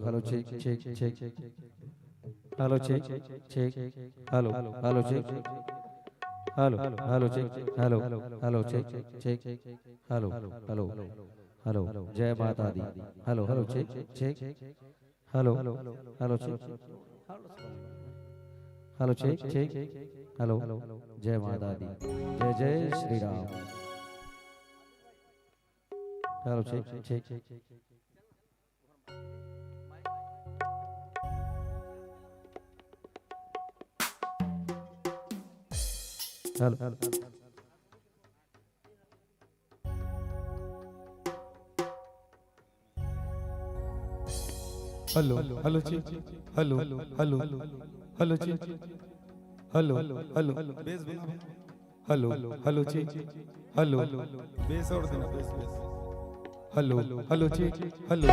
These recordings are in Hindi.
Hello, check, check. Hello, check, check. Hello, check. Hello, check. Hello, check, check. Hello. जय माता दी. Hello, check. Hello, check. Hello, check. Hello, जय माता दी. जय Shri Ram. Hello, check. Hello. check. Hello, check. Hello. Bass बना. Hello, check. Hello. Bass और देना bass. Hello, check. Hello.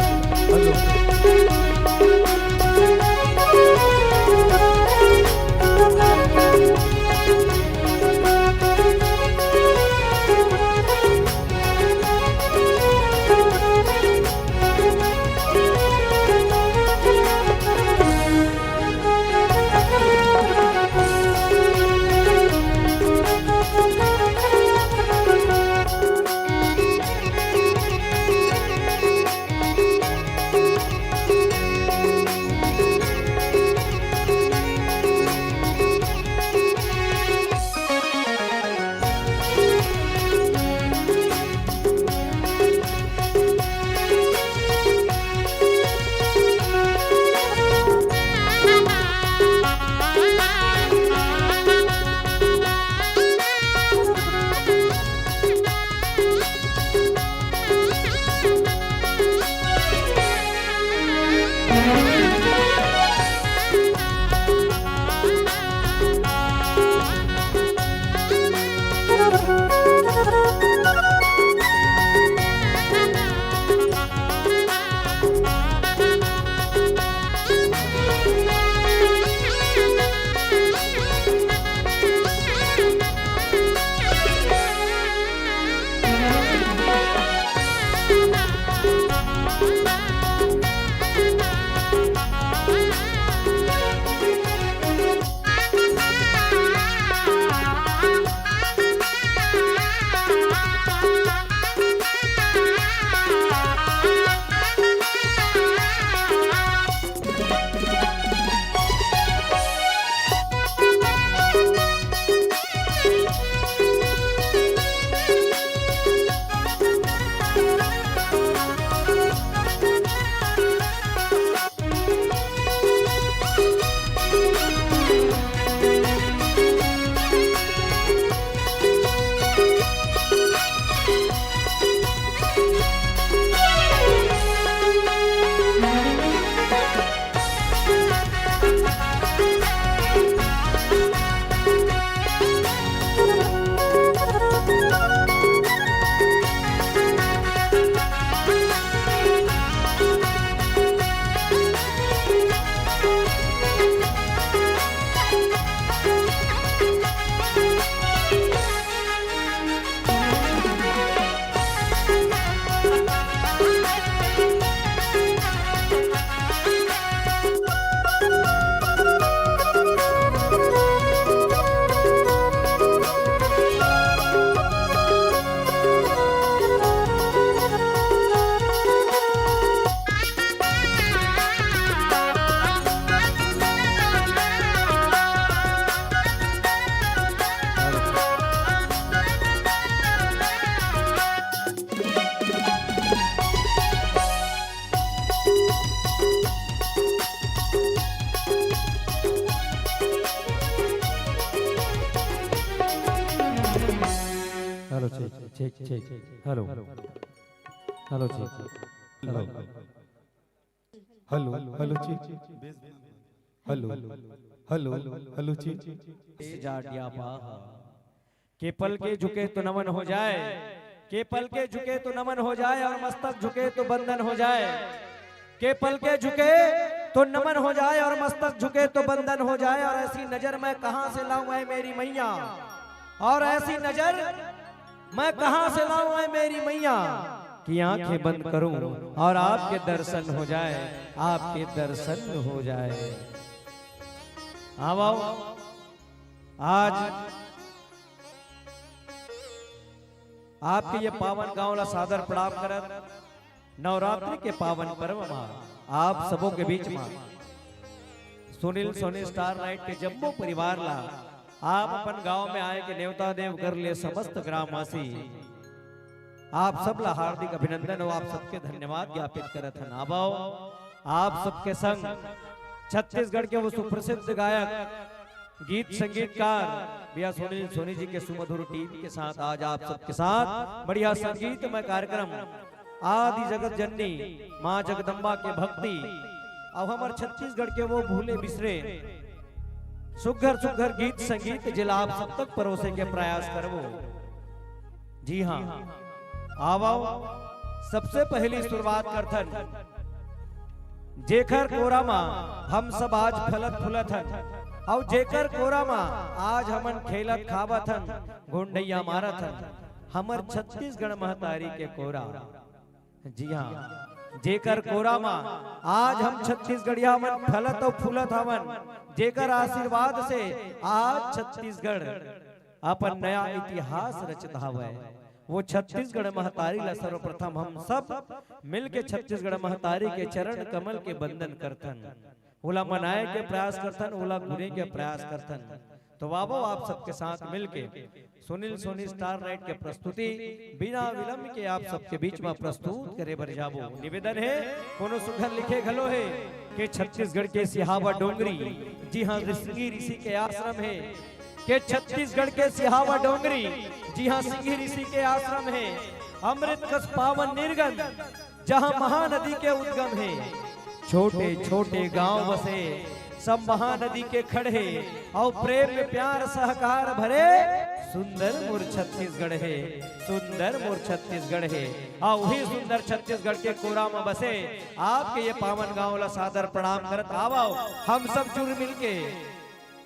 Check hello hello check hello hello hello check hello hello hello check के पल के झुके तो नमन हो जाए, के पल के झुके तो नमन हो जाए और मस्तक झुके तो बंधन हो जाए। के पल के झुके तो नमन हो जाए और मस्तक झुके तो बंधन हो जाए। और ऐसी नजर मैं कहां से लाऊं ऐ मेरी मैया, और ऐसी नजर मैं कहां से लाऊं ऐ मेरी मैया कि आंखें बंद करूं और आपके दर्शन हो जाए, आपके दर्शन हो जाए। आओ आज आपके ये पावन गांवला सादर प्रणाम करत नवरात्रि के पावन पर्व में आप सबों के बीच में सुनील सोनी स्टार नाइट के जम्मू परिवार ला आप अपन गांव में आए के न्योता देव कर ले समस्त ग्रामवासी आप सब ला हार्दिक अभिनंदन और आप सबके धन्यवाद ज्ञापित करत हन। आबाओ आप सबके संग छत्तीसगढ़ के वो सुप्रसिद्ध गायक गीत संगीतकार भैया सुनील सोनी जी के सुमधुर टीम के साथ आज आप सबके साथ बढ़िया संगीतमय कार्यक्रम आदि जगत जननी माँ जगदम्बा के भक्ति अब हमारे छत्तीसगढ़ के वो भूले बिसरे सुघर सुघर गीत संगीत जिला आप सब तक परोसे के प्रयास करवो। जी हाँ आवो सबसे पहली शुरुआत करथन जेकर कोरा मा हम सब आज फलत फुलत हन और जेकर कोरा मा आज हमन खेलत खावत हन गुंडैया मारत हन हमर छत्तीसगढ़ महतारी के कोरा। जी हाँ जेकर कोरा मा आज हम छत्तीसगढ़िया मन फलत और फूलत हवन, जेकर आशीर्वाद से आज छत्तीसगढ़ अपन नया इतिहास रचत हवे। वो छत्तीसगढ़ महतारी ला सर्वप्रथम हम सब मिलके छत्तीसगढ़ महतारी के चरण कमल के बंदन करथन, ओला मनाए के प्रयास करथन, ओला घुरे के प्रयास करथन। तो बाबू आप सबके साथ मिलके सुनील सोनी स्टार नाइट के प्रस्तुति बिना विलंब के आप सबके बीच में प्रस्तुत करे बर जाबो। निवेदन है कोनो सुघर लिखे घलो है कि छत्तीसगढ़ के सिहावा डोंगरी, जी हाँ ऋषि ऋषि के आश्रम है कि छत्तीसगढ़ के सिहावा डोंगरी, जी हाँ सिंह ऋषि के आश्रम है। अमृत कस पावन निर्गन जहाँ महानदी के उद्गम है, छोटे छोटे गांव बसे सब महानदी के खड़े और प्रेम में प्यार सहकार भरे सुंदर मोर छत्तीसगढ़ है, सुंदर मोर छत्तीसगढ़ है। और वही सुंदर छत्तीसगढ़ के कोरा में बसे आपके ये पावन गांव ला सादर प्रणाम करत आवो हम सब जुड़ मिलके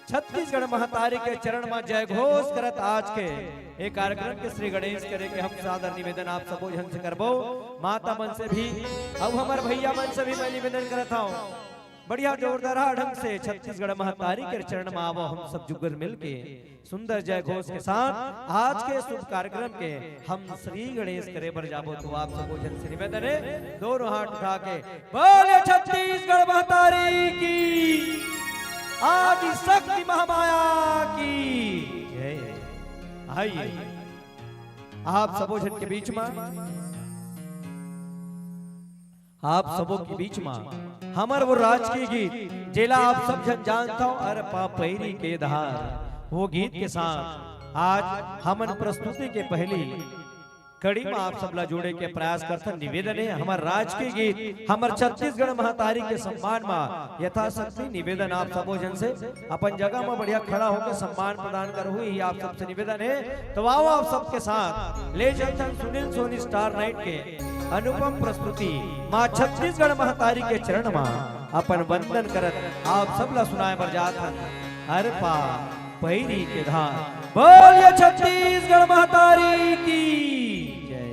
छत्तीसगढ़ महतारी के चरण में जय घोष करत आज के एक कार्यक्रम के श्री गणेश करे के हम सादर निवेदन आप सबो जन से करबो। माता मन से भी अब हमार भैया मन से भी मैं निवेदन करता हूँ बढ़िया जोरदार ढंग से छत्तीसगढ़ महतारी के चरण में आवो हम सब जुगर मिलके सुंदर जय घोष के साथ आज के शुभ कार्यक्रम के हम श्री गणेश करे बर जाबो। तो आप सबो जन से निवेदन है दोनों हाथ उठा के बोले छत्तीसगढ़ महतारी की, आदि शक्ति महामाया की जय। आइए आप सबो जन के बीच में आप सबों के बीच में हमर वो राजकीय गीत जेला आप सब जन जानता हो अरे पापैरी के धार वो गीत के साथ आज हमन प्रस्तुति के पहली कड़ी में आप सब ला जोड़े के प्रयास करथन। निवेदन है हमार राजकीय गीत हमर छत्तीसगढ़ महतारी के सम्मान में यथाशक्ति निवेदन आप सबो जन से अपन जगह में बढ़िया खड़ा होकर सम्मान प्रदान करो ही आप सबसे निवेदन है। तो आओ आप सबके साथ ले चलथन सुनील सोनी स्टार नाइट के अनुपम प्रस्तुति माँ छत्तीसगढ़ महतारी के चरण में अपन वंदन करत आप सब ला सुनाए बर जात हन हर पा पैरी के धार। बोलिए छत्तीसगढ़ महतारी की जय।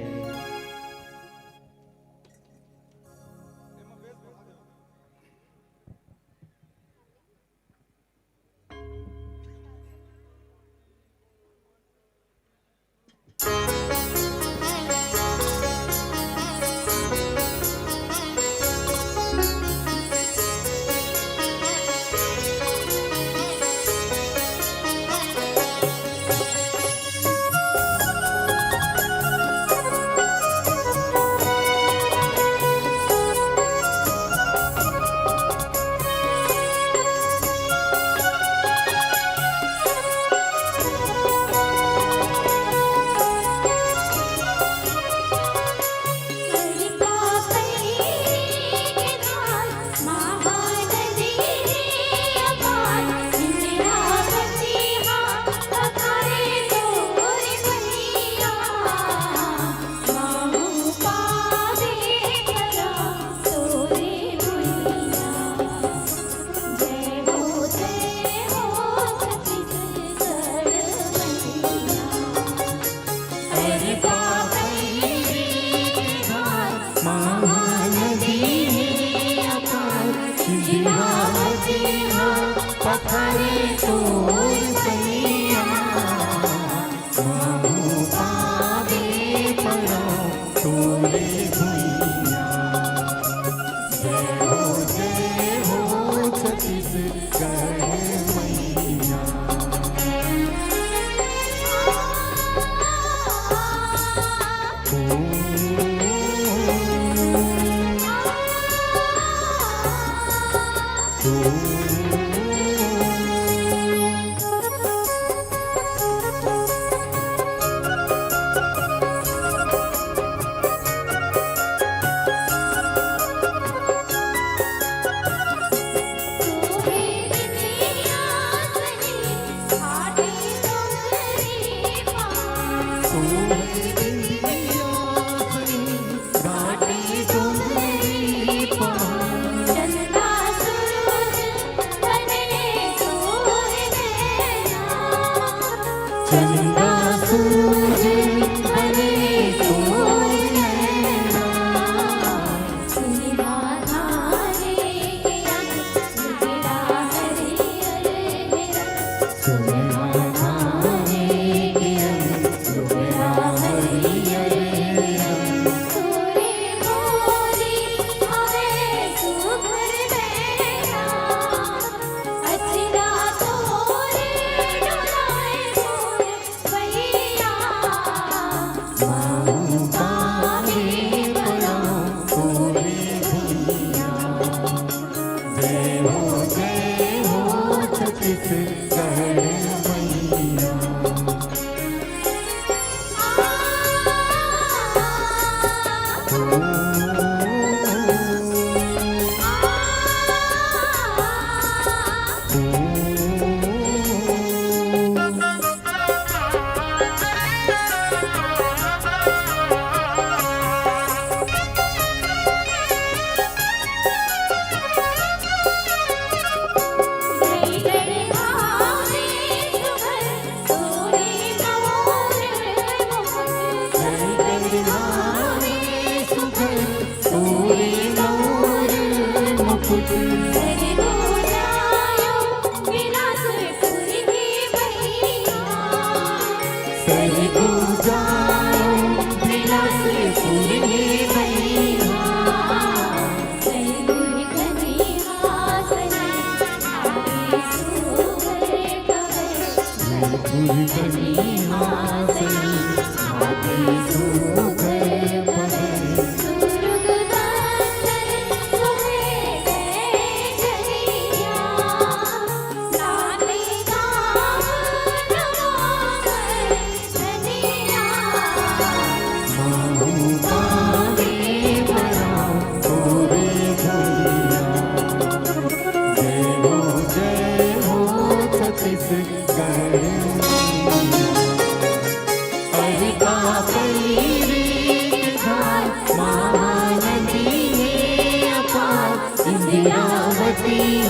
पथरे तोर पैया महू पावे परो तोरे भुइया जय हो छत्तीसगढ़ मैया चंदा सूरज बने तोर नैना सुनिधा धारे मेरा हरियर सुनिधा धारे मेरा हरियर तोरे मोरी आवे सुघर बेरा अचिरा तोरे डोलाए भैया महू पावे परो तोरे भुइया जय हो छत्तीसगढ़ मैया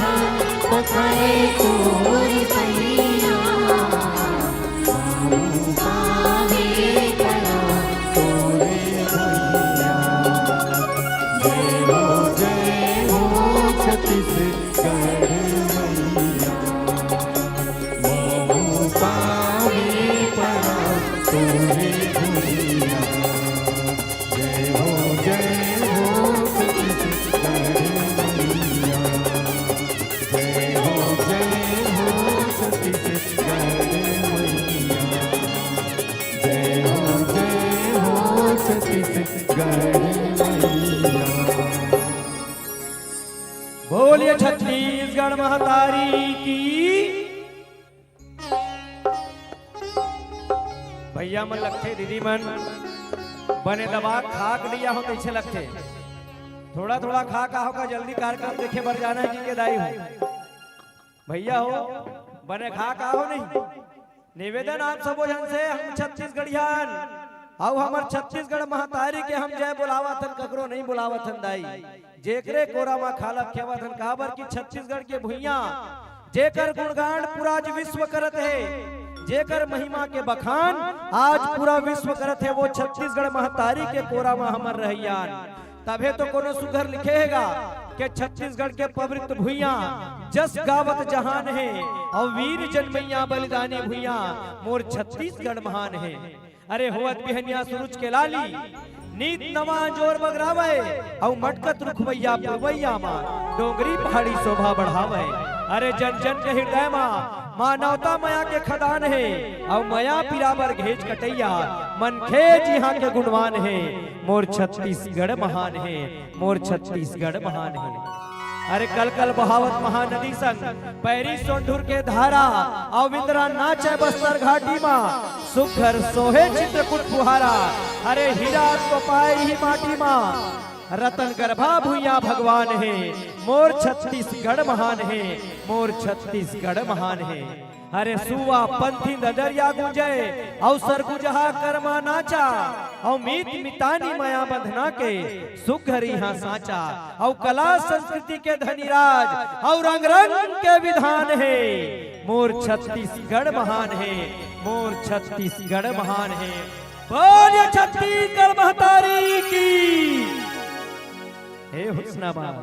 पथरे तोर पैया महू पावे परो तोरे भुइया जय हो छत्तीसगढ़ मैया महू पावे परो तोरे भुइया जय हो छत्तीसगढ़ मैया जय हो छत्तीसगढ़ मैया जय हो छत्तीसगढ़ मैया बोलिए छत्तीसगढ़ महतारी की। भैया मन लगते दीदी मन बने दबा खाक लिया हो कैसे लगते थोड़ा थोड़ा खा का होगा जल्दी कार्यक्रम देखे बर जाना है कि दाई हो भैया हो बने खा का हो नहीं निवेदन आप सबो जन से हम छत्तीसगढ़ियान आओ हमर छत्तीसगढ़ महतारी के हम जय बुलावतन ककरो नहीं बुलावतन दाई जेकरे कोरा मा खाला खेवतन काबर की छत्तीसगढ़ के भुइया जेकर गुणगान पूरा विश्व करत है जेकर महिमा के बखान आज पूरा विश्व करत है वो छत्तीसगढ़ महतारी के कोरा मा हमर रहियान तबे तो कोनो सुघर लिखेगा के छत्तीसगढ़ के पवित्र भुइया जस गावत जहान है और वीर जन्मैया बलिदानी भुइया मोर छत्तीसगढ़ महान है। अरे होवत बिहनिया सुरुज के लाली नीत नवा जोर बगरावे और मटकत रुखवैया पुरवैया मां डोंगरी पहाड़ी शोभा बढ़ावे। अरे जन जन के हृदय मानवता माया के खदान है और माया पिराबर घेज कटैया मन खेज यहाँ के गुणवान है। मोर छत्तीसगढ़ महान है, मोर छत्तीसगढ़ महान है। अरे कल कल बहावत महानदी संग पैरी सोंढुर के धारा और विंद्रा नाचे बस्तर घाटी मां सुघर सोहे चित्रकूट फुहारा। अरे हीरा तो पाए ही माटी मां रतन गर्भा भुइया भगवान है। मोर छत्तीसगढ़ महान है, मोर छत्तीसगढ़ महान है। अरे सुवा पंथी नजरिया गुंजे अवसर गुजहा कर्मा नाचा और मीत मितानी माया बंधना के सुघर यहाँ साचा और कला संस्कृति के धनीराज और रंग रंग के विधान है। मोर छत्तीसगढ़ महान है, मोर छत्तीसगढ़ महान है। बोलिए छत्तीसगढ़ महतारी की। हे हुस्नाबाद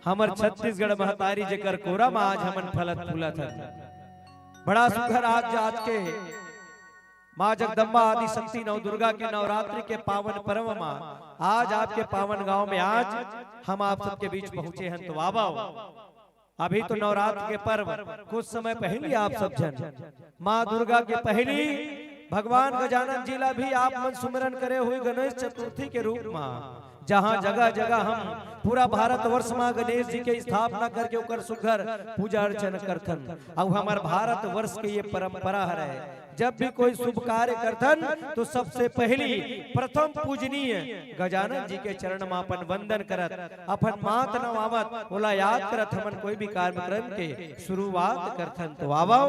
हमर छत्तीसगढ़ महतारी जेकर कोरा में आज हमन फलत फूलत है। बड़ा सुघर आज के माँ जगदम्बा आदि शक्ति नव दुर्गा के नवरात्रि के पावन पर्व में आज आपके पावन गांव में आज हम आप सबके बीच पहुंचे हैं। तो वाह अभी तो नवरात्र के पर्व कुछ समय पहले आप सब जन माँ दुर्गा के पहली भगवान गजानन जी ला भी आप मन सुमिरन करे हुए गणेश चतुर्थी के रूप में जहाँ जगह जगह हम पूरा भारत वर्ष में गणेश जी के स्थापना करके ओकर सुघर पूजा अर्चना करथन। अब हमार भारत वर्ष के ये परंपरा है जब भी कोई शुभ कार्य करथन तो सबसे पहली प्रथम पूजनीय गजानन जी के चरण में अपन वंदन करत अपन मात नवावत बोला याद करत हमन कोई भी कार्यक्रम के शुरुआत करथन। तो आवो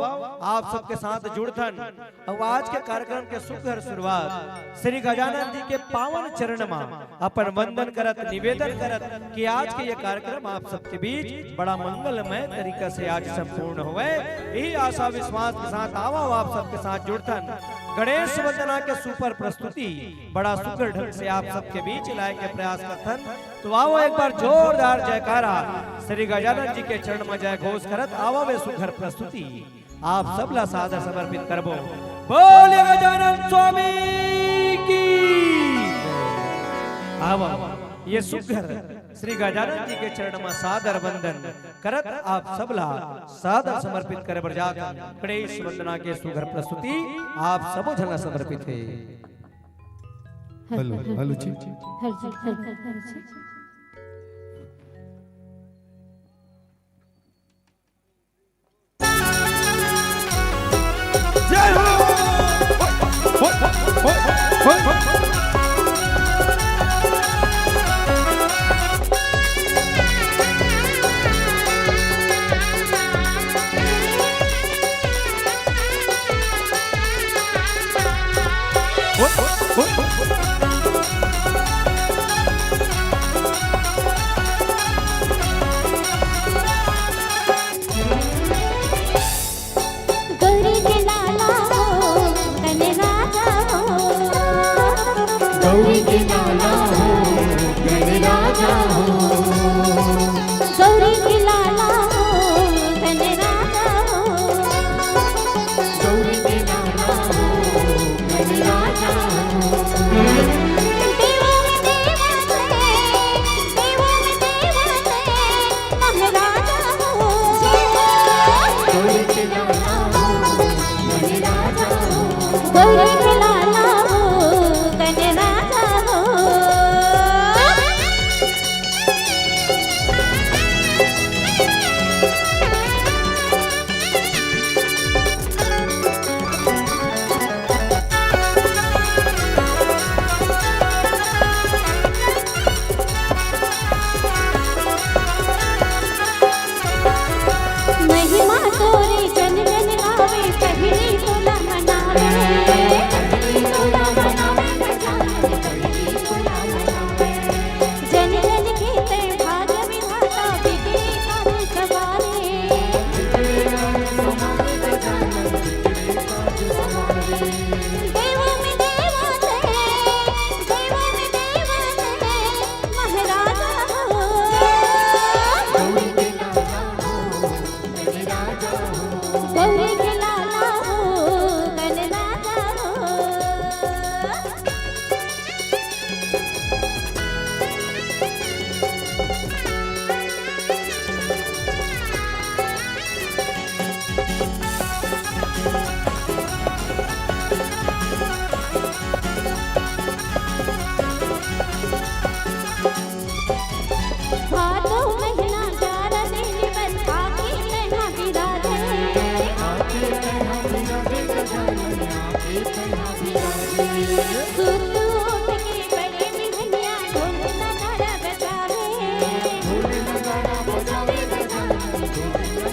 आप सबके साथ जुड़थन और आज के कार्यक्रम के सुघर शुरुआत श्री गजानन जी के पावन चरण में अपन वंदन करत निवेदन करत कि आज के ये कार्यक्रम आप सबके बीच बड़ा मंगलमय तरीका से आज संपूर्ण हुए। यही आशा विश्वास के साथ आओ आप सबके साथ जुड़तन गणेश वंदना के सुपर प्रस्तुति बड़ा सुघर ढंग से आप सबके बीच लाए के प्रयास करथन। तो आओ एक बार जोरदार जयकारा श्री गजानन जी के चरण में जय घोष करत आओ वे सुघर प्रस्तुति आप सब ला सादर समर्पित करबो। बोले गजानन स्वामी की। आओ ये सुघर श्री गजानन जी के चरण में सादर वंदन करत आप सबला सादर समर्पित करे बरजात गणेश वंदना के सुघर प्रस्तुति आप सब जना समर्पित है। हेलो हेलो जी जय हो। गौरी के लाला हो गणराजा हो, गौरी के लाला हो गणराजा हो, गौरी के लाला हो गणराजा हो। देवों में देवा है, देवों में देवा है महाराजा हो, गौरी के लाला हो गणराजा हो, गौरी के लाला हो गणराजा। महिमा तोरे जन जन गावे, पहली तोला मनावे।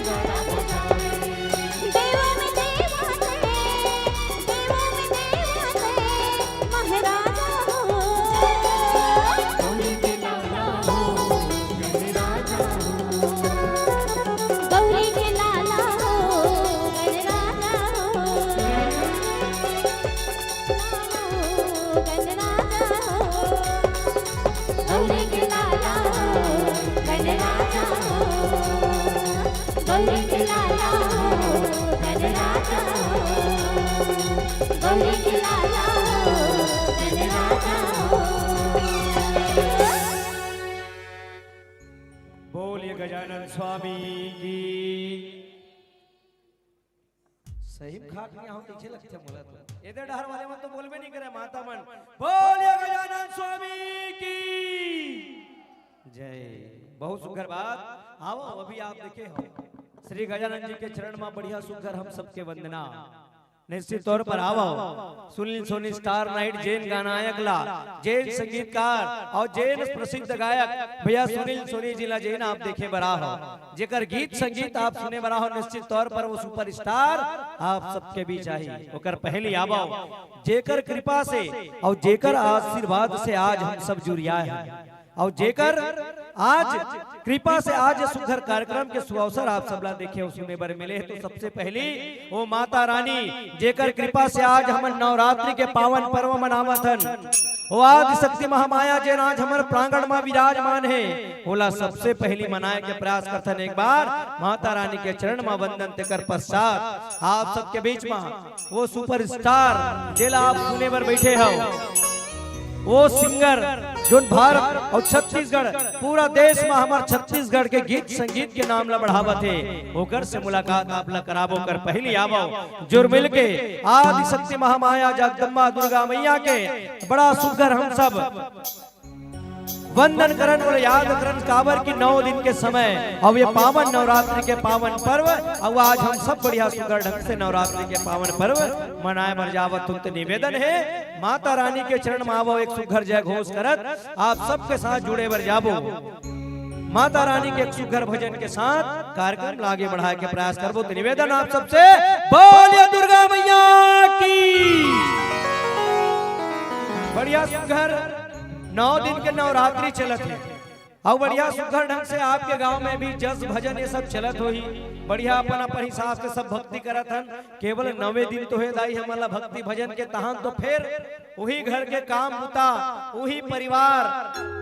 नगारा बजाए। देवों में देवा है, देवों में देवा है, महाराजा हो। गौरी के लाला हो, गणराजा हो। गौरी के लाला हो, गणराजा हो। गणराजा हो, गौरी के लाला हो, गणराजा हो। गौरी के लाला हो, गणराजा हो। गौरी के लाला हो, गणराजा हो। बोलिए गजानन स्वामी की। सही खाट में हम पीछे लगते हैं बोला तो इधर डहर वाले मन तो बोलबे नहीं करे माता मन। बोलिए गजानन स्वामी की जय। बहुत सुंदर बात। आओ अभी आप देखे हो श्री गजानन जी के चरण में बढ़िया सुंदर हम सबके वंदना। निश्चित तौर पर आओ सुनील सोनी स्टार नाइट जैन गानायक ला जैन संगीतकार और जैन प्रसिद्ध गायक भैया सुनील सोनी जिला जैन आप देखे बरा हो जेकर गीत संगीत आप सुने बरा हो। निश्चित तौर पर वो सुपरस्टार आप सबके बीच आई ओकर पहली आवाओ जेकर कृपा से और जेकर आशीर्वाद से आज हम सब जुड़िया है और जेकर आज कृपा से आज सुघर कार्यक्रम के सुअवसर आप सबला देखे सुने बर मिले। तो सबसे पहली वो माता रानी जेकर कृपा से आज हम नवरात्रि के पावन पर्व मनावत हन। वो आदि शक्ति महामाया जे आज हमारे प्रांगण में विराजमान है बोला सबसे पहली मनाए के प्रयास करथन। एक बार माता रानी के चरण में वंदन तेकर पश्चात आप सबके बीच में वो सुपरस्टार जेला आप सुने बर बैठे हो वो सिंगर जो भारत और छत्तीसगढ़ पूरा देश में हमारे छत्तीसगढ़ के गीत संगीत के नाम ला बढ़ावत है ओकर से मुलाकात आप ला कराबो कर पहली आवो जुड़ मिल के आदि शक्ति महामाया जगदम्बा दुर्गा मैया के बड़ा सुघर हम सब वंदन करन और याद करन काबर की 9 दिन के समय अब ये पावन नवरात्रि के पावन पर्व अब आज हम सब बढ़िया सुंदर ढंग से नवरात्रि के पावन पर्व मनाए बर जावत तुमते निवेदन है माता रानी के चरण में आवो एक सुघर जय घोष करत आप सबके साथ जुड़े बर जाबो। माता रानी के एक सुघर भजन के साथ कार्यक्रम आगे बढ़ाए के प्रयास करबो। तो निवेदन आप सबसे बोलिए दुर्गा मैया की। बढ़िया सुघर 9 दिन के नवरात्रि चलत है और बढ़िया सुघर ढंग से आपके गांव में भी जस भजन ये सब चलत हो ही बढ़िया अपन अपन हिसाब से सब भक्ति करत हन। केवल 9वें दिन तो है दाई हमारा भक्ति भजन के तहन तो फिर वही घर के काम बुता वही परिवार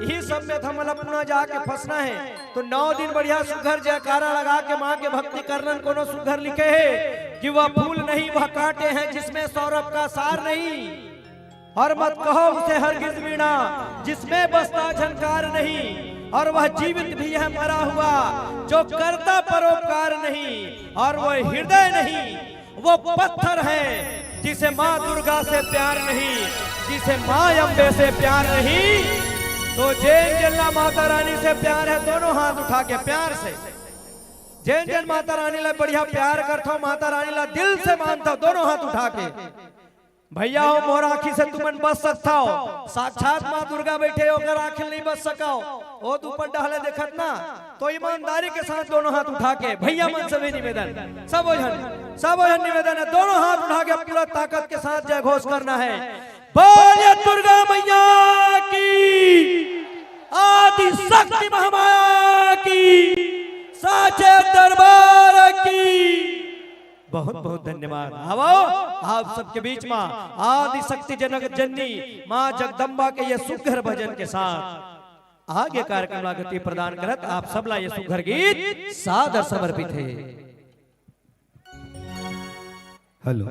यही सब में हमारा पुनः जाके फंसना है। तो 9 दिन बढ़िया सुघर जयकारा लगा के माँ के भक्ति करन कोनो सुघर लिखे है कि वह फूल नहीं वह कांटे हैं जिसमें सौरभ का सार नहीं और मत कहो उसे हरगिज वीणा जिसमें बसता झनकार नहीं और वह जीवित भी है मरा हुआ जो करता परोपकार नहीं और वह हृदय नहीं वो पत्थर है जिसे माँ दुर्गा से प्यार नहीं जिसे माँ अम्बे से प्यार नहीं। तो जैन जल्ला माता रानी से प्यार है दोनों हाथ उठा के प्यार से जैन जन माता रानी ला बढ़िया प्यार करता माता रानी ला दिल से मानता दोनों हाथ उठा के भैया हो मोर आँखी से तुमन बच सकता हो साक्षात माँ दुर्गा बैठे होकर आँखी नहीं बच सकाओ ओ ऊपर डहले देखत ना। तो ईमानदारी के साथ दोनों हाथ उठा के भैया मन से भी निवेदन सब निवेदन है दोनों हाथ उठा के पूरा ताकत के साथ जय घोष करना है। बोलिए दुर्गा मैया की आदि शक्ति महामाया की साचे दरबार की बहुत बहुत धन्यवाद। आओ आप सबके बीच में आदि शक्ति जनक जननी माँ जगदम्बा के ये सुघर भजन के साथ आगे कार्यक्रम गति प्रदान करत आप सबला ये सुघर गीत सादर समर्पित है। हेलो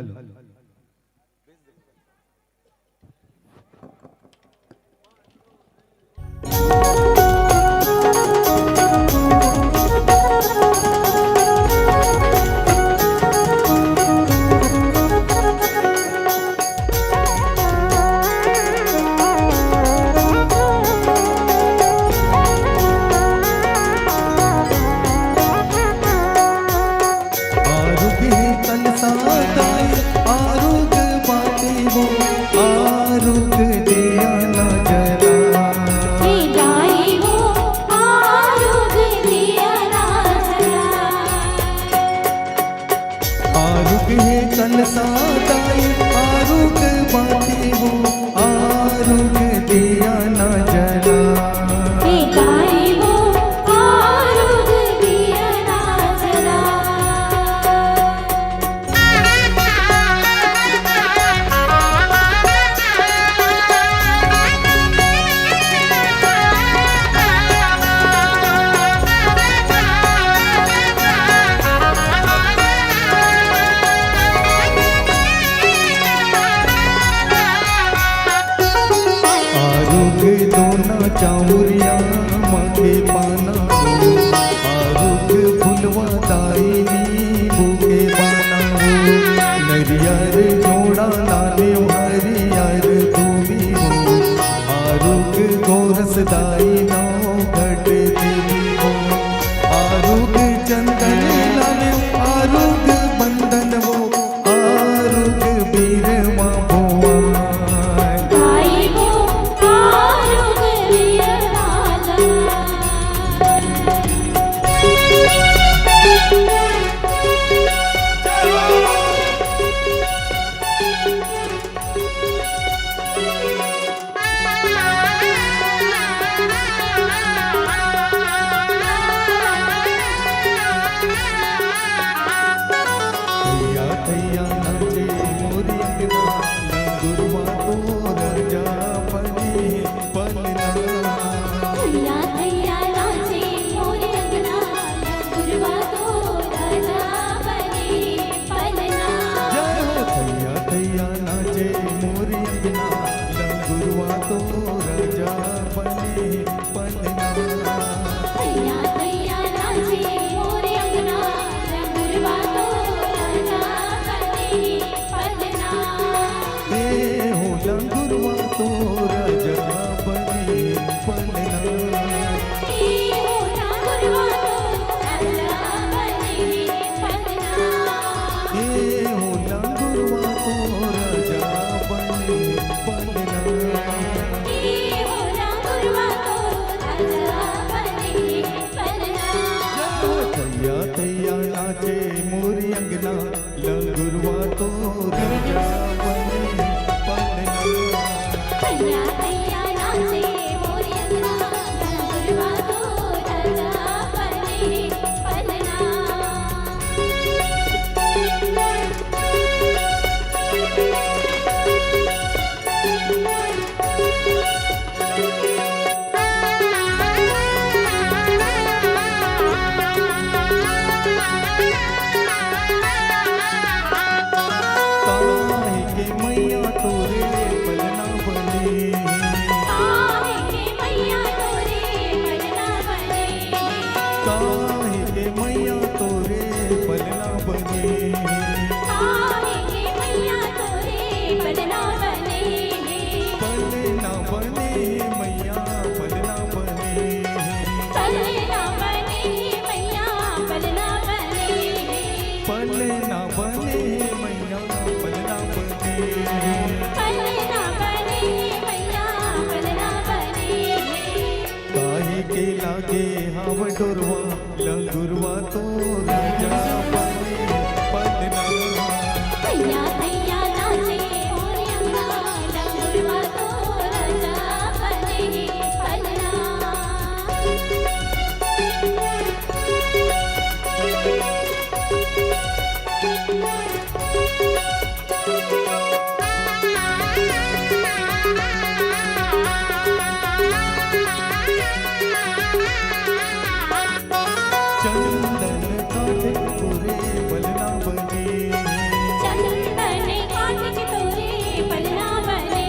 कलसादाई आरुग बाती हो आरुग दिया न जला गाई वो आरुग दिया ना जला आरुग दोना चाउरिया मांगे पाना हो आरुग फुलवा दाई भूखे पाना हो नरियर जोड़ा लाले हरियर भूमि हो आरुग गोरस दाई नाव घट देवी हो आरुग चंदन लाले आरुग बंधन हो आरुग बीर माँ भोवाई गाई वो आरुग दिया ना जला थैया थैया नाचे मोरी अंगना लंगुरवा तो राजा बने पलना थैया थैया नाचे मोरे अंगना गुरवा तो राजा बने पलना जय हो थैया थैया नाचे मोरी अंगना लंगुरवा तो राजा बने पलना थैया थैया नाचे मोरे अंगना गुरवा तो राजा बने पलना ए हो लंगुरवा तो राजा बने पलना ए होना गुरवा तो राजा बने पलना ए हो लंगुरवा तो राजा बने पलना ए होना गुरवा तो राजा बने पलना थैया थैया नाचे मोरी अंगना लंगुरवा तो राजा बने पलना थैया थैया नाचे मोरे अंगना गुरवा तो राजा बने पलना काहे के मैया तोरे पलना बने काहे के मैया तोरे पलना बने काहे के मैया तोरे पलना बने काहे के मैया तोरे पलना बने पलना बने मैया पलना बने पलना बने मैया पलना बने पलना बने मैया पलना बने पलना बने मैया पलना बने काहे के लागे हाव डोरवा लंगुरवा तो राजा बने पलना थैया थैया नाचे मोरे अंगना गुरवा तो राजा बने पलना चंदन काटे तोरे पलना बने चंदन काट के तोरे पलना बने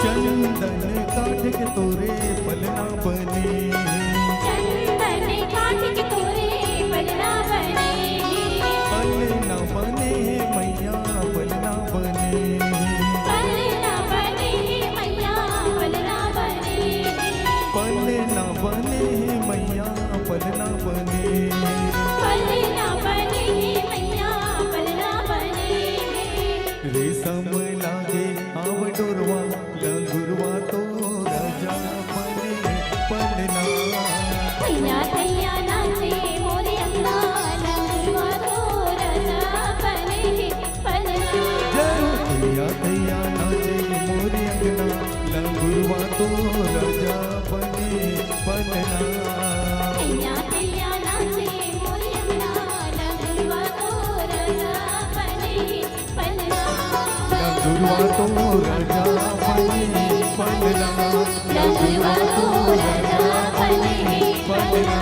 चंदन काटे के तोरे पलना बने चंदन काट के तोरे पलना बने पलना बने मैया पलना बने पलना बने मैया पलना बने पलना बने मैया पलना बने पलना लंगवा तो राजा बने पलना, लंगवा तो राजा बने पलना,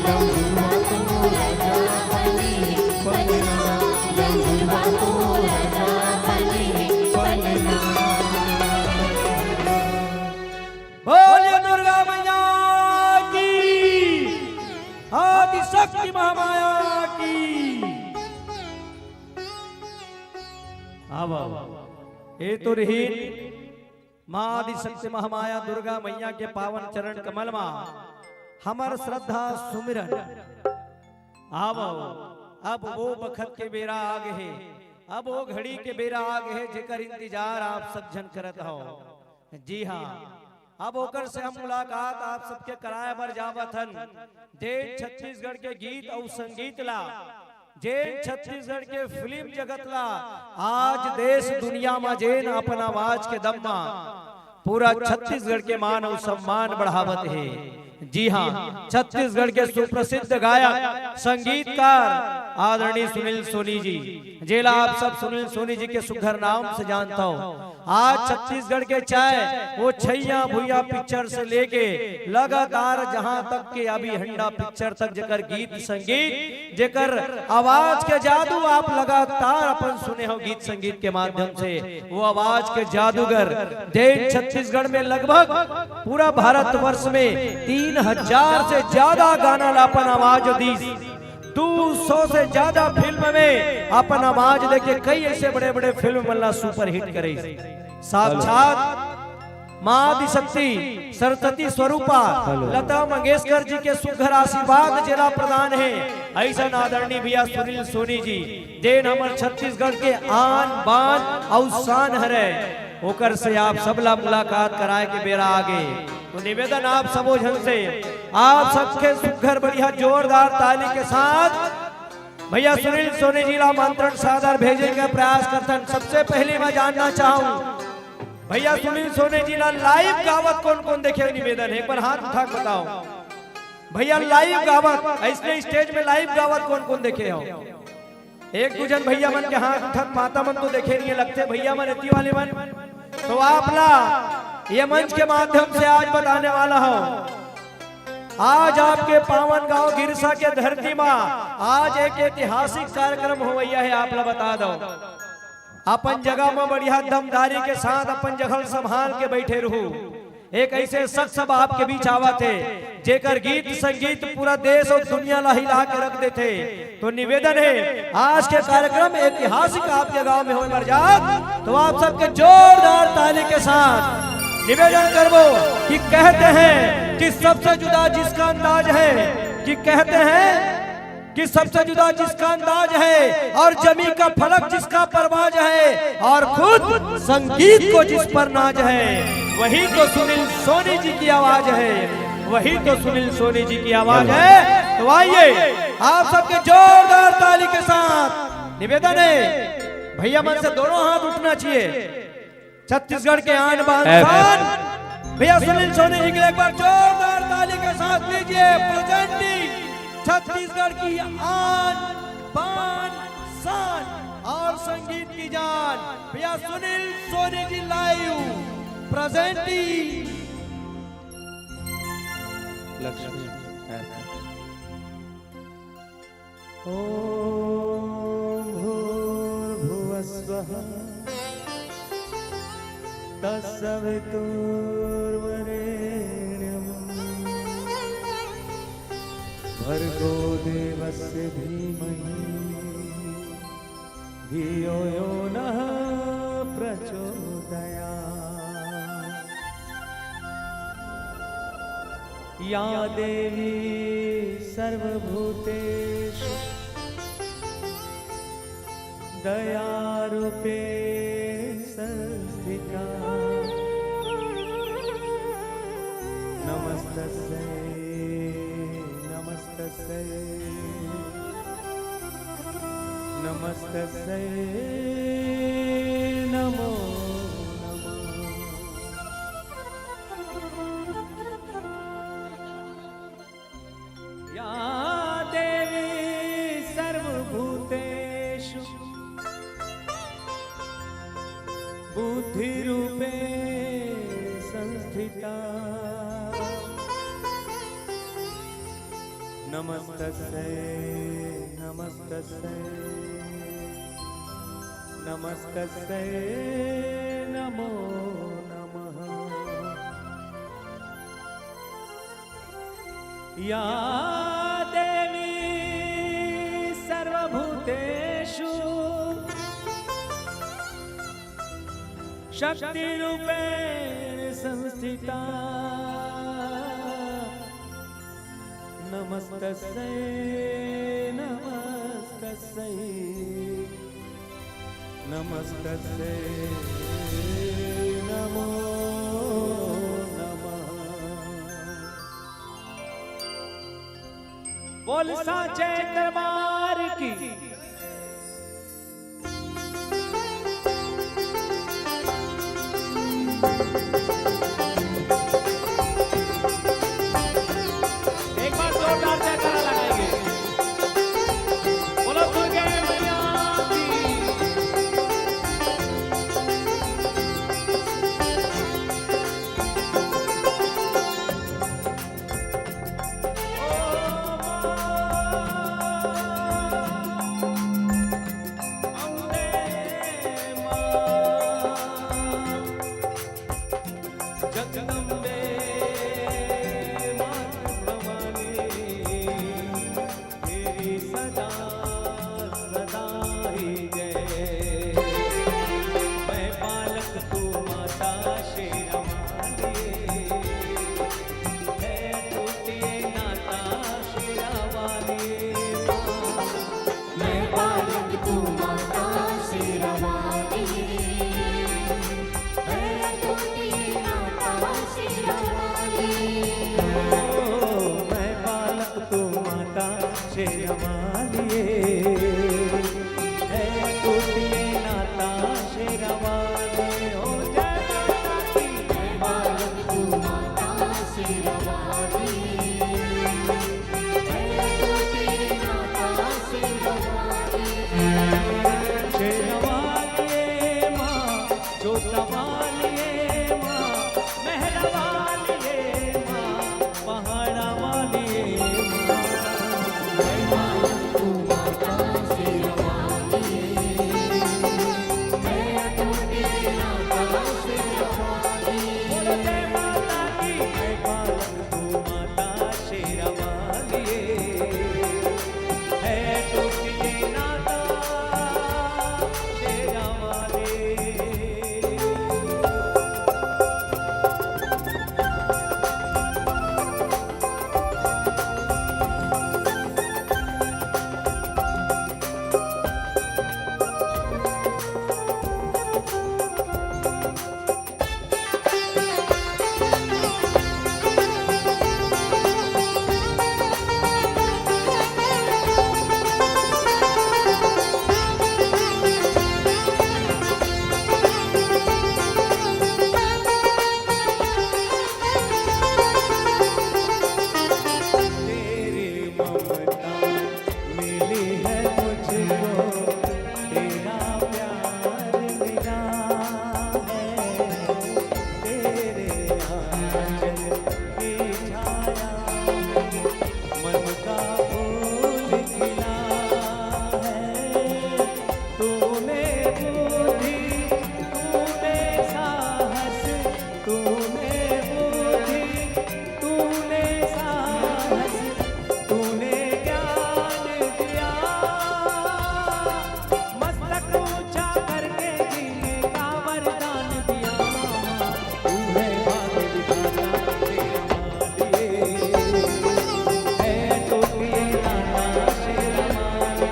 लंगवा तो राजा बने पलना, लंगवा तो राजा बने पलना। बोलिए दुर्गा मैया की, आदि शक्ति महामाया की। ए तो रही माँ आदि शक्ति महामाया दुर्गा मैया के पावन चरण कमल मा हमर श्रद्धा सुमिरन। अब वो बखत के बेरा आगे है, अब वो घड़ी के बेरा आगे है जेकर इंतजार आप सब जन करत हो। जी हाँ, अब होकर से हम मुलाकात आप सबके कराए बर जावतन। जे छत्तीसगढ़ के गीत और संगीत ला, जे छत्तीसगढ़ के फिल्म जगत ला, आज देश दुनिया में जेन अपन आवाज के दम मा पूरा छत्तीसगढ़ के मान और सम्मान बढ़ावत है। जी हाँ, छत्तीसगढ़ के सुप्रसिद्ध गायक संगीतकार आदरणीय सुनील सोनी जी, जेला आप सब सुनील सोनी जी के सुघर नाम से जानता हो। आज छत्तीसगढ़ के चाहे वो छैया भुइया पिक्चर से लेके लगातार जहां तक के अभी हंडा पिक्चर तक जेकर गीत संगीत जेकर आवाज के जादू आप लगातार अपन सुने हो गीत संगीत के माध्यम से। वो आवाज के जादूगर देश छत्तीसगढ़ में लगभग पूरा भारतवर्ष में 3000 से ज्यादा गाना लापन आवाज दी, 200 से ज्यादा फिल्म में अपन आवाज देके कई ऐसे बड़े बड़े फिल्म बनना सुपर हिट करे। साक्षात माँ आदि शक्ति सरस्वती स्वरूपा लता मंगेशकर जी के सुघर आशीर्वाद जिला प्रदान है। ऐसा आदरणीय भैया सुनील सोनी जी जेन हमर छत्तीसगढ़ के आन बान और शान हरे, ओकर से आप सबला मुलाकात कराए के बेरा आगे। तो निवेदन आप सबो जन से, आप सबके सुघर बढ़िया जोरदार ताली के साथ भैया सुनील सोनी जी ला आमंत्रण सादर भेजे का प्रयास करतन। सबसे पहले मैं जानना चाहूँ भैया सुनील सोनी जी ला लाइव गावत कौन कौन देखे? निवेदन है एक बार हाथ उठा बताओ भैया, लाइव गावत ऐसे स्टेज में लाइव गावत कौन कौन देखे हो? एक दूजन भैया मन के हाथ उठक, माता मन तो देखे नहीं लगते भैया मन इतनी वाले मन। तो आप ला ये मंच के माध्यम से आज बताने वाला हूँ, आज आपके पावन गांव गिरसा के धरती माँ आज एक ऐतिहासिक कार्यक्रम हो गया है। आप ला बता दो, अपन जगह में बढ़िया दमदारी के साथ अपन जगह संभाल के बैठे रहू। एक ऐसे शख्स सब आपके बीच आवा थे जेकर गीत संगीत पूरा देश और दुनिया ला हिला के रख देते। तो निवेदन है आज के कार्यक्रम ऐतिहासिक आपके गांव में हो मर जात, तो आप सबके जोरदार ताली के साथ निवेदन करबो कि कहते हैं कि सबसे जुदा जिसका अंदाज है, कि कहते हैं कि सबसे जुदा जिसका अंदाज है और जमी का फलक जिसका परवाज है और खुद संगीत को जिस पर नाज है, वही तो सुनील सोनी जी की आवाज है, वही तो सुनील सोनी जी की आवाज है। तो आइए आप सबके जोरदार ताली के साथ निवेदन है भैया मन से दोनों हाथ उठना चाहिए। छत्तीसगढ़ के आन बान शान भैया सुनील सोनी जी के एक बार जोरदार ताली के साथ लीजिए। प्रेजेंटिंग छत्तीसगढ़ की आन बान शान और संगीत की जान भैया सुनील सोनी जी लाइव प्रेजेंटिंग। लक्ष्मी ओम भूर्भुवस्वः तत्सवितुर्वरेण्यं भर्गो देवस्य धीमहि धियो यो नः प्रचोदयात्। या देवी सर्वभूतेषु दयारूपे संस्थिता नमस्तस्यै नमस्तस्यै नमस्तस्यै नमो या देवी सर्वभूतेषु बुद्धि रूपे संस्थिता नमस्तस्यै नमस्तस्यै नमस्तस्यै नमो नमः। या देवी सर्वभूतेषु शक्ति रूपेण संस्थिता नमस्तस्यै नमस्तस्यै नमस्तस्यै नमो नमः। बोल साचे दरबार की एक बार जोरदार जयकारा लगाएंगे। बोलो दुर्गे मैया की। जगदम्बे मातृ भवानी तेरी सदा सदा ही जय। मैं बालक तू माता शेरवाली है टूटिए नाता शेरवाली। मैं बालक तू माता शेरवाली है टूटी नाता शेरवाली। मैं बालक तू माता शेरवाली है टूटिए नाता शेरवाली। हो जय माता की। मैं बालक तू माता शेरवाली है टूटी नाता शेरवाली। शेरवाली माँ जोतवाली माँ मेहरवाली माँ पहाड़ा वाली माँ। मैं बालक तू माता शेरवाली है टूटी नाता शेरवाली। बोलो जय माता की। मैं बालक तू माता शेरवाली है टूटिए नाता शेरवाली। तेरी ममता मिली है मुझको तेरा प्यार मिला है। तेरे आंचल की छाया मन का फूल खिला है। तूने बुद्धि तूने साहस तूने बुद्धि तूने साहस तूने ज्ञान दिया। मस्तक ऊंचा करके जीने का वरदान दिया। तू है भाग्य विधाता शेरवाली है टूटिए नाता शेरवाली।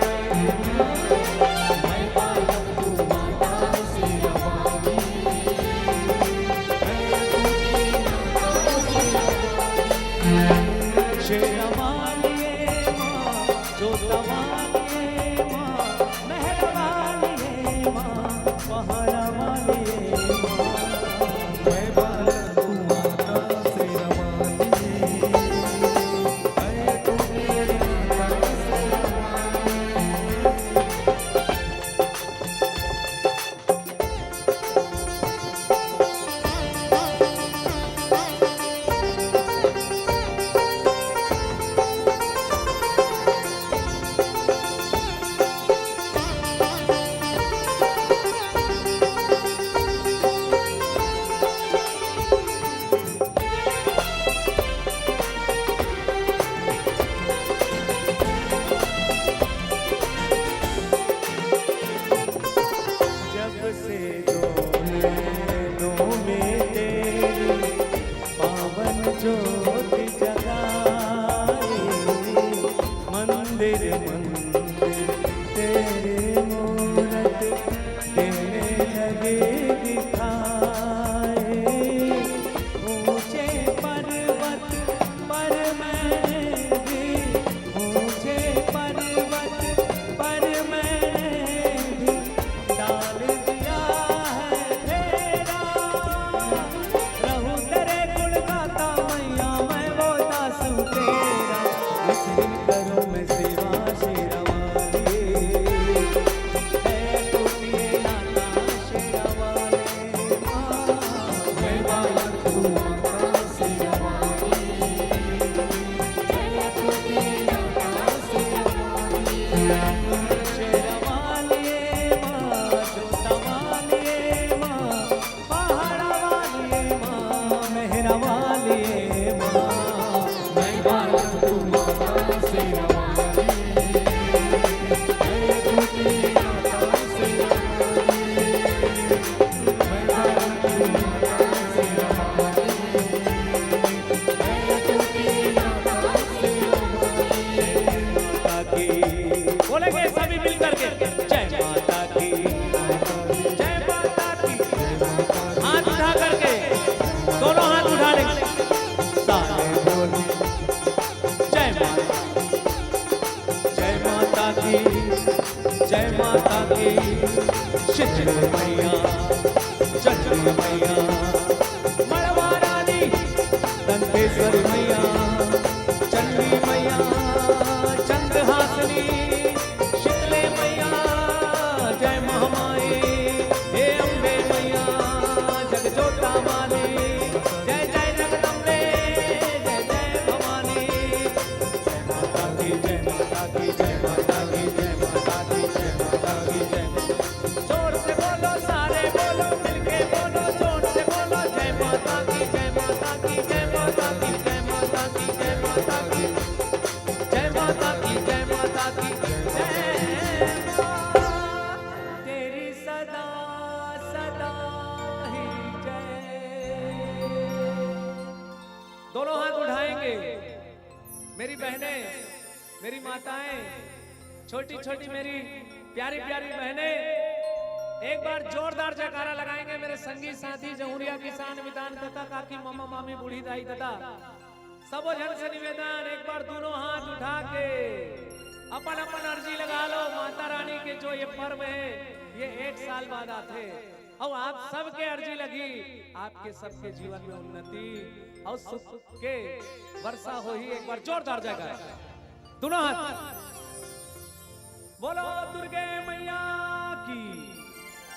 मैं बालक तू माता शेरवाली है टूटी नाता शेरवाली। शेरवाली माँ जोतवाली माँ मेहरवाली माँ पहाड़ा वाली माँ। मैं बालक तू माता शेरवाली है टूटी नाता शेरवाली। मंदिर तेरे मूरत देने लगे दिखाए। ऊंचे पर्वत पर मैंने भी, ऊंचे पर्वत पर मैंने भी डाल दिया है तेरा। रहूं तेरे गुण गाता मैया मैं वो दासू तेरा। इस दिन करूं मैं सेवा शेरा वाली, है टूटिए नाता शेरा वाले माँ। मैं बालक तू माता शेरा वाली, है टूटिए नाता शेरा वाली। शेरा वाली माँ, जोता वाली माँ, पहाड़ा वाली माँ, मेहरा वाली माँ। मैं बालक तू माता शेरा वाली, है टूटिए नाता शेरा वाली। मैं बालक तू माता शेरा वाली, है टूटिए नाता शेरा वाली। माता की बोलेंगे सभी मिलकर के जय माता की, जय माता की। हाथ उठा करके दोनों हाथ उठा लेंगे सारे बोल जय माता, जय माता की, जय माता की। शीतल मैया, चंडी मैया, मड़वा रानी, दंतेश्वरी मैया, चंडी मैया, चंद्रहासिनी, शीतले मैया, जय महामाई, हे अम्बे मैया, जगजोता माली, जय जय जगदम्बे, जय जय भवानी। जय माता की, जय माता की, जय माता की, जय माता की, जय माता की, जय। जोर से बोलो सारे बोलो, मिलके बोलो, जोर से बोलो जय माता की, जय माता की, जय माता की, जय माता की, जय माता की, जय माता की, जय माता की, जय माँ। तेरी सदा सदा ही जय। दोनों हाथ उठाएंगे मेरी बहनें, मेरी माताएं, छोटी छोटी मेरी प्यारी प्यारी बहनें, एक बार जोरदार जयकारा लगाएंगे मेरे संगी साथी जमुरिया किसान विधान तथा काकी मम्मा मामी बूढ़ी दाई दादा सबो जन से निवेदन, एक बार दोनों हाथ उठा के अपन अपन अर्जी लगा लो। माता रानी के जो ये पर्व है ये 1 साल बाद आते और आप सबके अर्जी लगी, आपके सबके जीवन में उन्नति और सुख के वर्षा हो ही। एक बार जोरदार जयकारा दोनों हाथ। बोलो दुर्गे मैया की,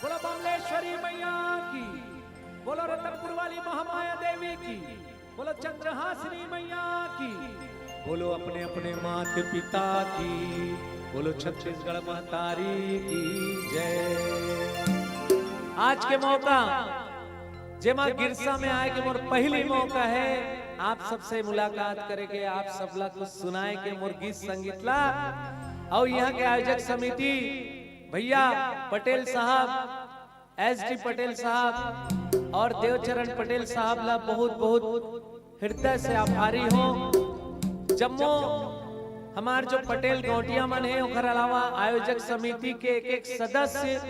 बोलो बमलेश्वरी मैया की, बोलो रतनपुर वाली महामाया देवी की, बोलो चंद्रहासिनी मैया की, बोलो अपने अपने माता पिता की, बोलो छत्तीसगढ़ महतारी की जय। आज के मौका जेमा गिरसा में आए के मोर पहली मौका है आप सबसे मुलाकात करेंगे, आप सबला कुछ सुनाए के मोर गीत संगीत ला। और यहाँ के आयोजक समिति भैया पटेल साहब, एसडी पटेल साहब और देवचरण पटेल साहब ला बहुत बहुत हृदय से आभारी हो। जम्मू हमार जो पटेल गौटिया मन है ओकर अलावा आयोजक समिति के एक सदस्य,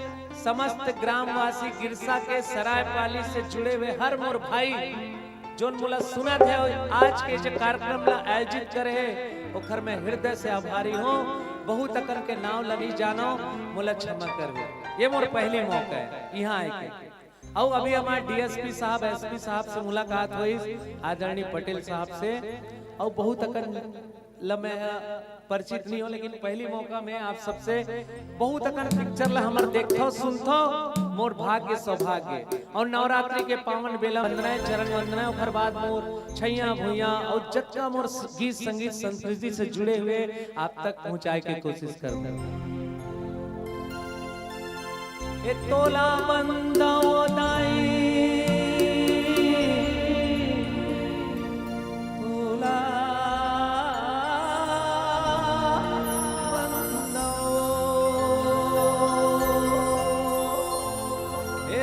समस्त ग्रामवासी गिरसा के सरायपाली से जुड़े हुए हर मोर भाई जोन मोला सुना थे आज के जो कार्यक्रम ला आयोजित करे है ओकर में हृदय से आभारी हूँ। बहुत अकन के नाव लनी जानो मोला क्षमा कर, ये मोर पहली मौका है यहाँ आए के। और अभी हमारे डीएसपी साहब एसपी साहब से मुलाकात हुई, आदरणीय पटेल साहब से, और बहुत अकन लम्हे परिचित नहीं हो, लेकिन पहली मौका में आप सबसे बहुत अकन पिक्चर ला हमर देखो सुनथो मोर भाग्य सौभाग्य। और नवरात्रि के पावन बेला वंदना चरण वंदना ओकर बाद मोर छैया भुइया और जत्ता मोर गीत संगीत संस्कृति से जुड़े हुए आप तक पहुंचाए की कोशिश करूंगा। ए तोला बंदो दाई तोला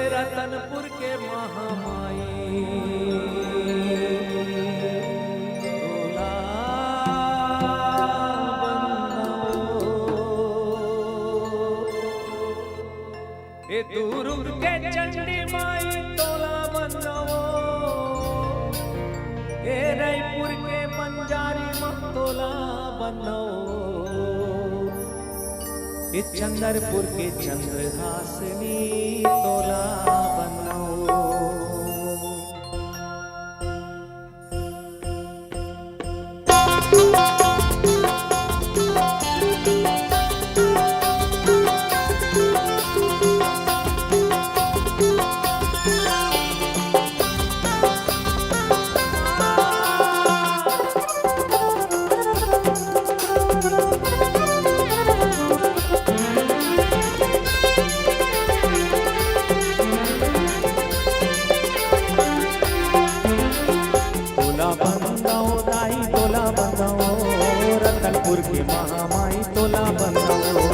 रतनपुर के महामाई तोला बंदो ए दूरुग के चंडी माई तोला बंदाओ ए रायपुर के बंजारी मतोला बंदाओ ए चंद्रपुर के चंद्रहासनी तोला बंदाओ रतनपुर की महामाई तोला बंदाओ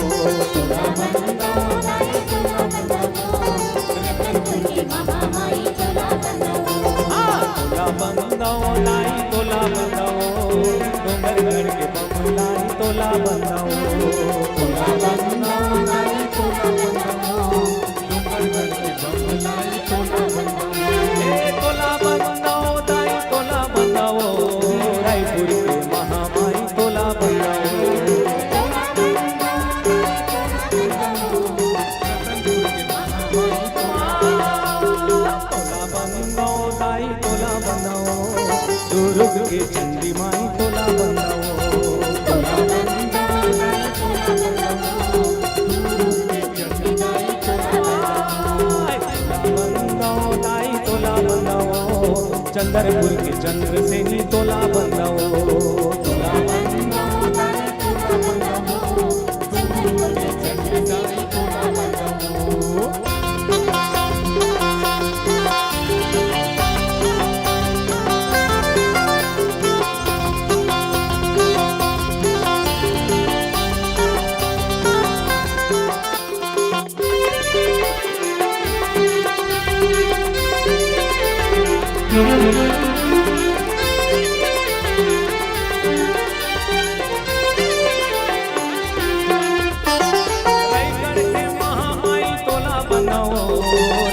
तोला बंदाओ लाई तोला बंदाओ डोंगरगढ़ के बमलाई तोला बंदाओ तोला बंदाओ लाई तोला बंदाओ डोंगरगढ़ के बमलाई तोला बंदाओ ए तोला बंदाओ लाई तोला बंदाओ रायपुर के महामाई तोला बंदाओ दुर्ग के चंडी माई तोला बंदाओ तोला बंदाओ लाई तोला बंदाओ चंद्रपुर के चंद्रसेनी तोला बंदाओ तोला बंदाओ लाई तोला बंदाओ चंद्रपुर के चंद्रसेनी तोला बंदाओ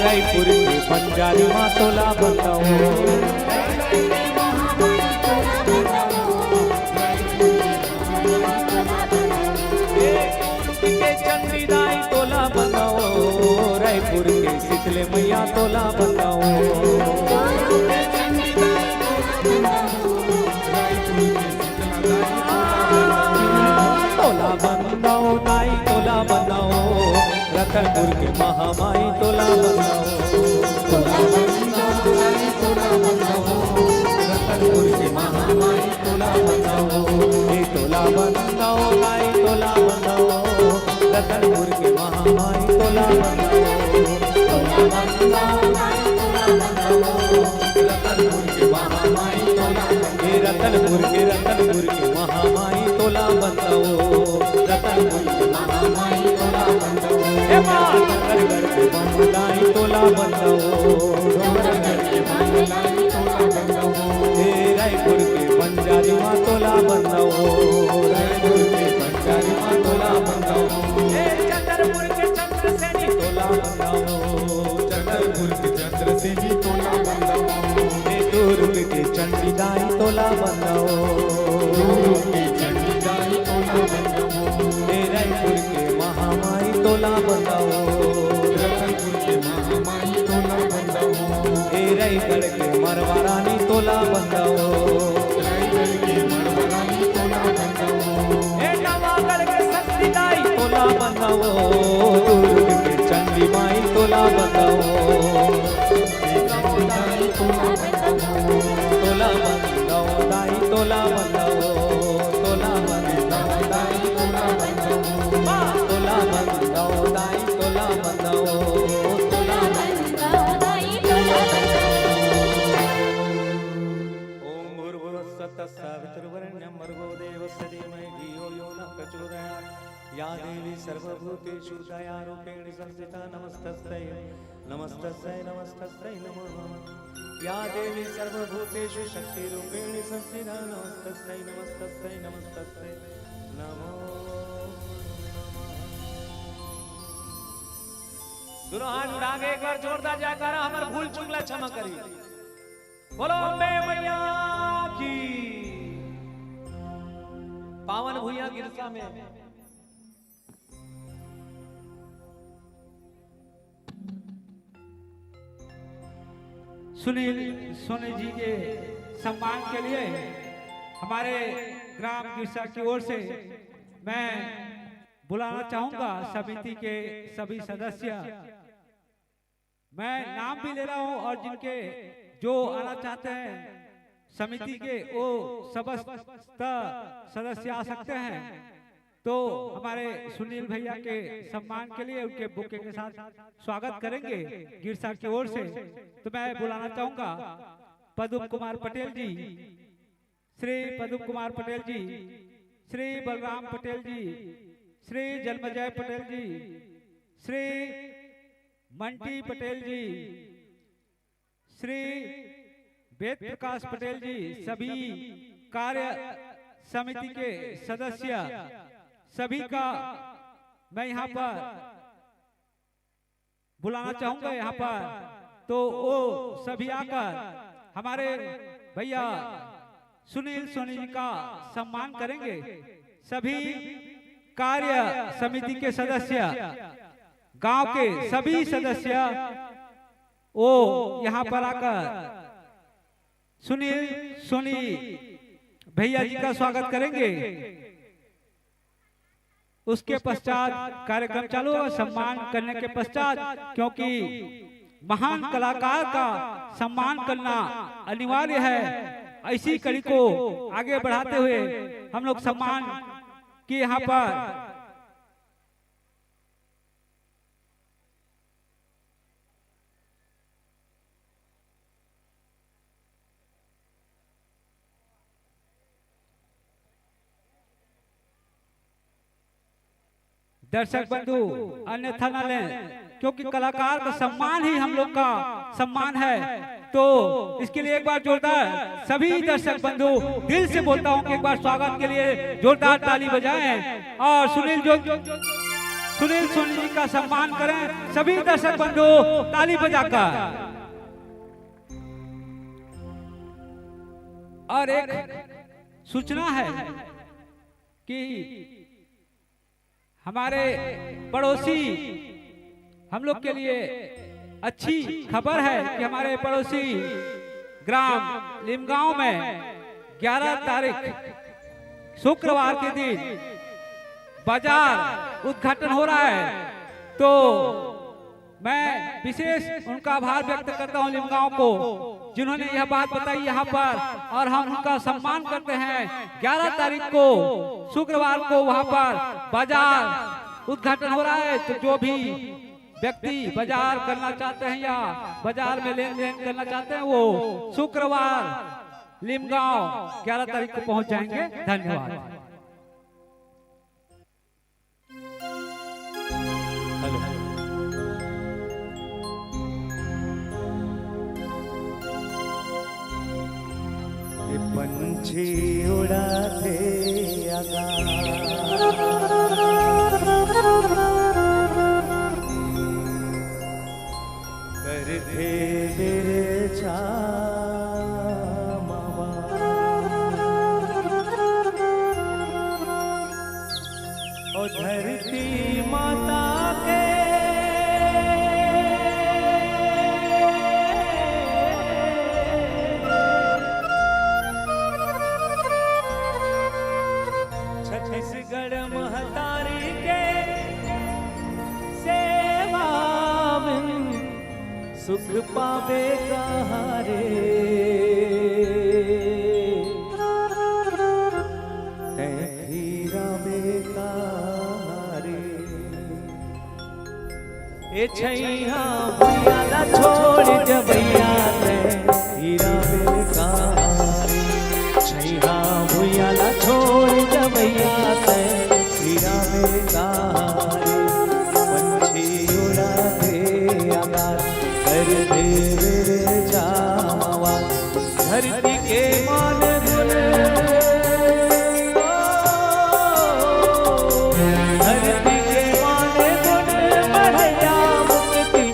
रायपुर के बंजारी माँ तोला बंदाओ के चंडीदाई तोला बंदाओ रायपुर के शीतले मैया तोला बंदाओ तोला बंदाओ दाई तोला बंदाओ रतनपुर के महामाई तोला बंदाओ तोला बंदाओ दाई तोला बंदाओ रतनपुर के महामाई तोला बंदाओ ए तोला बंदाओ दाई तोला बंदाओ रतनपुर के महामाई तोला बंदाओ तोला बंदाओ दाई तोला बंदाओ रतनपुर के महामाई तोला ए रतनपुर के महामाई तोला बंदाओ रतनपुर के महामाई तोला बंदाओ ए डोंगरगढ़ के बमलाई तोला बंदाओ डोंगरगढ़ के बमलाई तोला बंदाओ ए रायपुर के बंजारी माँ तोला बंदाओ रायपुर के बंजारी माँ तोला बंदाओ ए चंद्रपुर के चंद्रसेनी तोला बंदाओ चंद्रपुर के चंद्रसेनी तोला बंदाओ ए दुर्ग के चंडीदाई तोला बंदाओ दुर्ग के चंडीदाई तोला बंदाओ ए रायपुर के महामाई तोला बंदाओ रतनपुर के महामाई तोला बंदाओ ए रायगढ़ के मरवा रानी तोला बंदाओ रायगढ़ के मरवा रानी तोला बंदाओ ए नवागढ़ के सत्तीदाई तोला बंदाओ दुर्ग के चंडी माई तोला बंदाओ तोला बंदाओ दाई तोला बंदाओ तोला बंदाओ दाई तोला बंदाओ तोला बंदाओ दाई तोला बंदाओ तोला बंदाओ दाई तोला ओम भूर्भुवस्सुः सवितुर्वरेण्यं भर्गो देवस्य धीमहि धियो यो नः प्रचोदयात् या देवी सर्वभूतेषु दयारूपेण संस्थिता नमस्तस्यै नमस्तस्यै नमस्तस्यै नमो नमः या देवी सर्वभूतेषु शक्तिरूपेण संस्थिता नमस्तस्यै नमस्तस्यै नमस्तस्यै नमो नमः दोनों हाथ उठा के एक बार जोरदार जयकारा हमार भूल चुकला क्षमा करी। बोलो अम्बे मैया की। पावन भुइया गिरसा में सुनील सोनी जी के सम्मान के लिए हमारे ग्राम गिरसा की ओर से मैं बुलाना चाहूंगा समिति के सभी सदस्य। मैं नाम भी ले रहा हूं और जिनके जो आना चाहते हैं समिति के वो समस्त सदस्य आ सकते हैं। तो हमारे सुनील भैया के सम्मान के लिए उनके बुके के साथ स्वागत करेंगे गिरसा की ओर से। तो मैं बुलाना चाहूंगा पद्म कुमार पटेल जी, श्री पद्म कुमार पटेल जी, श्री बलराम पटेल जी, श्री जन्मजय पटेल जी, श्री मंटी पटेल जी, श्री वेद प्रकाश पटेल जी, सभी कार्य समिति के सदस्य, सभी का मैं यहाँ पर बुलाना चाहूंगा यहाँ पर। तो वो सभी आकर हमारे भैया सुनील सोनी जी का सम्मान करेंगे। सभी कार्य समिति के सदस्य, गांव के सभी सदस्य वो यहाँ पर आकर सुनील सोनी भैया जी का स्वागत करेंगे। उसके पश्चात कार्यक्रम चालू होगा सम्मान करने के पश्चात, क्योंकि महान कलाकार का सम्मान करना अनिवार्य है। ऐसी कड़ी को आगे बढ़ाते हुए हम लोग सम्मान की यहाँ पर दर्शक बंधु अन्यथा न लें, क्योंकि कलाकार का सम्मान ही हम लोग का सम्मान है। तो इसके लिए एक बार जोरदार सभी दर्शक बंधु दिल से बोलता हूं कि एक बार स्वागत के लिए जोरदार ताली बजाएं और सुनील सोनी जी का सम्मान करें। सभी दर्शक बंधु ताली बजाकर। और एक सूचना है कि हमारे पड़ोसी हम लोग के लिए अच्छी खबर है कि हमारे पड़ोसी ग्राम लिमगांव में 11 तारीख शुक्रवार के दिन बाजार उद्घाटन हो रहा है। तो मैं विशेष उनका आभार व्यक्त करता हूं लिमगांव को, जिन्होंने यह बात बताई यहाँ पर, और हम उनका सम्मान करते हैं। 11 तारीख को शुक्रवार को वहाँ पर बाजार उद्घाटन हो रहा है। तो जो भी व्यक्ति बाजार करना चाहते हैं या बाजार में लेन देन करना चाहते हैं वो शुक्रवार लिमगांव 11 तारीख को पहुंच जाएंगे। धन्यवाद। पंछी उड़ाते करते मेरे मामा और धरती माता के छत्तीसगढ़ महतारी के सेवा में सुख पावे कहारे हीरा में कहारे ए छैया भैया छोड़ जबैया हीरा में कहारे छैया भैया छोड़ जबैया हीरा में कहारे पंछी उड़ाते आकाश कर दे मेरे जावा धरती के मान गुण धरती के मान गुण बढ़िया मुक्ति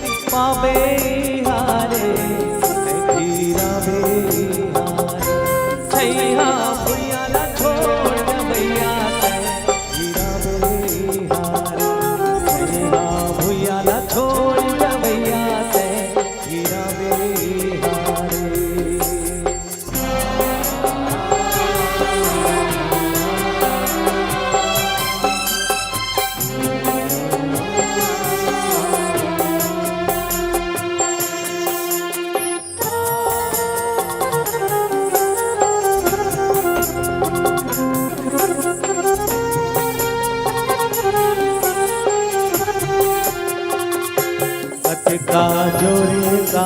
कटका जोरे का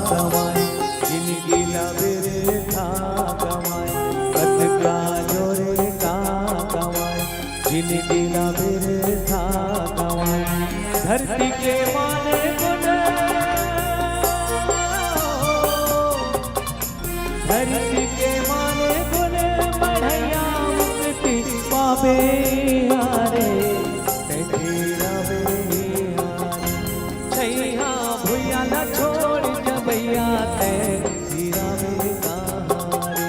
कमाए जिंदगी लबेरे था कमाए कटका जोरे का कमाए जिंदगी लबेरे था कमाए धरती के माने गुण धरती के माने गुण बढ़ैया मुक्ति पावे हारे तेरा बेहारे छैया भुइया न छोड़ जबैया ते तेरा बेहारे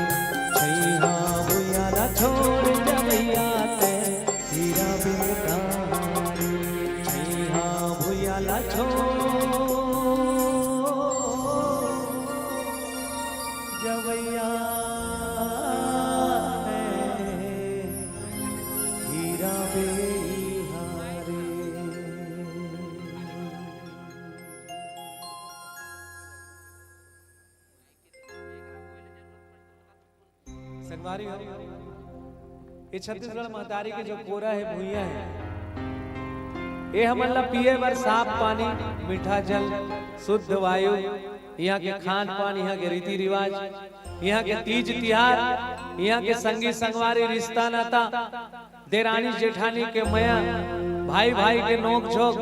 छैया भुइया न छोड़ जबैया ते तेरा बेहारे छैया भुइया न छोड़ जबैया हीरा बेहारे। संगवारी हो ये छत्तीसगढ़ महतारी के जो कोरा है भुइया है ये हमला पिए बर साफ पानी मीठा जल शुद्ध वायु यहाँ के खान पान यहाँ के रीति रिवाज यहाँ के तीज तिहार यहाँ के संगी संगवारी रिश्ता नाता देरानी जेठानी के मया भाई भाई के नोक झोंक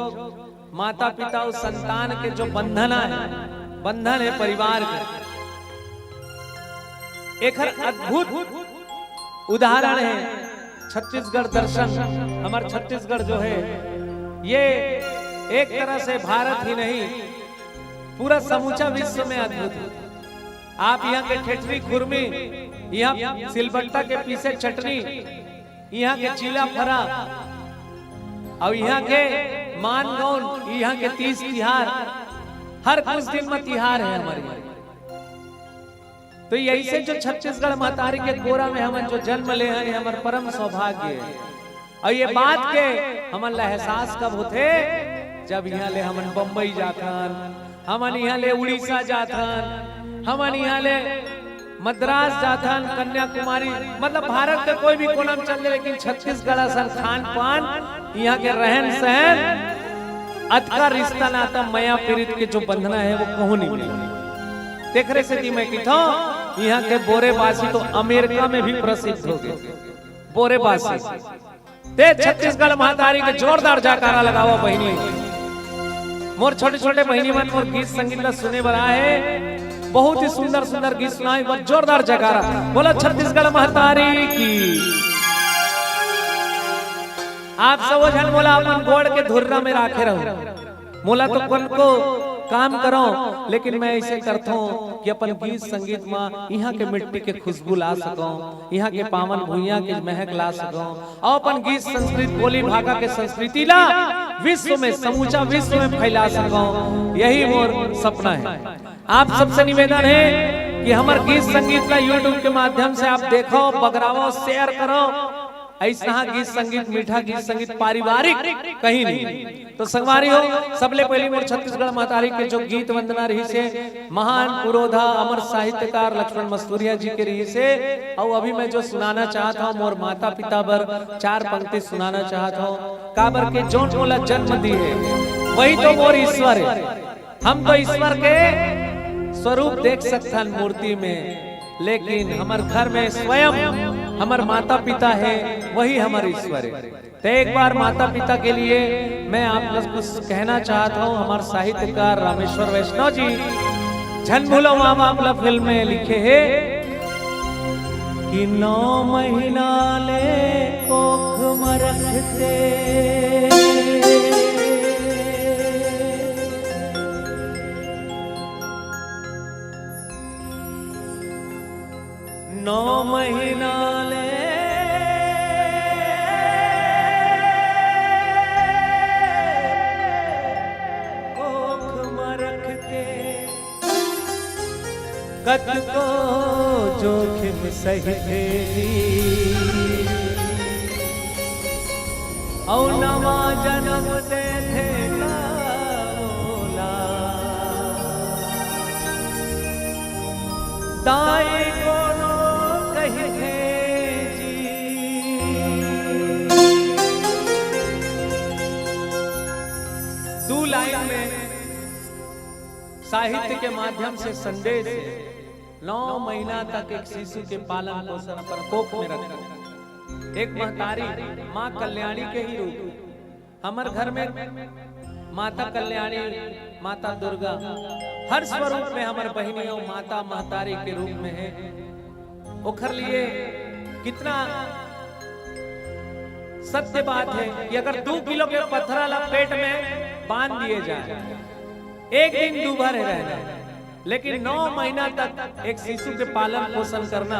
माता पिता और संतान के जो बंधन है परिवार के एक अद्भुत उदाहरण है छत्तीसगढ़ दर्शन। हमारा छत्तीसगढ़ जो है ये एक तरह से भारत ही नहीं पूरा समूचा विश्व में अद्भुत है। आप यहाँ के ठेठरी खुरमी यहाँ सिलबट्टा के पीछे चटनी यहाँ के चीला फरा और यहाँ के मानगौन यहाँ के तीज तिहार हर कुछ दिन में तिहार है हमारे यहाँ। तो यही से जो छत्तीसगढ़ महतारी के कोरा में हम जो जन्म ले हैं हमारे परम सौभाग्य है। और ये बात के हमन एहसास कब होते जब यहाँ ले हमन बम्बई जाथन हमन यहाँ ले उड़ीसा जाथन हमन यहाँ ले मद्रास जाथन कन्याकुमारी मतलब भारत के कोई भी कोना में चल जाए लेकिन छत्तीसगढ़ सर खान पान यहाँ के रहन सहन अतका रिश्ता नाता मया पीड़ित के जो बंधना है वो कहूँ नहीं मिलेगा। देख रहे से मैं किथा यहाँ के बोरेबासी तो अमेरिका में भी प्रसिद्ध हो गए बोरेबासी ते छत्तीसगढ़ महतारी के जोरदार जयकारा लगावा बहनी मोर छोटे छोटे बहनी मन मोर गीत संगीत ला सुने बरा है बहुत ही सुंदर सुंदर गीत सुनाए और जोरदार जयकारा बोला छत्तीसगढ़ महतारी की। आप सब जन बोला अपन गोड़ के धुर्रा में राखे रहो मोला तो कौन को काम करो लेकिन मैं ऐसे करता हूँ कि अपन गीत संगीत में यहाँ के मिट्टी के खुशबू ला सकूं यहाँ के पावन भुइया के महक ला सकूं और अपन गीत संस्कृत बोली भाषा के संस्कृति ला विश्व में समूचा विश्व में फैला सकूं यही मोर सपना है। आप सबसे निवेदन है कि हमारे गीत संगीत का यूट्यूब के माध्यम से आप देखो बगरावो शेयर करो ऐसा गीत संगीत मीठा गीत संगीत पारिवारिक कहीं नहीं। तो संगवारी हो सबले पहली मोर छत्तीसगढ़ महतारी के जो गीत वंदना रही से महान पुरोधा अमर साहित्यकार लक्ष्मण मस्तूरिया जी के रही से और अभी मैं जो सुनाना चाहता हूँ मोर माता पिता बर 4 पंक्ति सुनाना चाहता हूँ काबर के जो मोला जन्म दी है वही तो मोर ईश्वर है। हम तो ईश्वर के स्वरूप देख सकते हैं मूर्ति में लेकिन हमारे घर में स्वयं हमारे माता पिता है वही हमारे ईश्वर है। तो एक बार माता पिता के लिए मैं आप लोग कुछ कहना चाहता हूँ। हमारे साहित्यकार रामेश्वर वैष्णव जी झन भूलो माँ बाप फिल्म में लिखे है कि 9 महीना ले कोख में रखते 9 महीना ले कोख में रखते कत को जोखिम सहते और नवा जन्म दे थे दाई कोनो कही जी दो लाइन में साहित्य के माध्यम से संदेश 9 महीना तक एक शिशु के पालन पोषण पर कोप में रखा। एक महतारी माँ कल्याणी के ही रूप, हमारे घर में माता कल्याणी, माता दुर्गा हर स्वरूप में हमारे बहनियों माता महतारी के रूप में है। ओखर लिए कितना सत्य बात है कि अगर 2 किलो के पत्थर पेट में बांध दिए जाए, एक दिन दूभर रहना, लेकिन 9 महीना तक एक शिशु के पालन पोषण करना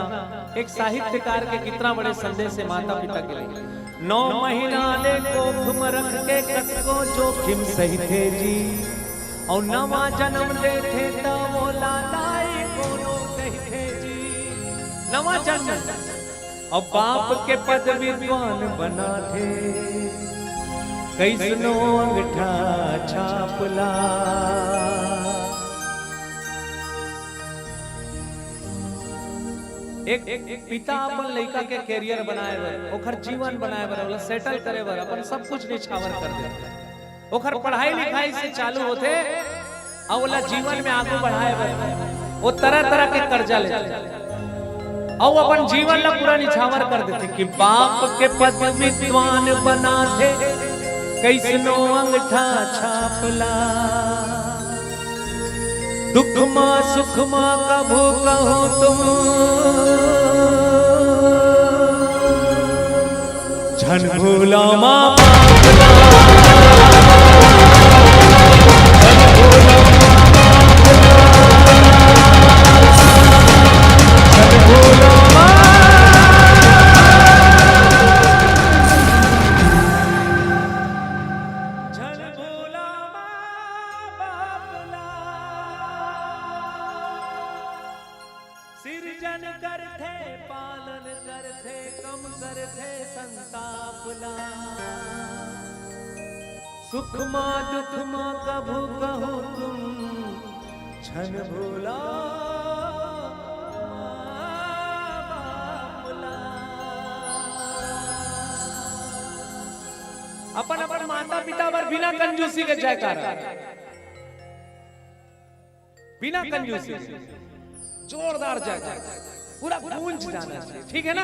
एक साहित्यकार के कितना बड़े संदेश है माता पिता के लिए। 9 महीना ले कोख में रख के कटको जोखिम सही थे जी, और नवा जन्म दे थे तो वो लालाई कोनो कही थे जी। नवा जन्म और बाप के पद विद्वान बना थे, कैसनो अंगठा छापला। एक पिता अपन लड़का के कैरियर बनाए बर, ओखर जीवन बनाए बर, ओला सेटल करे बर अपन सब कुछ निछावर कर दे। ओखर पढ़ाई लिखाई से चालू होते और ओला जीवन में आगे बढ़ाए बर वो तरह तरह के कर्जा लेते और अपन जीवन ला पूरा निछावर कर देते कि बाप के पद विद्वान बना थे, कैसनो अंगठा छापला। दुख मां सुख मां कभू कहो तुम, झन भूला मां सिरजन करथे पालन करथे कम करथे संतापला। सुख मां दुख मां कभू कहो तुम, छन भूला अपन अपन माता पिता पर बिना कंजूसी के जयकारा, बिना कंजूसी जोरदार जयकारा पूरा गूंज जाना चाहिए, ठीक है ना?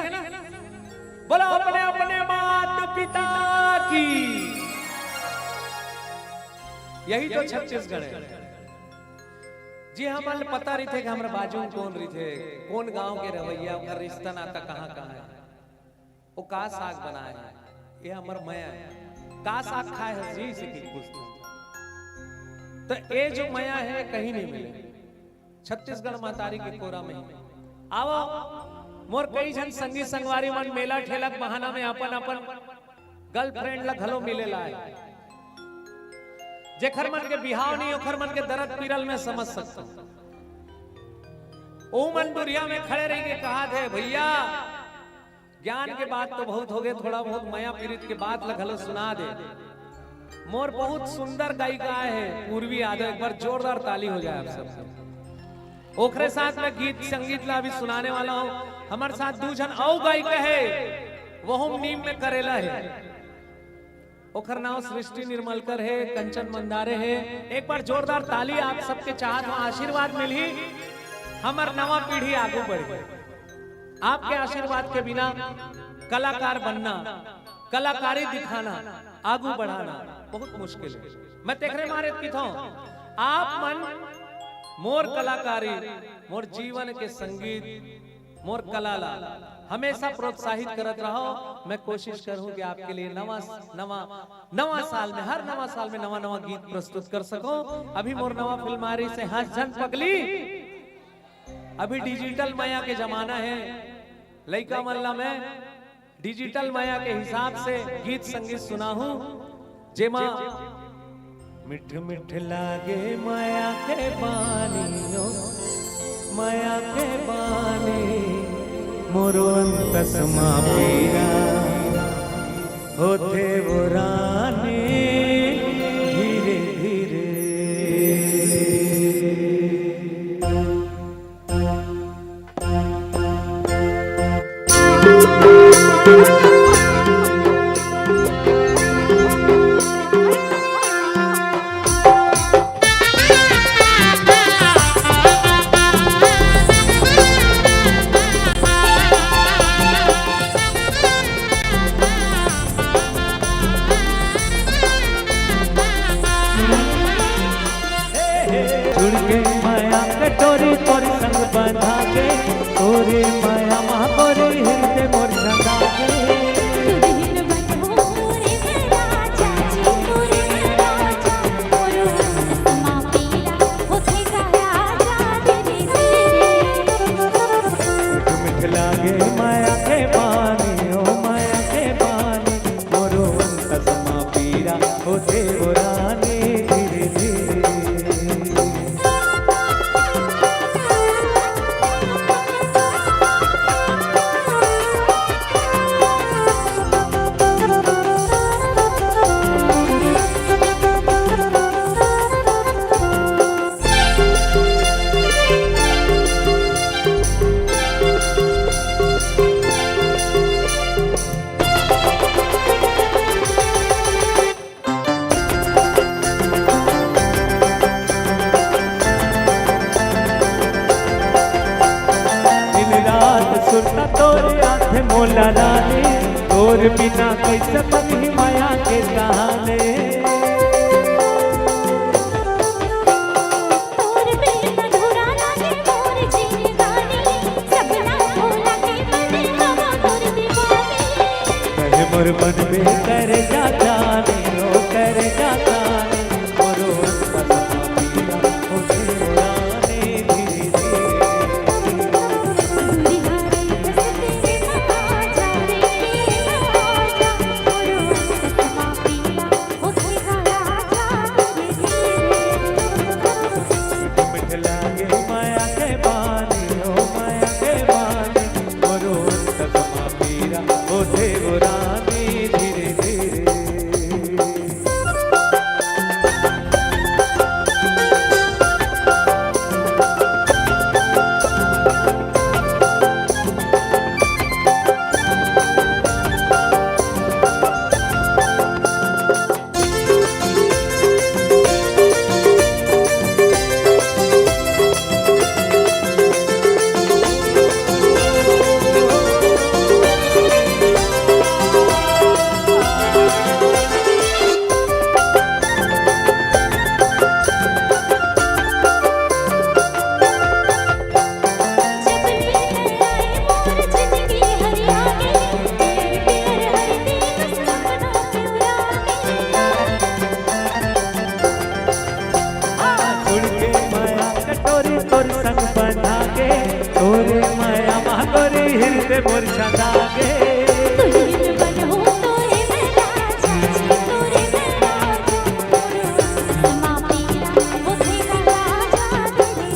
बोलो अपने अपने माता पिता की। यही तो छत्तीसगढ़ है जी। हमारे पता रही थे कि हमारे बाजू कौन रही थे, कौन गांव के रवैया, उनका रिश्ता नाता कहाँ कहाँ है, वो का साग बनाए है, ये हमारे मया है, का साग खाए है जी से पूछते। तो ये जो मया है कहीं नहीं मिले, छत्तीसगढ़ महतारी के कोरा में। आओ मोर कई जन संगी संगवारी मन मेला ठेलक बहाना में अपन अपन गर्लफ्रेंड ला घलो मिले लाए, जेखर मन के बिहाव नहीं ओखर मन के दर्द पीरल में समझ सकता। ओ मन दुरिया में खड़े रह के कहा थे भैया ज्ञान के बात तो बहुत हो गए, थोड़ा बहुत माया पीड़ित के बात ला घलो सुना दे। मोर बहुत सुंदर गायिका है पूर्वी यादव, एक बार जोरदार ताली हो जाए आप सब। ओखरे साथ में गीत संगीत ला अभी सुनाने वाला हूँ। हमारे साथ 2 जन और गायिका है, वो हम नीम में करेला है, ओखर नाम सृष्टि निर्मलकर है, कंचन मंदारे है। एक बार जोरदार ताली आप सबके चाहत में आशीर्वाद मिली, हमार नवा पीढ़ी आगे बढ़ी। आपके आशीर्वाद के बिना कलाकार बनना, कलाकारी दिखाना, आगू बढ़ाना बहुत मुश्किल है। मैं तेरे मारे किथों आप मन मोर कलाकारी, मोर जीवन के संगीत, मोर कला ला हमेशा प्रोत्साहित करत रहो। मैं कोशिश करूं कि आपके लिए नवा साल में, हर नवा साल में नवा नवा गीत प्रस्तुत कर सको। अभी मोर नवा फिल्मारी से हंस झन पगली, अभी डिजिटल माया के जमाना है, लइका मल्ला में डिजिटल माया के हिसाब से गीत संगीत सुना हूं, जेमा मिठ मिठ लागे माया के बानियो, माया के बानी मोरो अंतसमा पीरा होते वो रानी धीरे धीरे। कटोरी तोर संग बंधा के तोरे माया माँ गोरी हृदय मोर छंदा के दुल्हन बनहो मोरे राजा जी तोरे राजा मोरो समा पीरा होते का राजा तेरे मिठ लागे माया के पानी ओ माया के पानी मोरो समा पीरा होते रानी धीरे धीरे सुनता तोरे हाथ मोला रानी तोर बिना कैसे बनी माया के कहानी तोर बिन अधूरा लागे मोर जिंदगानी सपना भोला के बने हवा तोर दीवानी कहे मोर मन में कर जाता ओ कर जाता मोरो सपना पीरा होते रानी धीरे धीरे दुल्हारे दस्ते राजा रे राजा मोरो समा पीरा होते का राजा तेरे मिठ लागे माया के पानी ओ माया के पानी मोरो सपना पीरा होते रानी धीरे धीरे जब लेकर आए मोर जिंदगी हरियाली तेरे प्यार हर दिन सपनों के उड़ के माया कटोरी तोर संग बना के तोरे माया मागोरी हृदय मोर छंदा के दुल्हन बनहो तोरे राजा जी तोरे राजा मोरो समा पीरा होते का राजा तेरे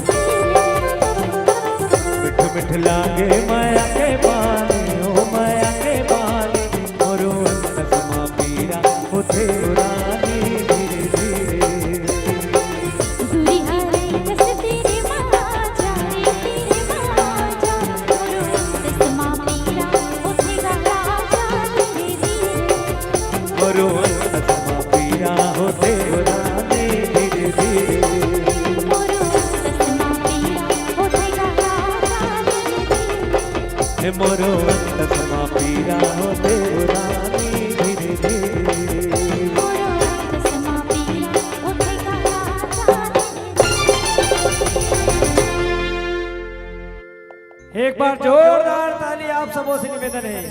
मिठ मिठ लागे माया के पानी ओ माया के पानी मोरो समा पीरा होते रानी धीरे धीरे दुल्हारे दस्ते राजा रे तेरे राजा मोरो समा पीरा होते का राजा तेरे मोरो समा पीरा होते रानी धीरे धीरे मोरो समा पीरा होते का राजा तेरे मोरो समा पीरा होते रानी धीरे धीरे मोरो समा पीरा होते का राजा एक बार जोरदार ताली आप सबों से निवेदन है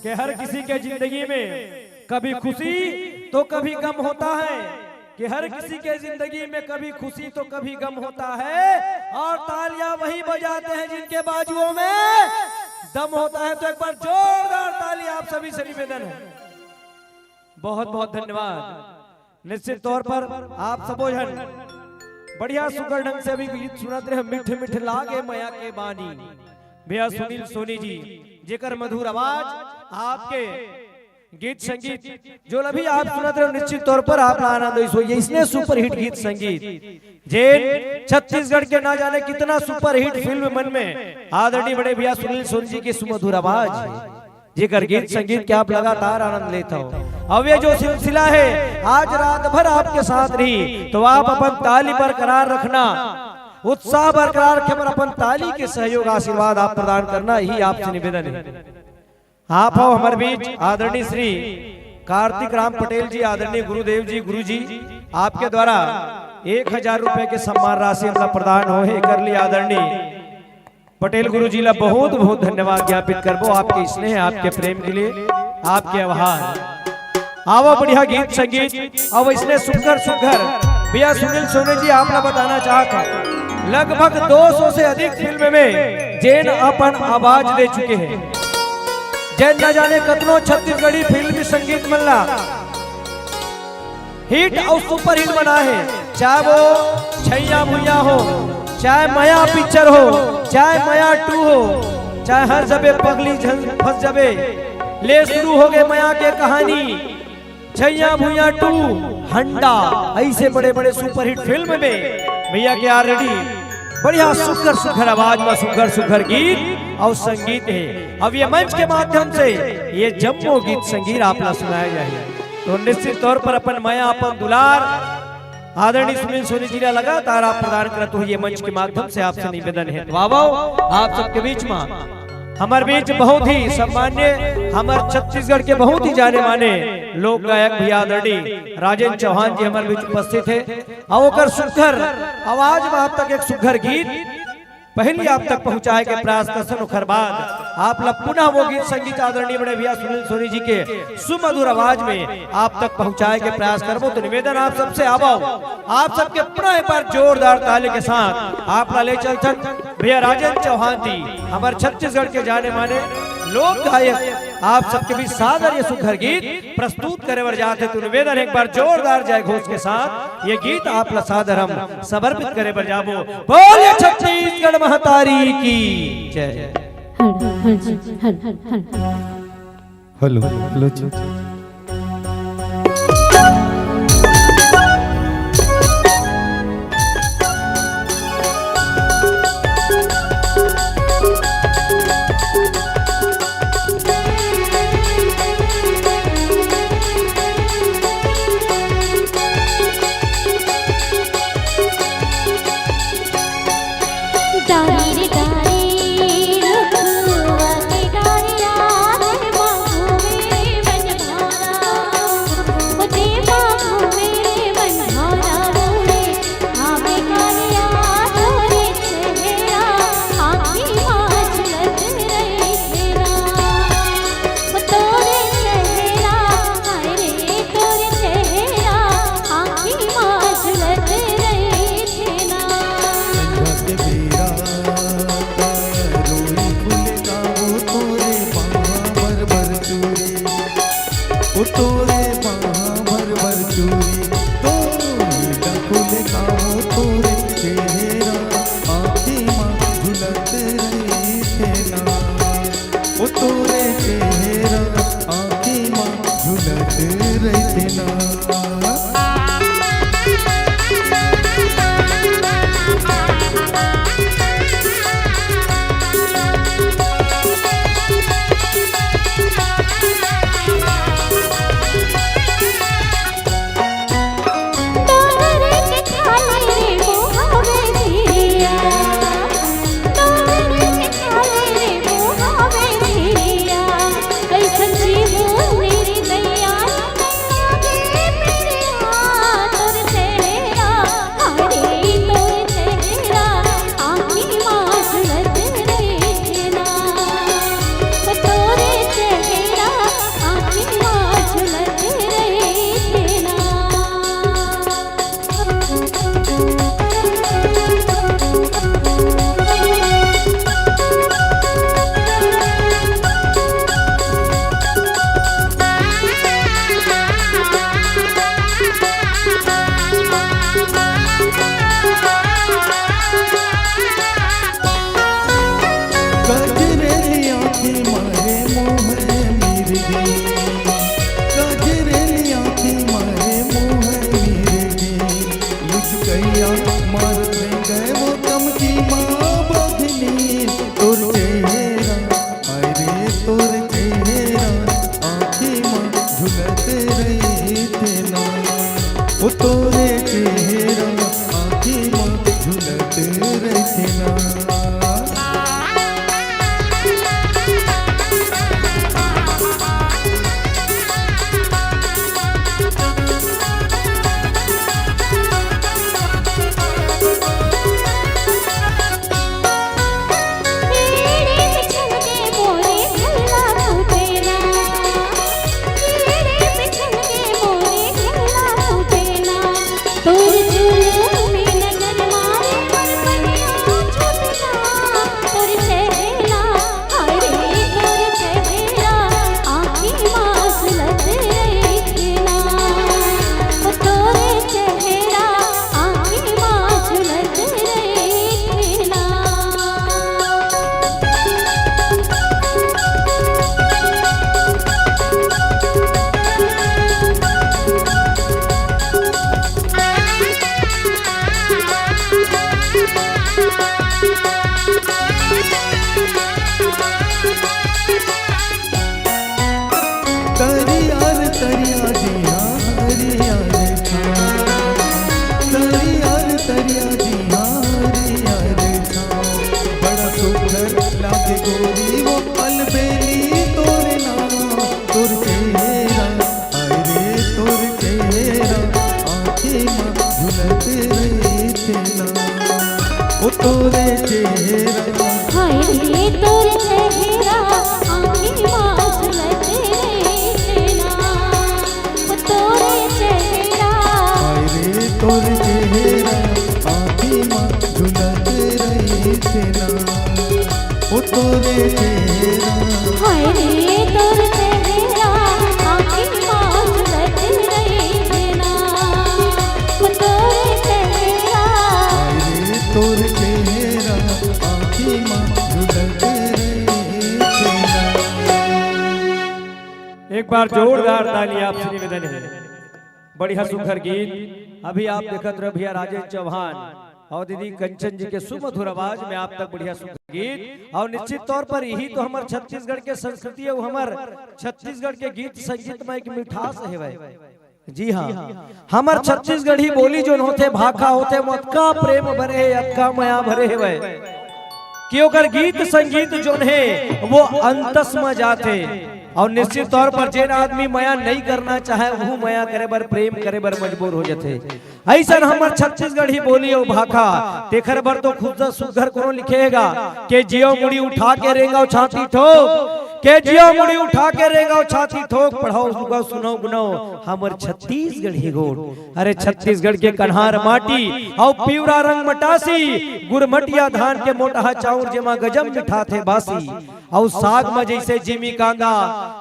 कि हर किसी के जिंदगी में कभी खुशी तो कभी गम होता है, कि हर किसी के जिंदगी में कभी खुशी तो कभी गम होता है, और तालियां वही बजाते हैं जिनके बाजुओं में दम होता है। तो एक बार जोरदार ताली आप सभी से निवेदन है। बहुत बहुत धन्यवाद। निश्चित तौर पर आप सबो जन बढ़िया सुगर ढंग से अभी गीत सुनाते रहे। मिठ मिठ लागे माया के बानी भैया सुनील सोनी जी, जेकर मधुर आवाज आपके गीत संगीत जो अभी आप सुनाते रहे, निश्चित तौर पर आप आनंद होइए। इसने सुपर हिट गीत संगीत जे छत्तीसगढ़ के ना जाने कितना सुपर हिट फिल्म मन में आदरणीय बड़े भैया सुनील सोनी जी की सुमधुर आवाज जेकर गीत संगीत के आप लगातार आनंद लेता हो। अब ये जो सिलसिला है आज रात भर आपके साथ रही, तो आप अपन ताली बरकरार रखना, उत्साह बरकरार रखे, पर अपन ताली के सहयोग आशीर्वाद आप प्रदान करना ही आपसे निवेदन है। आप हो हमारे बीच आदरणीय श्री कार्तिक राम पटेल जी, आदरणीय गुरुदेव जी, गुरु जी, आपके द्वारा 1000 रुपए के सम्मान राशि हमला प्रदान हो है कर लिया आदरणीय पटेल गुरु जी ला बहुत बहुत धन्यवाद ज्ञापित करबो आपके स्नेह आपके प्रेम के लिए आपके आभार। आवा बढ़िया गीत संगीत अब इसने सुघर सुघर भैया सुनील सोनी जी आपने बताना चाहता लगभग 200 से अधिक फिल्म में जैन अपन आवाज दे चुके हैं। जैन न जाने कतनो छत्तीसगढ़ी फिल्म संगीत मल्ला हिट और सुपर हिट बना है, चाहे वो छैया भुइया हो, चाहे माया पिक्चर हो, चाहे माया 2 हो, चाहे हर जबे पगली फंस जबे ले शुरू हो गए माया के कहानी, छैया भुइया 2, हंडा, ऐसे बड़े बड़े सुपर हिट फिल्म में भैया के ऑलरेडी बढ़िया सुखर सुखर आवाज में सुखर सुखर गीत और संगीत है। अब ये मंच के माध्यम से ये जम्मो गीत संगीत आपला सुनाया जाए तो निश्चित तौर पर अपन माया अपन दुलार आदरणीय सुनील सोनी जी लगातार आप प्रदान करते हो ये मंच के माध्यम से आपसे निवेदन है। तो आप सबके बीच में हमारे बीच बहुत ही सम्मान्य हमारे छत्तीसगढ़ के बहुत ही जाने माने लोक गायक भैया आदरणीय राजेंद्र चौहान जी हमारे बीच उपस्थित है और सुघर आवाज में आप तक एक सुघर गीत पहली आप तक पहुंचाए के प्रयास कर बाद आप लोग पुनः वो गीत संगीत आदरणीय बड़े भैया सुनील सोनी जी के सुमधुर आवाज में आप तक पहुंचाए के प्रयास करबो। तो निवेदन आप सबसे आवाओ आप सबके पुनः एक बार जोरदार ताली के साथ आप ले चल भैया राजेंद्र चौहान जी हमारे छत्तीसगढ़ के जाने माने लोक गायक आप सबके बीच सादर ये सुघर गीत प्रस्तुत करे बर जाते। तो निवेदन एक बार जोरदार जय घोष के साथ ये गीत आप ला सादर हम समर्पित करे बर जाबो। बोलिए छत्तीसगढ़ महतारी की जय। हेलो हेलो तोरे चेहरा हाय रे तोरे चेहरा आँखें मास लगे ना वो तोरे चेहरा हाय रे तोरे चेहरा आँखी माँ झुलत रही थे ना ओ तोरे चेहरा हाय रे तोरे चेहरा आँखें मास लगे ना वो तोरे चेहरा हाय रे तोरे चेहरा आँखी माँ झुलत रही थे ना। एक बार जोरदार ताली आपसे निवेदन है। बढ़िया सुंदर गीत अभी आप देखत रहे भैया राजेश चौहान और दीदी कंचन जी के सुमधुर आवाज में आप तक बढ़िया सुंदर गीत। और निश्चित तौर पर यही तो हमारे छत्तीसगढ़ के संस्कृति है, वो हमारे छत्तीसगढ़ के गीत संगीत में एक मिठास है भाई। जी हाँ, हमार छत्तीसगढ़ी बोली जो होते भाखा होते मतका प्रेम भरे है, अतका माया भरे है भाई। क्यों कर गीत संगीत जो है वो अंतस में जाते और निश्चित तौर पर जेन आदमी माया नहीं करना चाहे वो माया करे बर प्रेम करे बर मजबूर हो जाते। ऐसा हमार छत्तीसगढ़ी बोली और भाखा तेखर बर तो खुद सुघर कोनो लिखेगा के जियो मुड़ी उठा के रेंगाओ छाती ठोक, के जियो मुड़ी उठा के रेंगाओ छाती ठोक, पढ़ाओ सुगाओ सुनो गुनाओ हमर छत्तीसगढ़ी गोड़। अरे छत्तीसगढ़ के कन्हार माटी और पीवरा रंग मटासी गुरमटिया धान के मोटा चाउर जेमा गजब मिठा थे बासी और साग में जैसे जिमी कांगा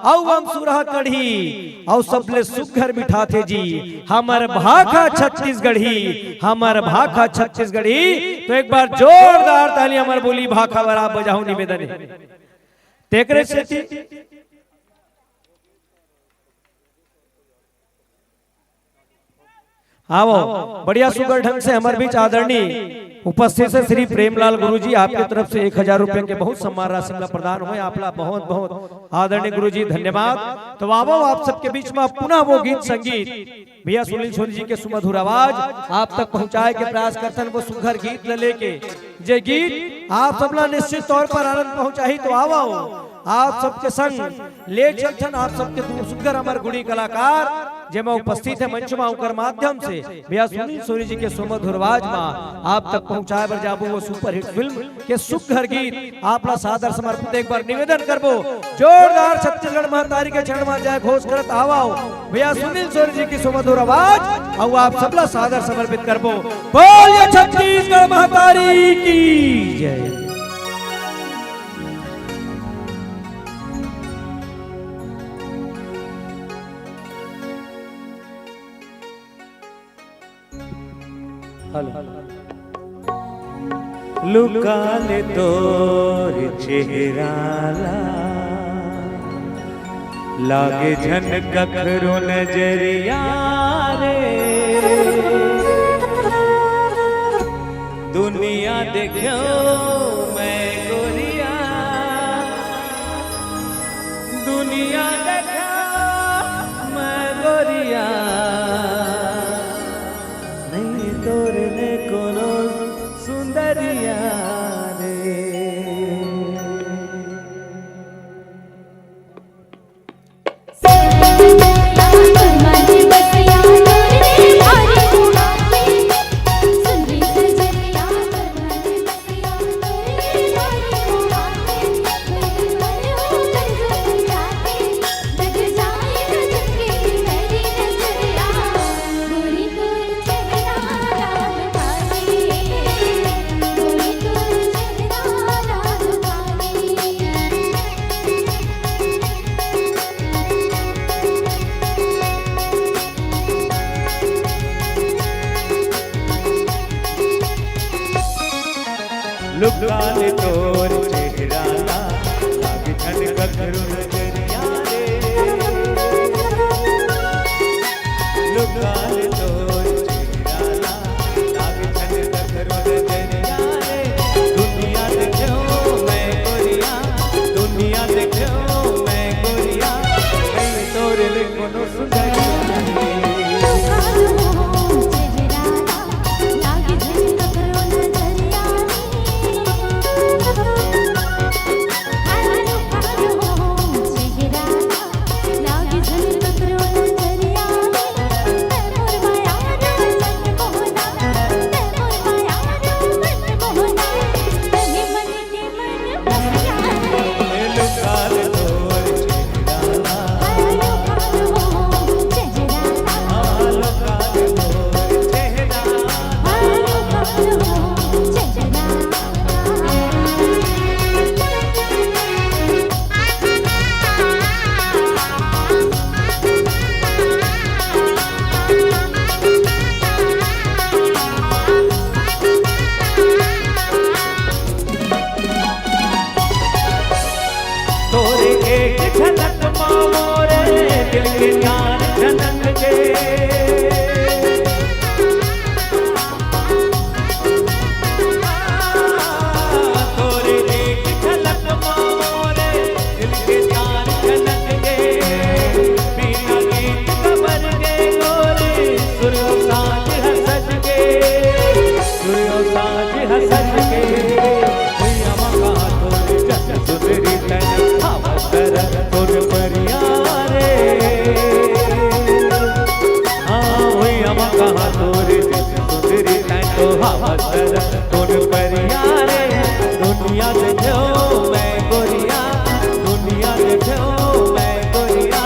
और हम सुरहा कढ़ी और सबले सुघर मिठा थे जी हमर भाखा छत्तीसगढ़ी, हमर भाखा छत्तीसगढ़ी। तो एक बार जोरदार ताली हमर बोली भाखा वाला बजाऊ निवेदन है। तेकरे से आओ बढ़िया सुगर ढंग से हमारे बीच आदरणीय उपस्थित से श्री प्रेमलाल गुरुजी आपकी तरफ से 1000 रुपए के बहुत सम्मान राशि प्रदान हुए। आपला बहुत बहुत आदरणीय गुरुजी धन्यवाद। तो आओ आप सबके बीच में पुनः वो गीत संगीत भैया सुनील सोनी जी के सुमधुर आवाज आप तक पहुंचाए के प्रयास करते वो सुघर गीत लेके जे गीत आप सबला निश्चित तौर पर आनंद पहुंचाई। तो आओ आप सबके संग ले चलथन आप सबके सुघर अमर गुड़ी कलाकार जेमा उपस्थित है मंच में उनकर माध्यम से भैया सुनील सोनी जी के सुमधुर आवाज में आप तक पहुंचाए बर जाबो वो सुपरहिट फिल्म के सुघर गीत आपला सादर समर्पित एक बार निवेदन करबो जोरदार छत्तीसगढ़ महतारी के चरण में जाए घोष करत आवाओ भैया सुनील सोनी जी की सुमधुर आवाज और आप सबला सादर समर्पित करबो। बोलिए छत्तीसगढ़ महतारी की जय। लुका ले तोर चेहरा लागे झन कखरो नजरिया रे दुनिया देखो मैं गोरिया दुनिया देखो मैं गोरिया नहीं तोरने कोनो सुंदरिया रे। सुन रे कर कौन परिया रे दुनिया देखो मैं गोरिया दुनिया देखो मैं गोरिया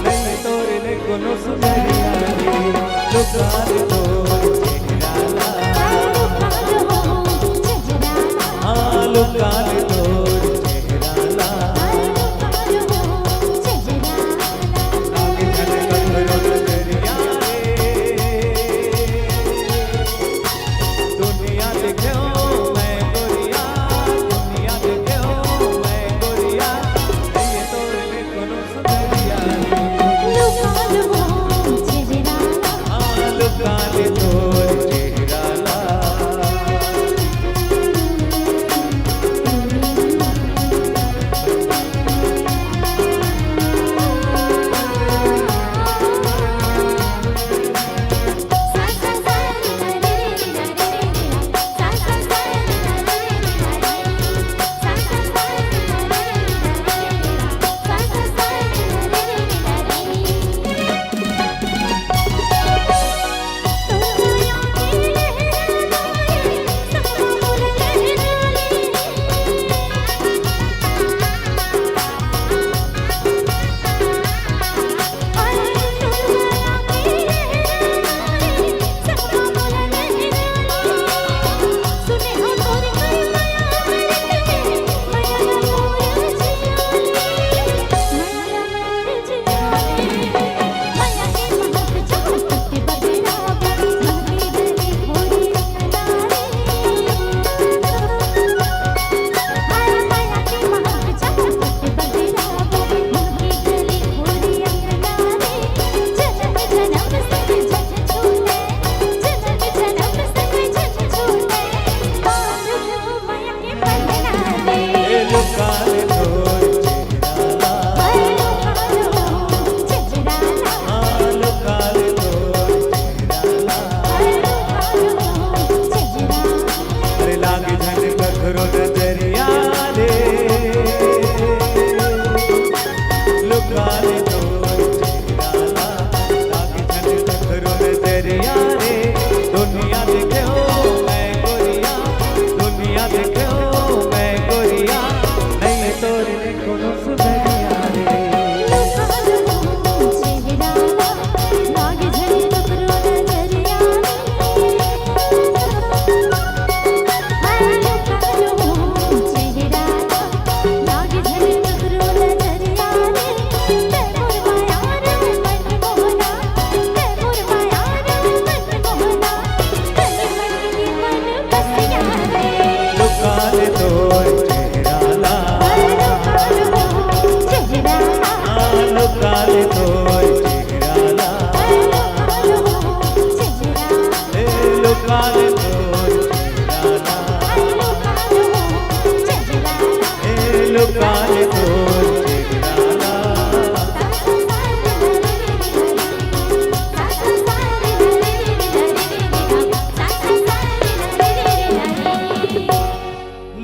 नहीं तोरे ले कोनो सुंदरिया रे लुका ले तोर चेहरा हाँ लुका ले तोर चेहरा दुनिया देखो मैं गोरिया दुनिया देखो मैं गोरिया ये तोरे ले कोनो सुंदरिया हाँ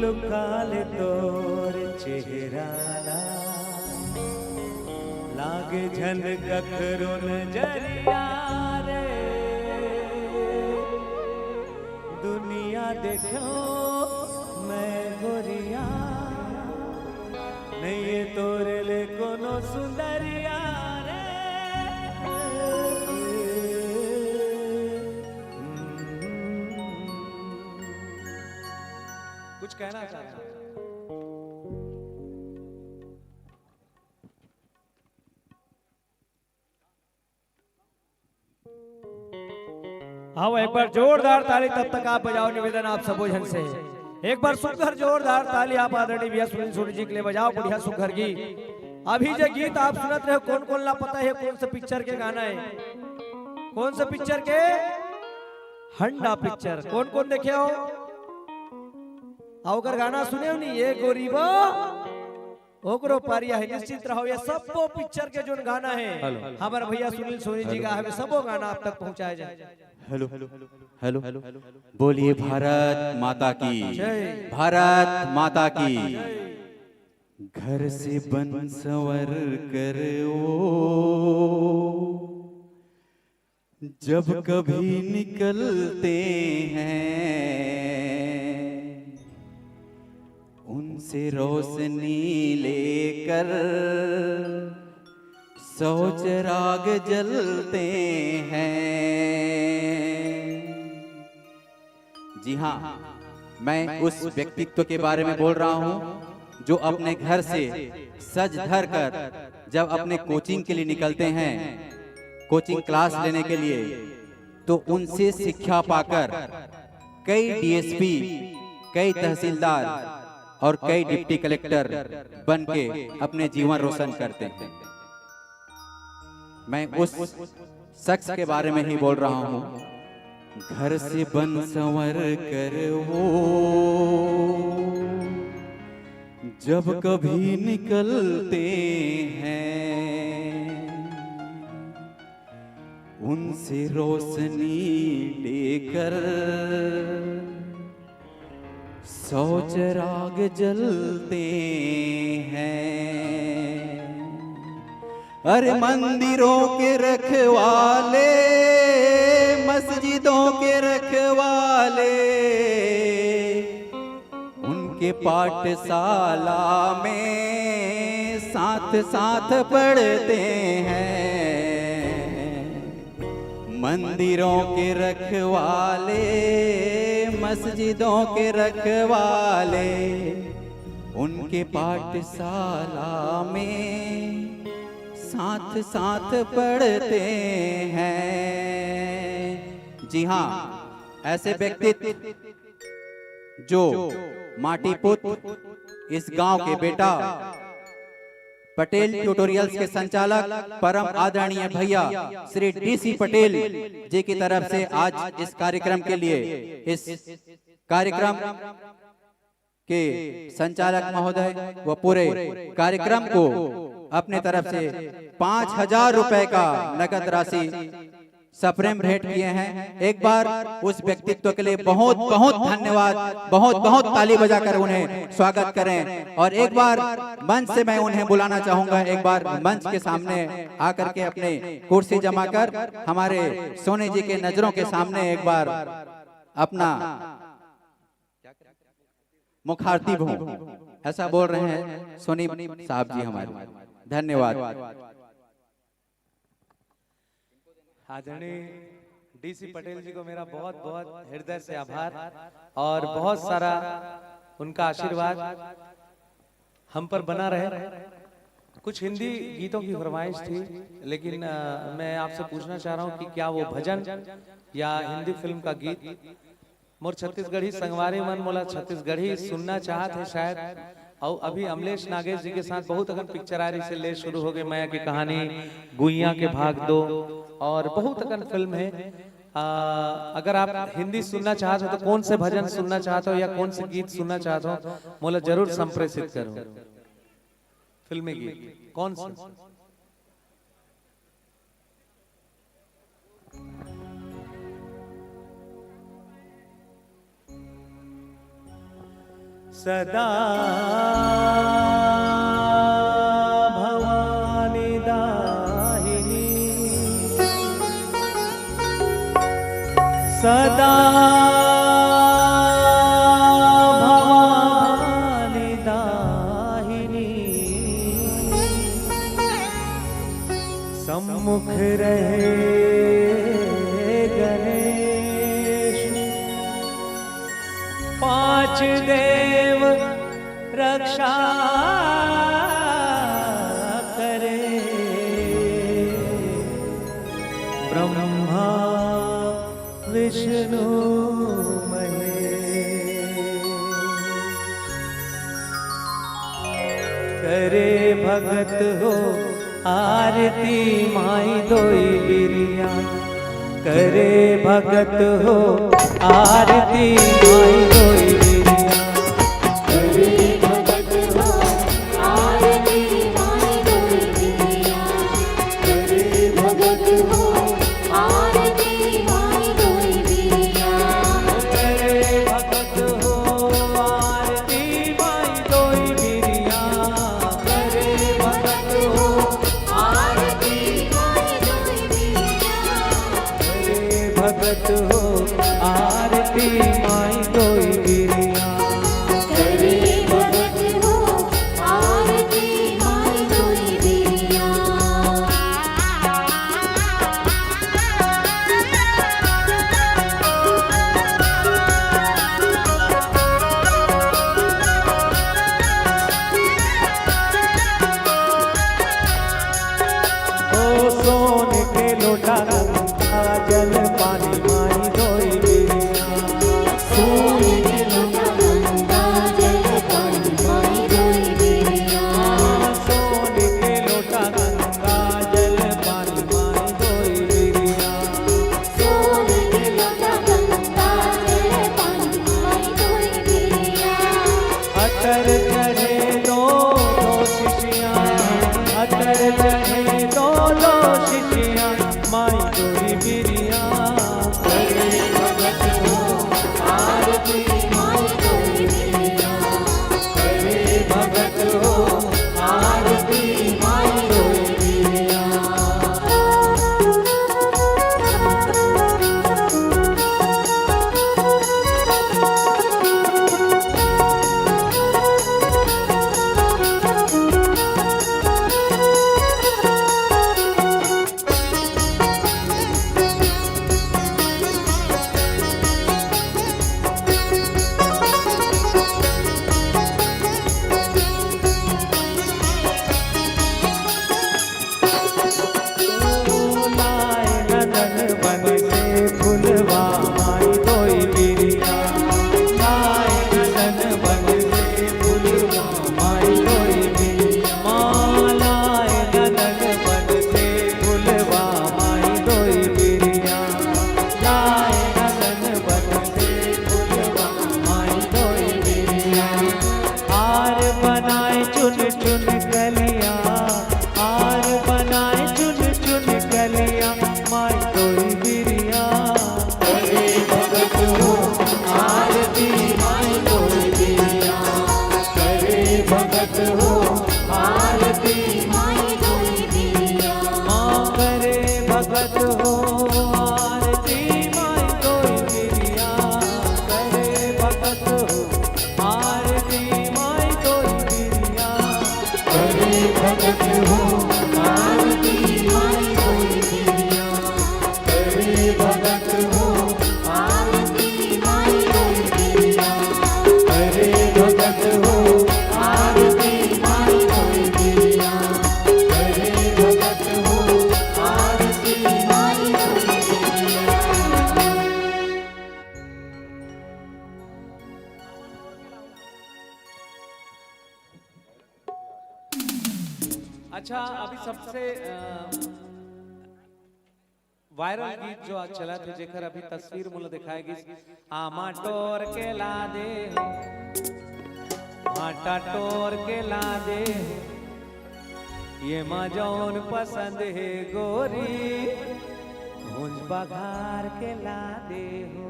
लुका ले तोर चेहरा लागे झन ककरो नजरिया रे दुनिया देखो मैं गोरिया नहीं ये तोरे ले कोनो सुंदरिया रे कुछ कहना चाहता हूं। आओ एक बार जोरदार ताली तब तक आप बजाओ। निवेदन आप सबो जन से एक बार सुघर जोरदार ताली आप आदरणीय भैया सुनील सोनी जी के लिए बजाओ। बढ़िया सुघर गीत। अभी जो गीत आप सुनत रहे कौन कौन ला पता है कौन सा पिक्चर के गाना है? कौन सा पिक्चर के? हंडा पिक्चर। कौन कौन देखे हो? आओ कर गाना सुने हो नहीं? ये गोरीबा ओकरो पारिया है। निश्चित रहो ये सबो पिक्चर के जो गाना है हमारे भैया सुनील सोनी जी का है सबो गाना आप तक पहुंचाया जाए। हेलो हेलो हेलो बोलिए भारत माता की, भारत माता की। घर से बन संवर कर ओ जब कभी निकलते हैं उनसे रोशनी लेकर, सौ चिराग जलते हैं। जी हाँ, मैं उस व्यक्तित्व के बारे में बोल रहा हूँ जो अपने घर से सज धर कर जब अपने कोचिंग के लिए निकलते हैं, कोचिंग क्लास लेने के लिए, तो उनसे शिक्षा पाकर कई डीएसपी, कई तहसीलदार और कई डिप्टी कलेक्टर बन के अपने जीवन रोशन करते हैं। मैं उस शख्स के बारे में ही बोल रहा हूँ। घर से बन संवर कर वो जब कभी निकलते हैं, उनसे रोशनी लेकर सौ चिराग जलते हैं। अरे मंदिरों के रखवाले, मस्जिदों के रखवाले, उनके पाठशाला में साथ साथ पढ़ते हैं। मंदिरों के रखवाले, मस्जिदों के रखवाले, उनके पाठशाला में साथ साथ पढ़ते हैं। जी हाँ, ऐसे व्यक्तित्व जो माटीपुत इस गांव के बेटा पटेल ट्यूटोरियल्स के संचालक परम आदरणीय भैया श्री डीसी पटेल जी की तरफ से आज इस कार्यक्रम के लिए, इस कार्यक्रम के संचालक महोदय व पूरे कार्यक्रम को अपने तरफ से 5,000 रुपए का नगद राशि सप्रेम भेंट किए हैं। एक बार उस व्यक्तित्व के लिए बहुत बहुत धन्यवाद, बहुत बहुत ताली बजाकर उन्हें स्वागत करें। और एक बार मंच से मैं उन्हें बुलाना चाहूंगा, एक बार मंच के सामने आकर के अपने कुर्सी जमा कर हमारे सोनी जी के नजरों के सामने एक बार अपना मुखारती भूं, ऐसा बोल रहे हैं सोनी साहब जी हमारे। धन्यवाद। आदरणीय डीसी पटेल जी को मेरा बहुत बहुत हृदय से आभार और बहुत सारा उनका आशीर्वाद हम पर बना रहे। कुछ हिंदी गीतों की फरमाइश थी, लेकिन मैं आपसे पूछना चाह रहा हूं कि क्या वो भजन या हिंदी फिल्म का गीत मोर छत्तीसगढ़ी संगवारी मन मोला छत्तीसगढ़ी सुनना चाहत है शायद। और अभी अमलेश नागेश जी के साथ बहुत अगन पिक्चर आ रही से ले शुरू हो गई, माया की कहानी, गुइया के भाग दो और बहुत अगन फिल्म है। अगर आप हिंदी सुनना चाहते हो तो कौन से भजन सुनना चाहते हो या कौन से गीत सुनना चाहते हो, मोला जरूर संप्रेषित करो। फिल्मी गीत कौन सा? सदा भवानी दाहिनी, सदा भवानी दाहिनी, सम्मुख रहे गणेश, पांच देव रक्षा करे, ब्रह्मा विष्णु महेश, करे भगत हो आरती माई दोई बिरिया, करे भगत हो आरती माई दोई बिरिया, करे भगत हो आरती माई दोई बिरिया, करे भगत हो आरती माई दोई बिरिया, करे भगत हो आरती माई दोई बिरिया, करे भगत हो आरती माई दोई बिरिया, भगत हो आरती माई कोई बिरिया करे भगत हो आरती माई कोई बिरिया ओ सोन के लोटा गंगा जल पानी माई कोई बिरिया सोन के लोटा गंगा जल पानी माई कोई बिरिया सोन के लोटा गंगा जल पानी माई कोई बिरिया सोन के लोटा गंगा जल पानी माई कोई बिरिया अतर चढ़े दो शिशियाँ अतर चढ़े दो शिशियाँ माई कोई बिरिया करे भगत हो आरती माई कोई बिरिया करे भगत हो आरती माई कोई बिरिया लाए नदन बन से फुलवा माई कोई बिरिया लाए नदन बन से फुलवा माई कोई बिरिया लाए नदन बन से फुलवा माई कोई बिरिया लाए नदन बन से फुलवा माई कोई बिरिया हार बनाए चुन चुन कलिया हार बनाए चुन चुन कलिया माई कोई बिरिया करे भगत हो आरती माई कोई बिरिया करे भगत हो आरती माई कोई बिरिया माँ करे भगत हो आरती माई कोई बिरिया करे भगत हो आरती माई कोई बिरिया करे भगत हो आरती माई कोई बिरिया करे भगत हो आरती माई कोई बिरिया करे भगत हो आरती माई कोई बिरिया करे भगत हो आरती माई कोई बिरिया अच्छा अभी सबसे वायरल गीत जो आज चला थे जेकर अभी तस्वीर मुझे दिखाएगी आमा टोर के ला दे आटा टोर के ला दे ये माँ जौन पसंद है गोरी भुंज बघार के ला दे हो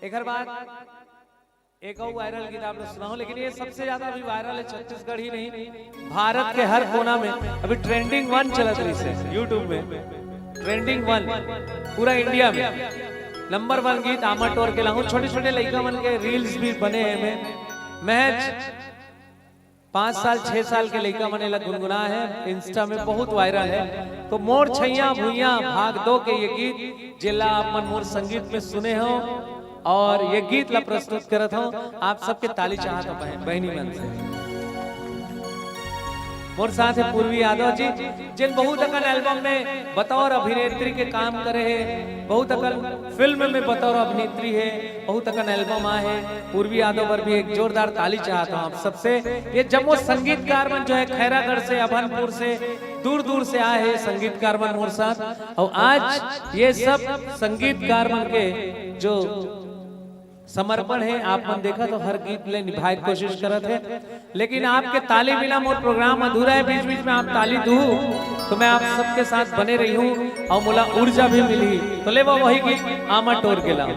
एक बात एक और वायरल गीत आपने सुना हो लेकिन ये सबसे ज्यादा अभी वायरल है छत्तीसगढ़ ही नहीं भारत के हर कोना में अभी ट्रेंडिंग 1 चलत रही से यूट्यूब में ट्रेंडिंग 1 पूरा इंडिया में नंबर 1 गीत आमा टोर के लाऊं छोटे छोटे लड़का मन के रील्स भी बने हैं में महज 5 साल 6 साल के लड़का मने लग गुनगुना है इंस्टा में बहुत वायरल है तो मोर छैया भुइया भाग दो के ये गीत जिला आप मन मोर संगीत में सुने हो और ये गीत ला प्रस्तुत करत हूं आप सबके ताली चाहत हो बहनी मन से मोर साथ है पूर्वी यादव जी जिन बहुत अकल एल्बम में बतौर अभिनेत्री के काम करे है बहुत अकल फिल्म में बतौर अभिनेत्री है बहुत अकल एल्बम आए है पूर्वी यादव पर भी एक जोरदार ताली चाहता हूं आप सबसे ये जम्मू संगीतकार मन जो है खैरागढ़ से अभनपुर से दूर दूर से आए हैं संगीतकार मन मोर साथ और आज ये सब संगीतकार मन के जो समर्पण है आप मन देखा तो हर गीत ले निभाए कोशिश करत है लेकिन आपके ताली बिना मोर प्रोग्राम अधूरा है बीच बीच में आप ताली दू तो मैं आप सबके साथ बने रही हूँ और मुला ऊर्जा भी मिली तो ले वो वही गीत आमा टोर के लाओ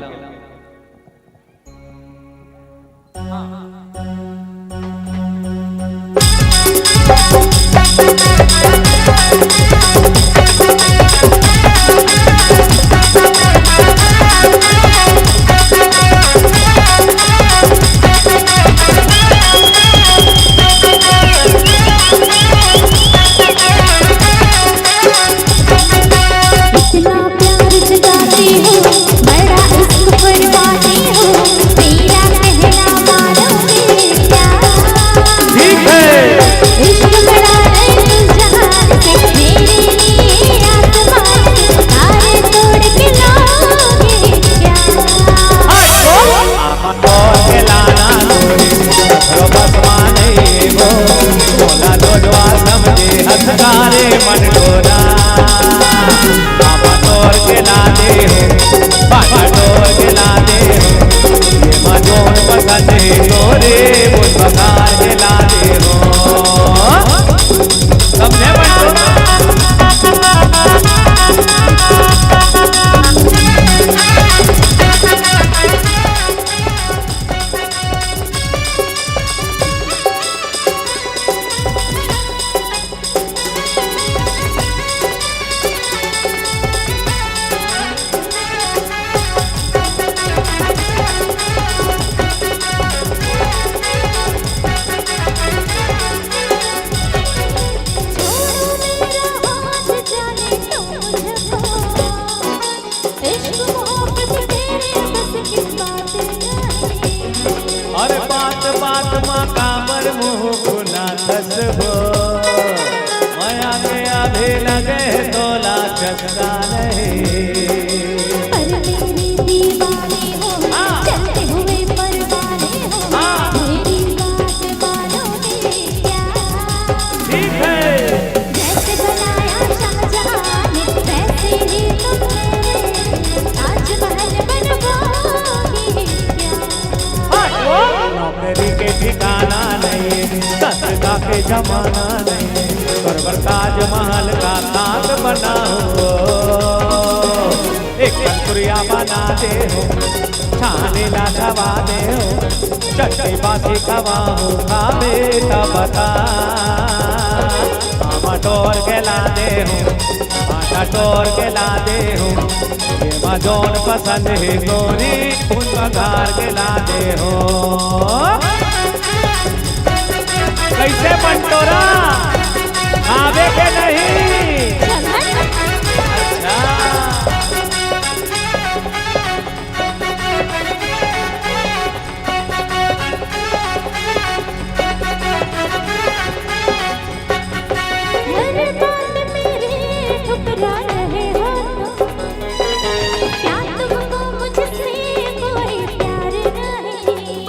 चस्का नहीं। पर मेरे दीवाने हो, चलते हुए परवाने हो, मेरी बात मानोगे क्या? ठीक है। जैसे बनाया शाहजहां ने, वैसे ही तुम मेरे ताजमहल बनवाओगे क्या? नौकरी के ठिकाना नहीं, सत्ता के जमाना नहीं, पर ताजमहल का ताज बनाओ। एक कंकुरिया बना दे हो, छाने ला दबा दे हो, चटनी बासी खवाओ खा बेटा बता। मामा टोर के ला दे हो, माता टोर के ला दे हो, ये जोन पसंद है गोरी उन पगार के ला दे हो। कैसे बंटोरा आवे के नहीं? अच्छा हर बात मेरे ठुकरा रहे हो तुम, क्या तुमको मुझसे कोई प्यार नहीं?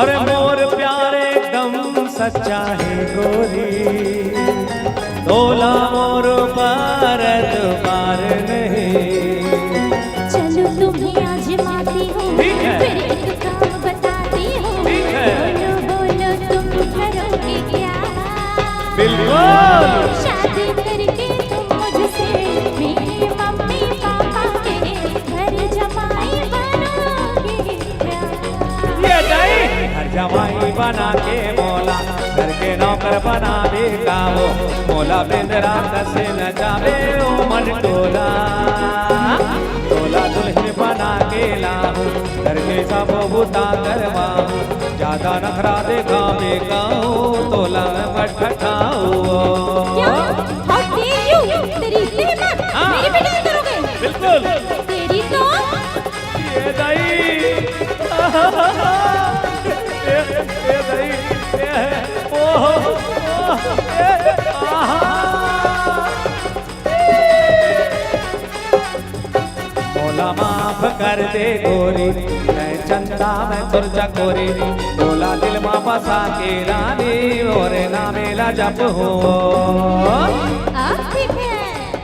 अरे मोर प्यारे एकदम सच्चा है गोरी, तोला मोर पर तुम्हार नहीं। चलो तुम्हें आजमाती हूँ, ठीक है। फिर एक काम बताती हूँ, ठीक है। बोलो बोलो तुम करोगे क्या? बिल्कुल। शादी करके तुम मुझसे मेरे मम्मी पापा के घर जमाई बनोगे क्या? ये नहीं हर जवाई बना के मोला घर के नौकर बना दे गाओ, मोला बिंदरा कसे न जावे ओ मन टोला। टोला दुल्हन बना के लाओ, घर के सब बुता करवाओ, ज्यादा नखरा देखा बेगाओ, तोला मत खटाओ। क्या? How dare you? तेरी हिम्मत मेरी पिटाई करोगे? बिल्कुल। तेरी तो ये नहीं ये नहीं ओह मोला माफ कर दे गोरी, मैं चंदा मैं तुरजा गोरी, तोला दिल माँ बसा के रानी और नामे ला जप हो। ठीक है।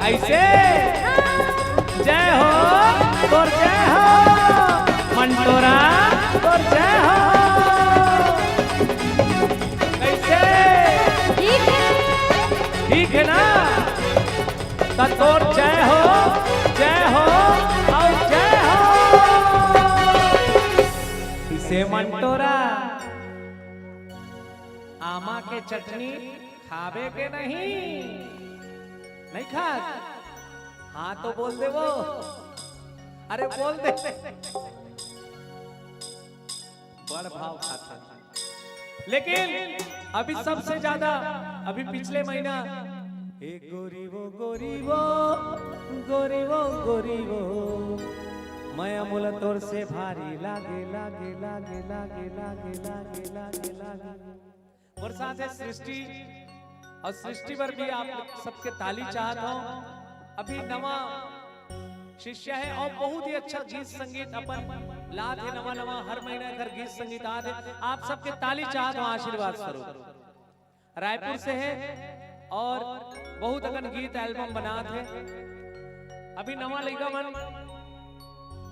ऐसे जय हो तोर जय हो मंटोरा तोर जय हो। कैसे ठीक है। ठीक है ना? तोर जय हो और जय हो। इसे मंटोरा आमा के चटनी खावे के नहीं खा? हाँ तो बोल दे वो, अरे बोल दे। बड़ भाव खाता, लेकिन अभी सबसे ज्यादा अभी पिछले महीना एक गोरी वो माया मुला तोर से भारी लागे लागे लागे लागे लागे लागे लागे लागे। और साथ है सृष्टि, और सृष्टि पर भी आप सबके ताली चाहता हूं। अभी नवा शिष्य है और बहुत ही अच्छा गीत संगीत अपन लाद है, नवा हर महीने घर गीत संगीत आते। आप सबके ताली चाहता हूं, आशीर्वाद स्वरूप। रायपुर से है और बहुत अगन गीत एल्बम बनाते हैं। अभी नवा लड़का मन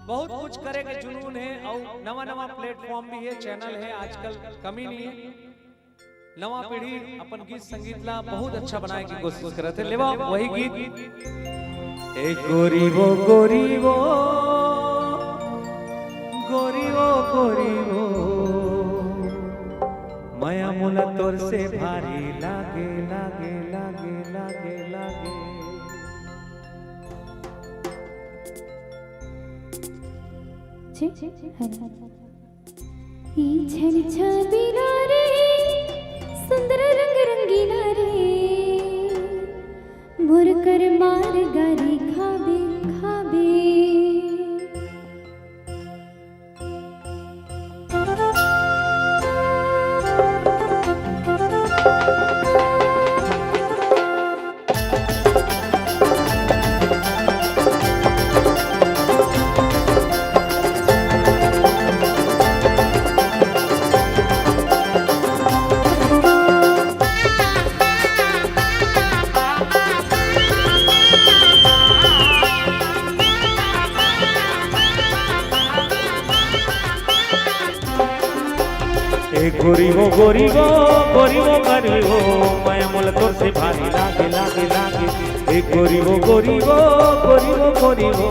बहुत कुछ करे के जुनून है और नवा प्लेटफॉर्म भी है, चैनल है, आजकल कमी नहीं है। नवा पीढ़ी अपन गीत संगीत ला बहुत अच्छा बनाए की कोशिश करते हैं। लेवा वही गीत एक गोरी वो माया मुला तोर से भारी लागे लागे लागे लागे लागे। ई छन छबिला रे सुंदर रंग रंगीला रे, मोर कर मार गारी खाबे खाबे। गोरी वो गोरी वो गोरी वो गोरी वो मैं मोल तोर से भारी लागे लागे लागे एक गोरी वो गोरी वो गोरी वो गोरी वो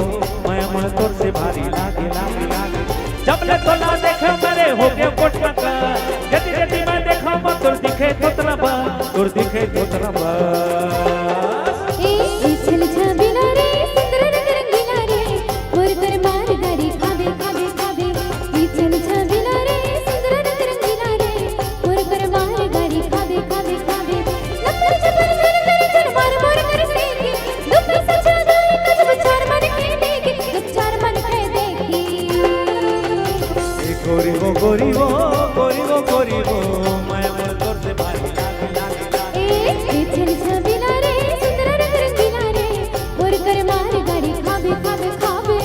मैं मोल तोर से भारी लागे लागे लागे जब ले तो ना देखे मेरे हो गए कोटका का यदि यदि मैं देखा मैं तोर दिखे तोतला बा तोर दिखे तोतला बा ए छल छबिना रे सुंदर रंग रंगीला रे मोर कर मार गारी खाबे खाबे खाबे ए छल छबिना रे सुंदर रंग रंगीला रे मोर कर मार गारी खाबे खाबे खाबे नक्कर जबर कर मार मार कर से के दुख सचा गाय कजब चार मन के देखे दुख चार मन के देखी गोरी वो गोरी वो गोरी वो गोरी वो मैं मोल तोर से भारी लागे लागे लागे ए छल छबिना रे सुंदर रंग रंगीला रे मोर कर मार गारी खाबे खाबे खाबे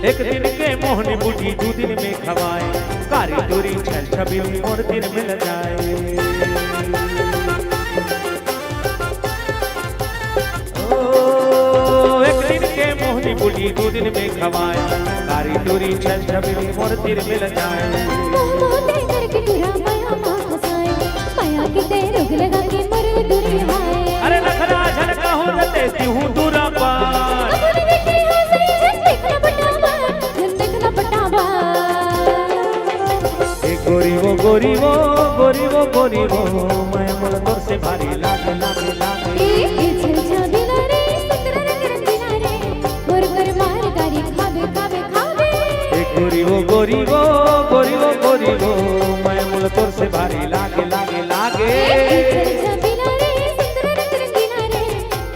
एक दिन के मोहनी बूटी दो दिन में खवाए कारी दूरी छल छबी और दिन मिल जाए ओ एक दिन के मोहनी बूटी दो दिन में खवाए कारी दूरी छल छबी और दिन मिल जाए मोहते करके तुरा माया मा हसाए माया के ते रोग लगा के मर दूर हाय अरे नखरा झलका हो जते हूँ दूरा पार अपने बेटे हंसे झंडे का पटावा झंडे का पटावा गोरी वो गोरी वो गोरी वो गोरी वो मैं मोल तोर से भारी लागे लागे लागे ए छल छबिना रे सुंदर रंग रंगीला रे मोर कर मार गारी खाबे खाबे खाबे गोरी वो गोरी वो गोरी वो गोरी वो मैं मोल तोर से भारी लागे लागे लागे छल छबिना रे सुंदर रंग रंगीला रे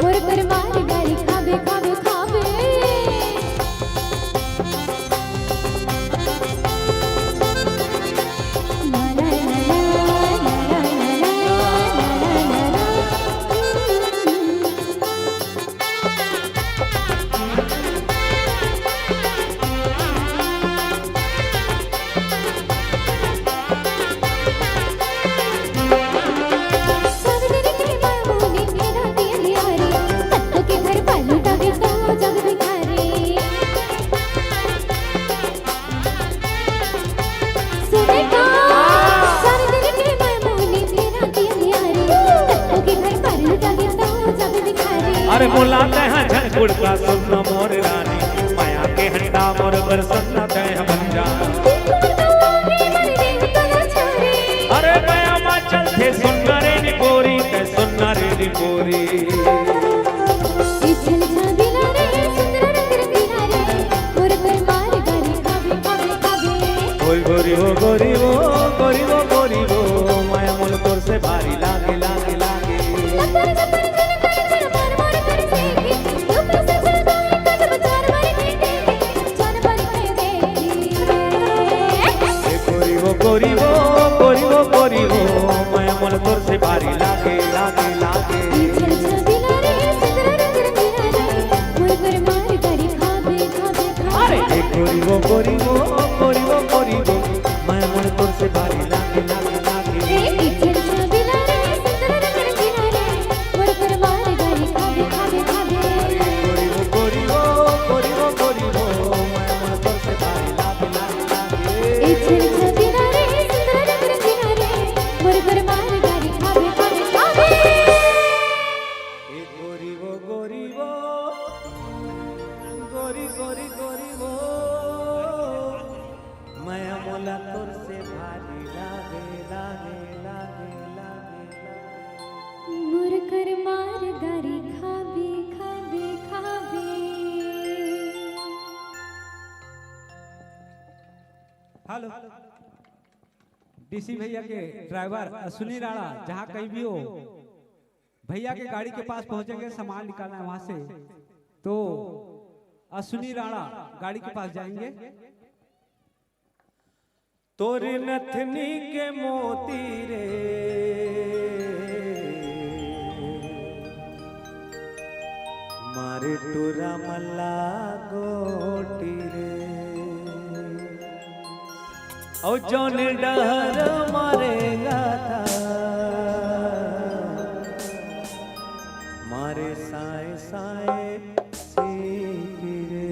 मोर कर मार गारी खाबे खाबे खाबे ला ला ला ला अरे बुलाते हैं झनकुड़ का सुनना मोर रानी माया के हंडा मोर पर सुनना तय बन जा अरे माया मा चलते सुनना रे नी गोरी ते सुनना रे नी गोरी गोरी वो गोरी वो गोरी वो गोरी वो माया मोल तोर से भारी लागे लागे लागे गोरी वो गोरी वो गोरी वो गोरी वो माया मोल तोर से भारी लागे लागे लागे अरे गोरी वो गोरी वो गोरी वो गोरी वो माया मोल तोर से भारी लागे लागे लागे गोरी वो गोरी वो गोरी वो गोरी वो माया मोल तोर से भारी लागे लागे लागे गोरी वो गोरी वो गोरी गोरी गोरी वो माया मोला तोर से भारी लागे लागे लागे लागे मोर कर मार गारी खाबे खाबे खाबे हेलो डीसी भैया के ड्राइवर अश्विनी राणा जहाँ कहीं भी हो भैया के गाड़ी के पास पहुंचेंगे सामान निकालना है वहां से तो अश्विनी राणा गाड़ी के पास जाएंगे तोर नथनी के मोती रे मारे टूरा मल्ला गोटी रे और जौन डहर मारेगा था मारे साए साए सीटी रे।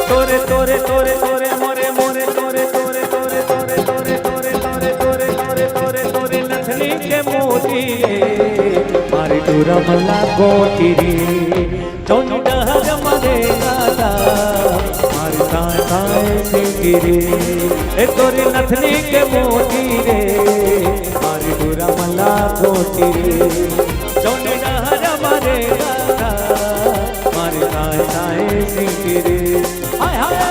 तोरे तोरे तोरे तोरे मोरे मोरे तोरे तोरे तोरे तोरे तोरे तोरे तोरे तोरे तोरे तोरे तोरे नथनी के मोती रे मारे टूरा मल्ला गोटी रे जौन डहर मरेगा था मारे साए साए सीटी रे ए तोरे नथनी के मोती रे मारे टूरा मल्ला गोटी रे जौन डहर मरेगा था मारे साए साए सीटी रे। हाय हाय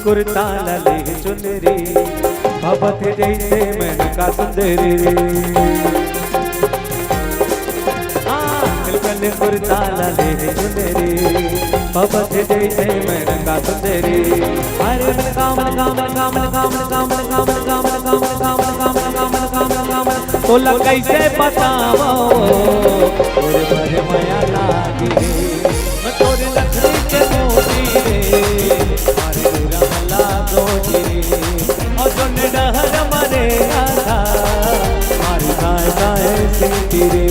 कुर्ता लाले चुनरी भवत जैसे मन का सुंदरी दिलकन कुर्ता लाले चुनरी भवत जैसे मन का सुंदरी अरे मन कामन कामन कामन कामन कामन कामन कामन कामन कामन कामन कामन कामन कामन तोला कैसे बताओ तोरे भरे माया लागी रे मैं तोरे लखनी के मोती रे मारे टूरा मल्ला गोटी रे और जौन डहर मरेगा था मारे साए साए सीटी रे।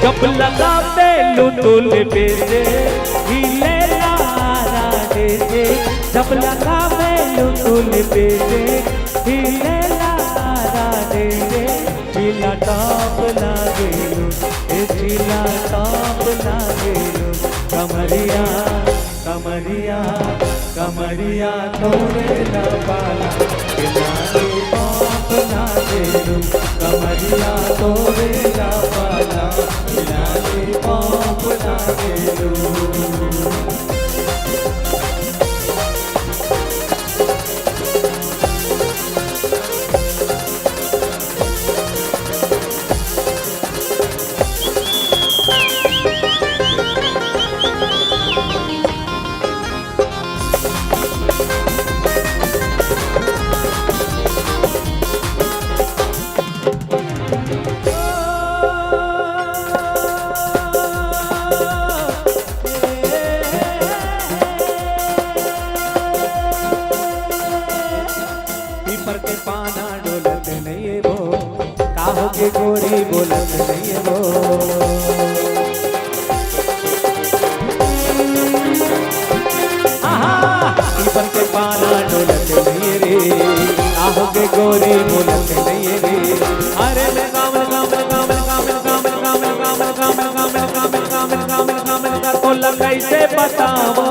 जब लगा बेलू तुल बेटे हिले लारा देते जब लगा बेलू तुल बेटे हिले लारा देते चिला टॉप लागेलू ए चिला टॉप लागेलू कमरिया कमरिया कमरिया तोरे लबाला किनारे टॉप लागेलू कमरिया तोरे लबाला किनारे टॉप लागेलू। पीपर के पाना डोलत नहीं है वो काहो के गोरी बोलत नहीं है वो पीपर के पाना डोलत नहीं है रे काहो के गोरी बोलत नहीं है रे अरे मैं कामन कामन कामन कामन कामन कामन कामन कामन कामन कामन कामन कामन कामन का तो कैसे बताओ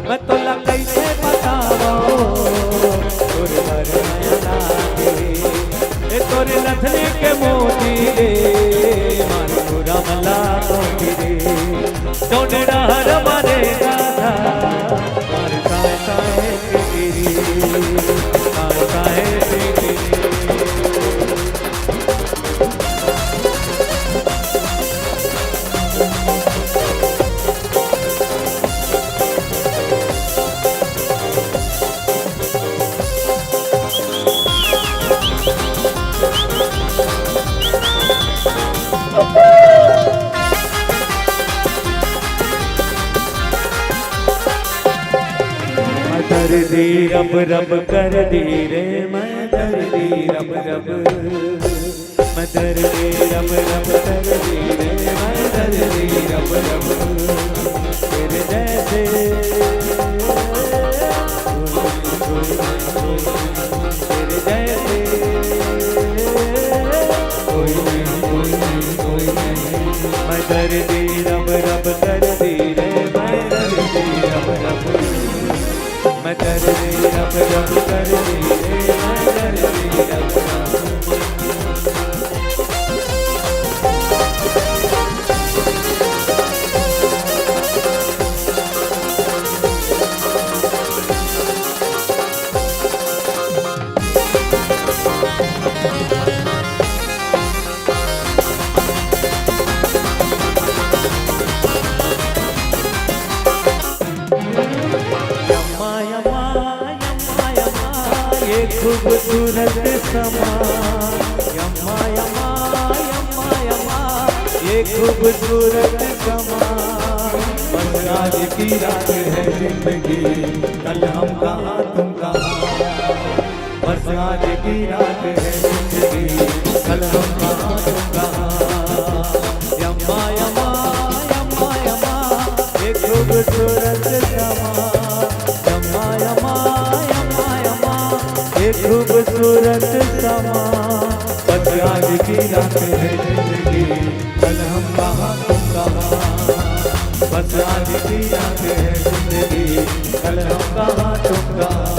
मैं तो कैसे बताओ तोरे भरे माया लागे ए तोरे नथनी के मोती रे मारे टूरा मल्ला गोटी रे जौन डहर मरेगा था मारे साए साए सीटी रे साए साए सीटी रे। दर्दी रब रब कर दी रे मैं दर्दी रब रब, मैं दर्दी रब रब कर दी रे मैं दर्दी रब रब, तेरे जैसे तेरे जैसे कोई नहीं कोई नहीं कोई नहीं, मैं दर्दी रब रब कर दी रे मैं दर्दी रब रब, मैं दर्दी रब रब कर दी रे मैं दर्दी रब रब। खूबसूरत समा यम्मा यम्मा यम्मा यम्मा, ये खूबसूरत समा, बस आज की रात है जिंदगी, कल हम कहाँ तुम कहाँ, बस आज की रात है जिंदगी, कल हम कहाँ तुम कहाँ, यम्मा यम्मा यम्मा यम्मा, ये खूबसूरत समा, यम्मा यम्मा यम्मा यम्मा, ये खूबसूरत समा, बस आज की रात है जिंदगी, कल हम कहाँ तुम कहाँ, बस आज की रात है जिंदगी, कल हम कहाँ तुम कहाँ।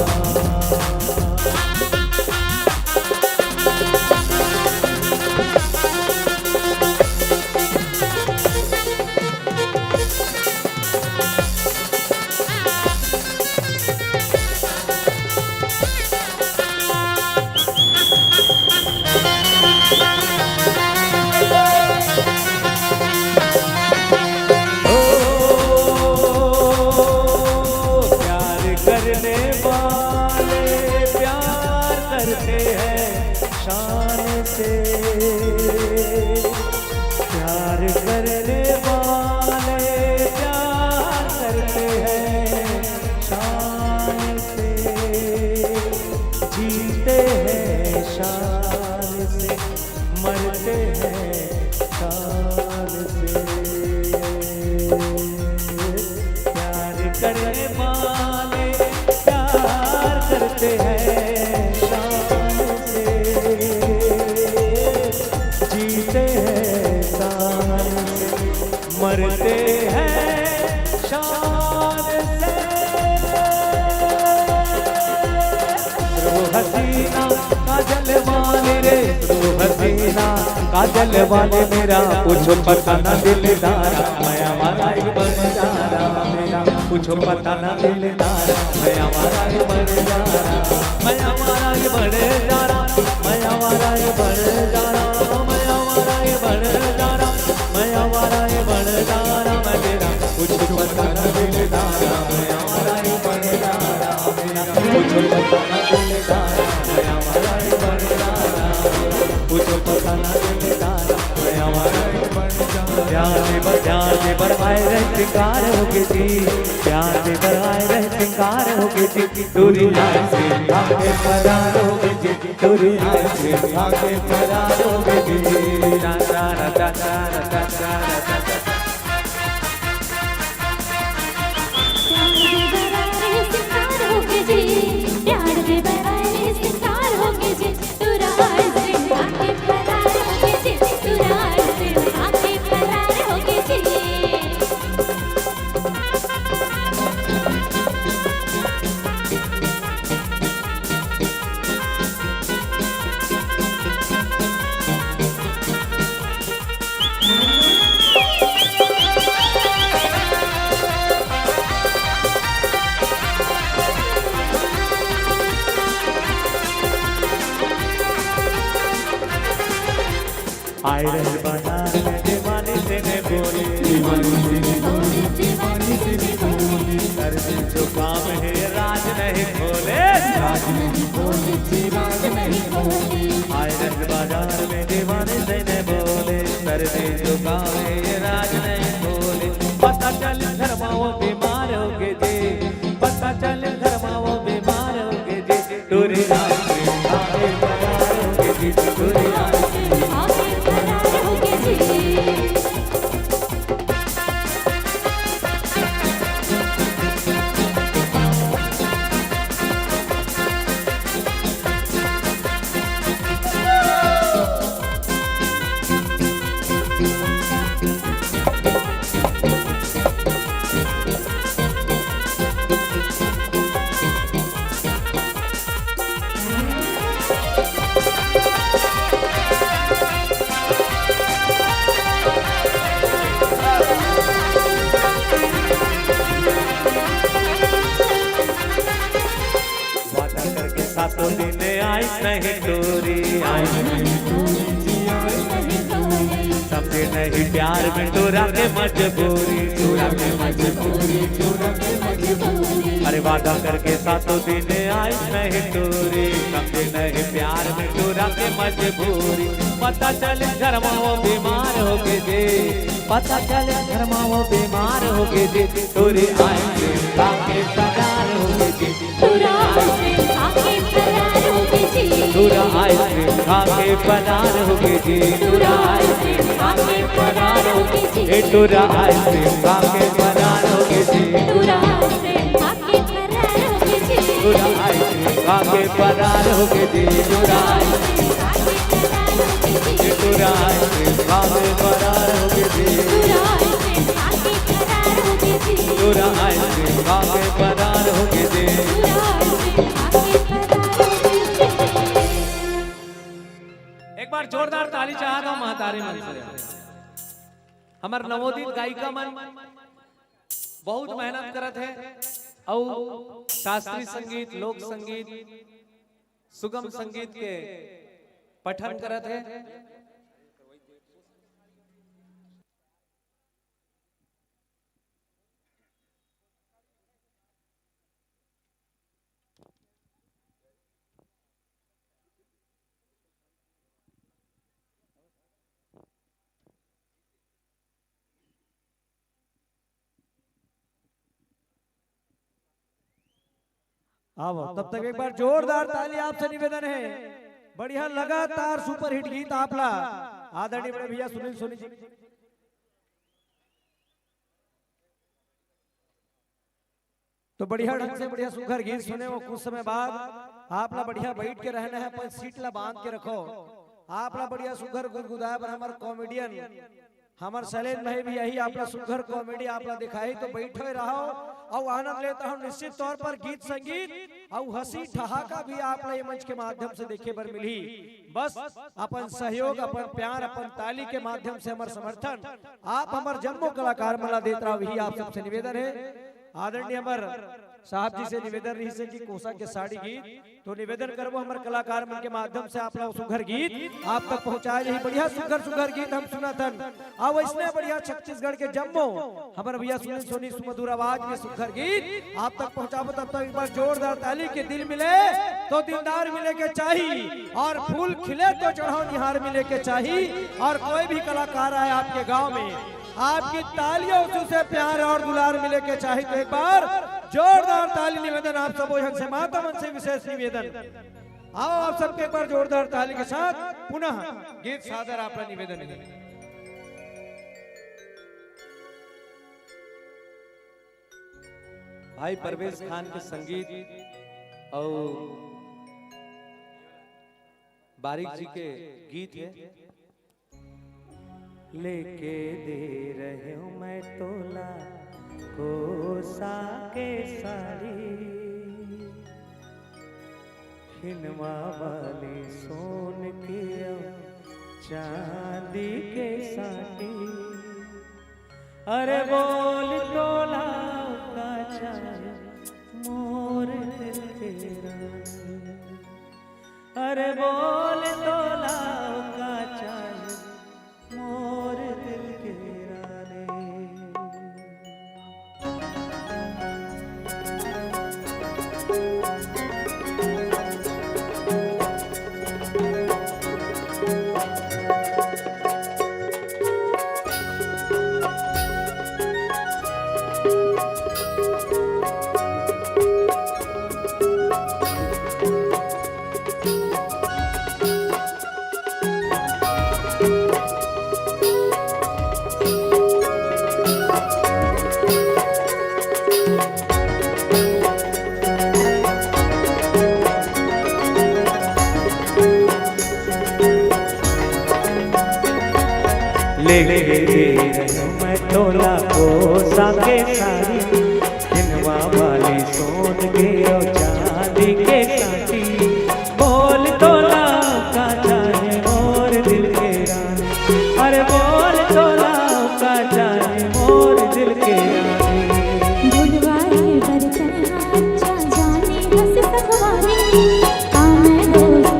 प्यार करने वाले प्यार करते हैं शान से, जीते हैं शान से, मरते हैं शान से, प्यार करने वाले प्यार करते हैं शान से, जीते हैं शान से, मरते हैं शान से। हसीना काजल वाले रे, हसीना काजल वाले मेरा कुछ पता न दिलदारा, मैं हमारा ही बन जा रहा मेरा कुछ पता न दिलदारा, मैं हमारा ही बन जा रहा, मैं हमारा ही बन जा रहा, मैं हमारा ही बन जा रहा, मैं हमारा ही बन जा रहा, मैं हमारा ही बन जा रहा, मैं तेरा कुछ पता न दिलदारा, मैं हमारा ही बन जा रहा मेरा कुछ पता न दिलदारा, मैं हमारा ही बन जा रहा, कुछ पता न दिलदारा, मैं हमारा ही बन जा रहा। प्यार से बरवाए रहतिकार होके जी, प्यार से बरवाए रहतिकार होके जी, दुनिया से भागे फरार होके जी, दुनिया से भागे फरार होके जी, रा रा रा रा रा रा रा रा। प्यार दे बराए सितार होके जी, तू राज से आके फरार होके जी, तू राज से आके फरार होके जी। आए रहे बाजार में दीवानी से ने बोले, दीवानी से ने बोले, दीवानी से ने बोले, कर दिल जो काम है राज नहीं खोले, राज नहीं खोले, राज नहीं खोले। आए रहे बाजार में दीवानी से ने बोले, कर दिल जो काम है राज नहीं खोले। पता चल धर्माओ बीमार हो गए थे, पता चल धर्माओ आइस नहीं टोरी आइस समझे नहीं प्यार में टोरा के मजबूरी टोरा के मजबूरी अरे वादा करके सातों दिन आइस नहीं टोरी समझे नहीं प्यार में टोरा के मजबूरी पता चले घर में वो बीमार हो गए जे पता चले घर में वो बीमार हो गए जे टोरी आइस काके फरार हो गए जे पूरा आइसक्रीम खाके फरार हो गए जी टोरा आइसक्रीम खाके फरार हो गए जी पूरा आइसक्रीम खाके फरार हो गए जी ए टोरा आइसक्रीम खाके फरार हो गए जी पूरा आइसक्रीम खाके फरार हो गए जी टोरा आइसक्रीम खाके फरार हो गए जी टोरा आइसक्रीम खाके फरार हो गए जी ए टोरा आइसक्रीम खाके फरार हो गए जी पूरा आइसक्रीम खाके फरार हो गए जी टोरा आइसक्रीम खाके फरार हो गए जी पूरा आइसक्रीम खाके फरार हो गए जी एक बार जोरदार ताली चाहा दो महतारी मन से हमार नवोदित गायिका मन बहुत मेहनत करत है और शास्त्रीय संगीत लोक संगीत सुगम संगीत के पठन करत है आओ तब तक एक बार जोरदार ताली आपसे निवेदन है बढ़िया लगातार सुपर हिट गीत आपला आदरणीय बड़े भैया सुनील सोनी जी तो बढ़िया ढंग से बढ़िया सुघर गीत सुने वो कुछ समय बाद आपला बढ़िया बैठ के रहना है पर सीट ला बांध के रखो आपला बढ़िया सुघर गुदगुदाए पर हमारे कॉमेडियन हमार शैलेंद्र भाई भी यही आपला सुघर कॉमेडी आपला दिखाई तो बैठे रहो और आनंद लेता हूँ निश्चित तौर पर गीत संगीत और हंसी ठहाका भी आपला ये मंच के माध्यम से देखे पर मिली बस अपन सहयोग अपन प्यार अपन ताली के माध्यम से हमार समर्थन आप हमार जम्मू कलाकार मला देत रहो यही आप सबसे निवेदन है आदरणीय अमर साहब जी से निवेदन रही से कि कोसा के साड़ी गीत तो निवेदन करबो हमारे कलाकार मन के माध्यम से आप लोग सुघर गीत आप तक पहुंचाए यही बढ़िया सुघर सुघर गीत हम सुनातन अब इसने बढ़िया छत्तीसगढ़ के जम्मू हमारे भैया सुनील सोनी सुमधुर आवाज में सुघर गीत आप तक पहुंचाबो तब तक एक बार जोरदार ताली के दिल मिले तो दिलदार मिले के चाहिए और फूल खिले तो चढ़ाओ निहार मिले के चाहिए और कोई भी कलाकार आए आपके गाँव में आपकी तालियों से प्यार और दुलार मिले के चाहिए तो एक बार जोरदार ताली निवेदन आप सब से माता मन से विशेष निवेदन आओ आप सबके एक बार जोरदार ताली के साथ पुनः गीत सादर आपका निवेदन है भाई परवेज खान के संगीत और बारिक जी के गीत है लेके दे रहे हूं मैं तोला कोसा के साड़ी खिनवा वाली सोन की चांदी के साड़ी अरे बोल तोला का चाहे मोर दिल के रानी अरे बोल तोला का चाहे मोर दिल के रानी लेके दे रही मैं तोला कोसा के साड़ी खिनवा वाली सोन के और चांदी के काटी बोल तोला का चाहे मोर दिल के रानी अरे बोल तोला का चाहे मोर दिल के रानी बुधवार बरतन अच्छा जाने हंस सखवानी मैं दोस्त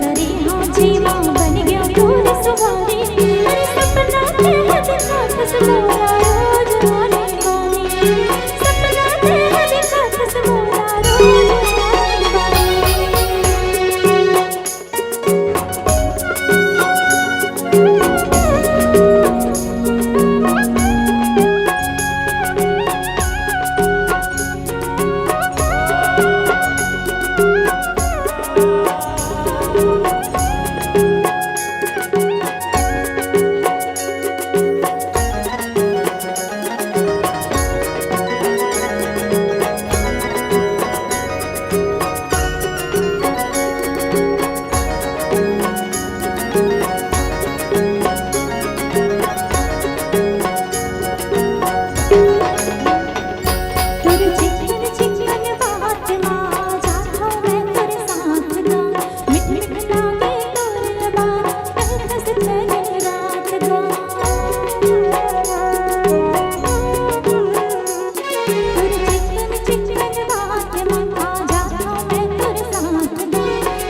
तुर चिकन चिकन बात मां आ जाओ मैं तुर साथ दो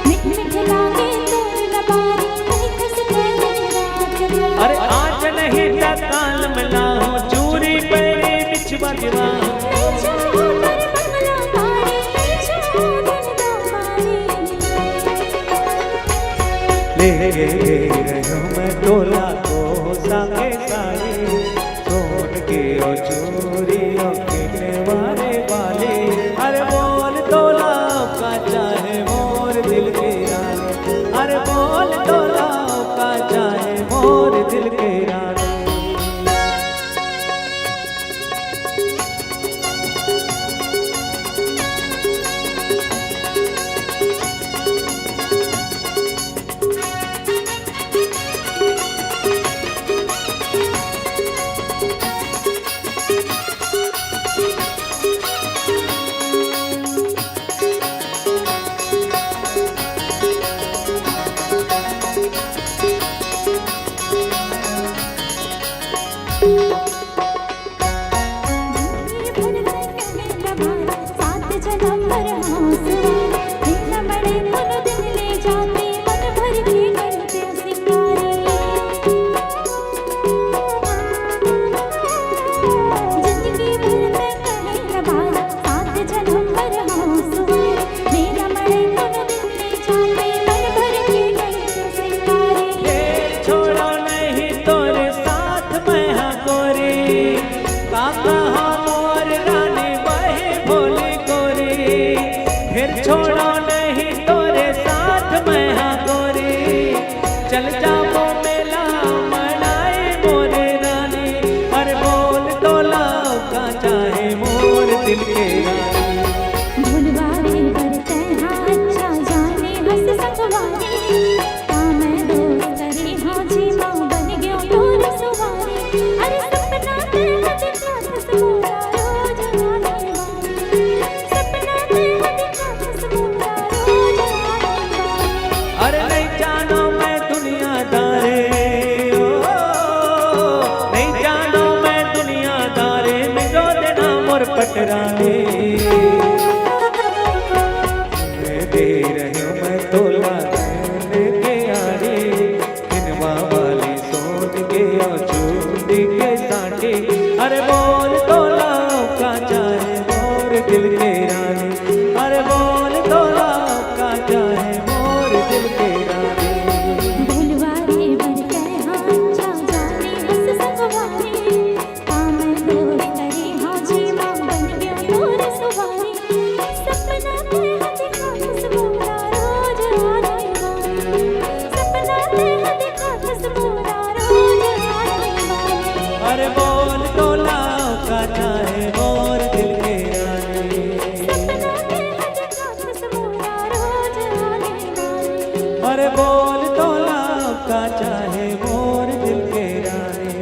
मिठ मिठ लागे तुर लबारी कहीं खस गए रात दो अरे आज नहीं ताल मिला हूँ चूरी पहने बिछवा दीवा नहीं चाहो पर बंगला पारी नहीं चाहो दिन दो पारी ले रहो मैं तोला को संगे साड़ी सोन के ओ चूरी ओ किने वाले वाले अरे बोल तोला का चाहे मोर दिल के रानी अरे बोल तोला का चाहे मोर दिल के रानी सात जन्म पर हंसवा बिना बड़े मन दिन ले जाते मन भर के करते सिंगारे जिंदगी भर मैं कहे लबारा सात जन्म पर हंसवा बिना बड़े मन दिन ले जाते मन भर के करते सिंगारे छोड़ो नहीं तोरे साथ मैं हाँ गोरी काका हाँ मोर रानी वही भोली गोरी फिर छोड़ो नहीं तोरे साथ मैं हाँ गोरी चल जाओ मेला मनाए मोरे रानी हर बोल तोला का चाहे मोर दिल के रानी भुलवारे बरते हाँ अच्छा जाने हंस सकवारे मैं दोस्त करे हाँ जी माँ बन गयो तोर सवारे अरे सपना ते हद खास मोरा रोज आने वाले सपना ते हद खास मोरा रोज आने वाले अरे नहीं जानो मैं दुनियादारे ओ नहीं जानो मैं दुनियादारे मिलो देना मोर पटराने मैं दे रही हूँ मैं तोला लेके आने किनवा वाली सोच के और चूड़ी के सांटे अरे बोल तोला का चाहे मोर दिल के रानी अरे बोल तोला का चाहे मोर दिल के रानी भुलवारे बरते हाँ अच्छा जाने हंस सकवारे मैं दोस्त करे हाँ जी माँ बन गयो तोर सवारे सपना ते हद खास मोरा रोज आने वाले सपना ते हद खास मोरा रोज आने वाले अरे बोल तोला का चाहे मोर दिल के रानी सपना ते हद खास मोरा रोज आने वाले अरे बोल तोला का चाहे मोर दिल के रानी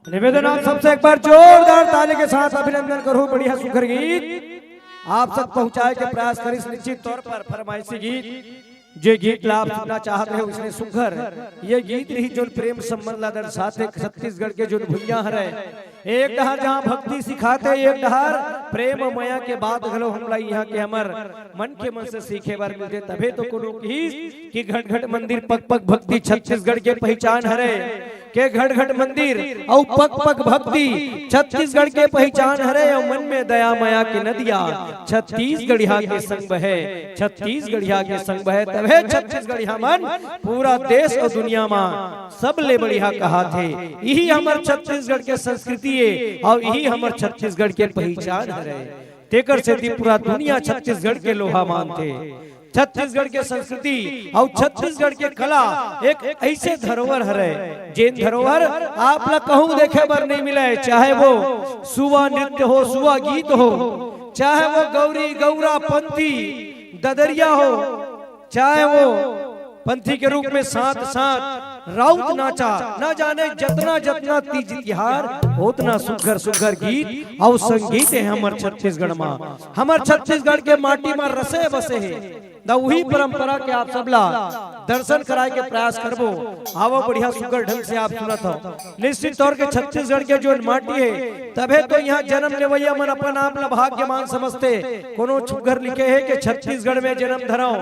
निवेदन आप सबसे एक बार जोरदार ताली के साथ अभिनंदन करूं बढ़िया सुखर गीत आप सब पहुंचाए के प्रयास करिस निश्चित तौर पर फरमाइशी गीत जो गीत ला आप सुनना चाहते हो उसने सुखर ये गीत रही जो प्रेम संबंध ला दर्शाते छत्तीसगढ़ के जो भुइया हरे एक डहर जहाँ भक्ति सिखाते एक डहर प्रेम मया के बाद घलो हमला यहाँ के हमर मन के मन से सीखे बार मिलते तबे तो कोनो की घट घट मंदिर पग पग भक्ति छत्तीसगढ़ के पहचान हरे के घट घट मंदिर और पग पग भक्ति छत्तीसगढ़ के पहचान हरे और मन में दया माया के नदिया छत्तीसगढ़िया के संग बहे छत्तीसगढ़िया के संग बहे तबे छत्तीसगढ़िया मन पूरा देश और दुनिया में सब ले बढ़िया कहा थे यही हमार छत्तीसगढ़ के संस्कृति है और यही हमार छत्तीसगढ़ के पहचान हरे तेकर से पूरा दुनिया छत्तीसगढ़ के लोहा मानते छत्तीसगढ़ के संस्कृति और छत्तीसगढ़ के कला एक ऐसे धरोहर है जैन धरोहर आप लोग कहूँ देखे बर नहीं मिले चाहे वो सुवा नृत्य हो सुवा गीत हो चाहे वो गौरी गौरा पंथी ददरिया हो चाहे वो पंथी के रूप में साथ साथ राउत नाचा न जाने जतना जतना तीज तिहार उतना सुघर सुघर गीत और संगीत है हमार छत्तीसगढ़ में हमार छत्तीसगढ़ के माटी में रसे बसे है दा वही परंपरा के आप सबला दर्शन कराए के प्रयास करबो। आवो बढ़िया सुगर ढंग से आप सुनत हो। निश्चित तौर के छत्तीसगढ़ के जो माटी है तबे तो यहाँ जन्म लेवैया मन अपन आप ला भाग्यमान समझते। कोनो छुगर लिखे है कि छत्तीसगढ़ में जन्म धराओ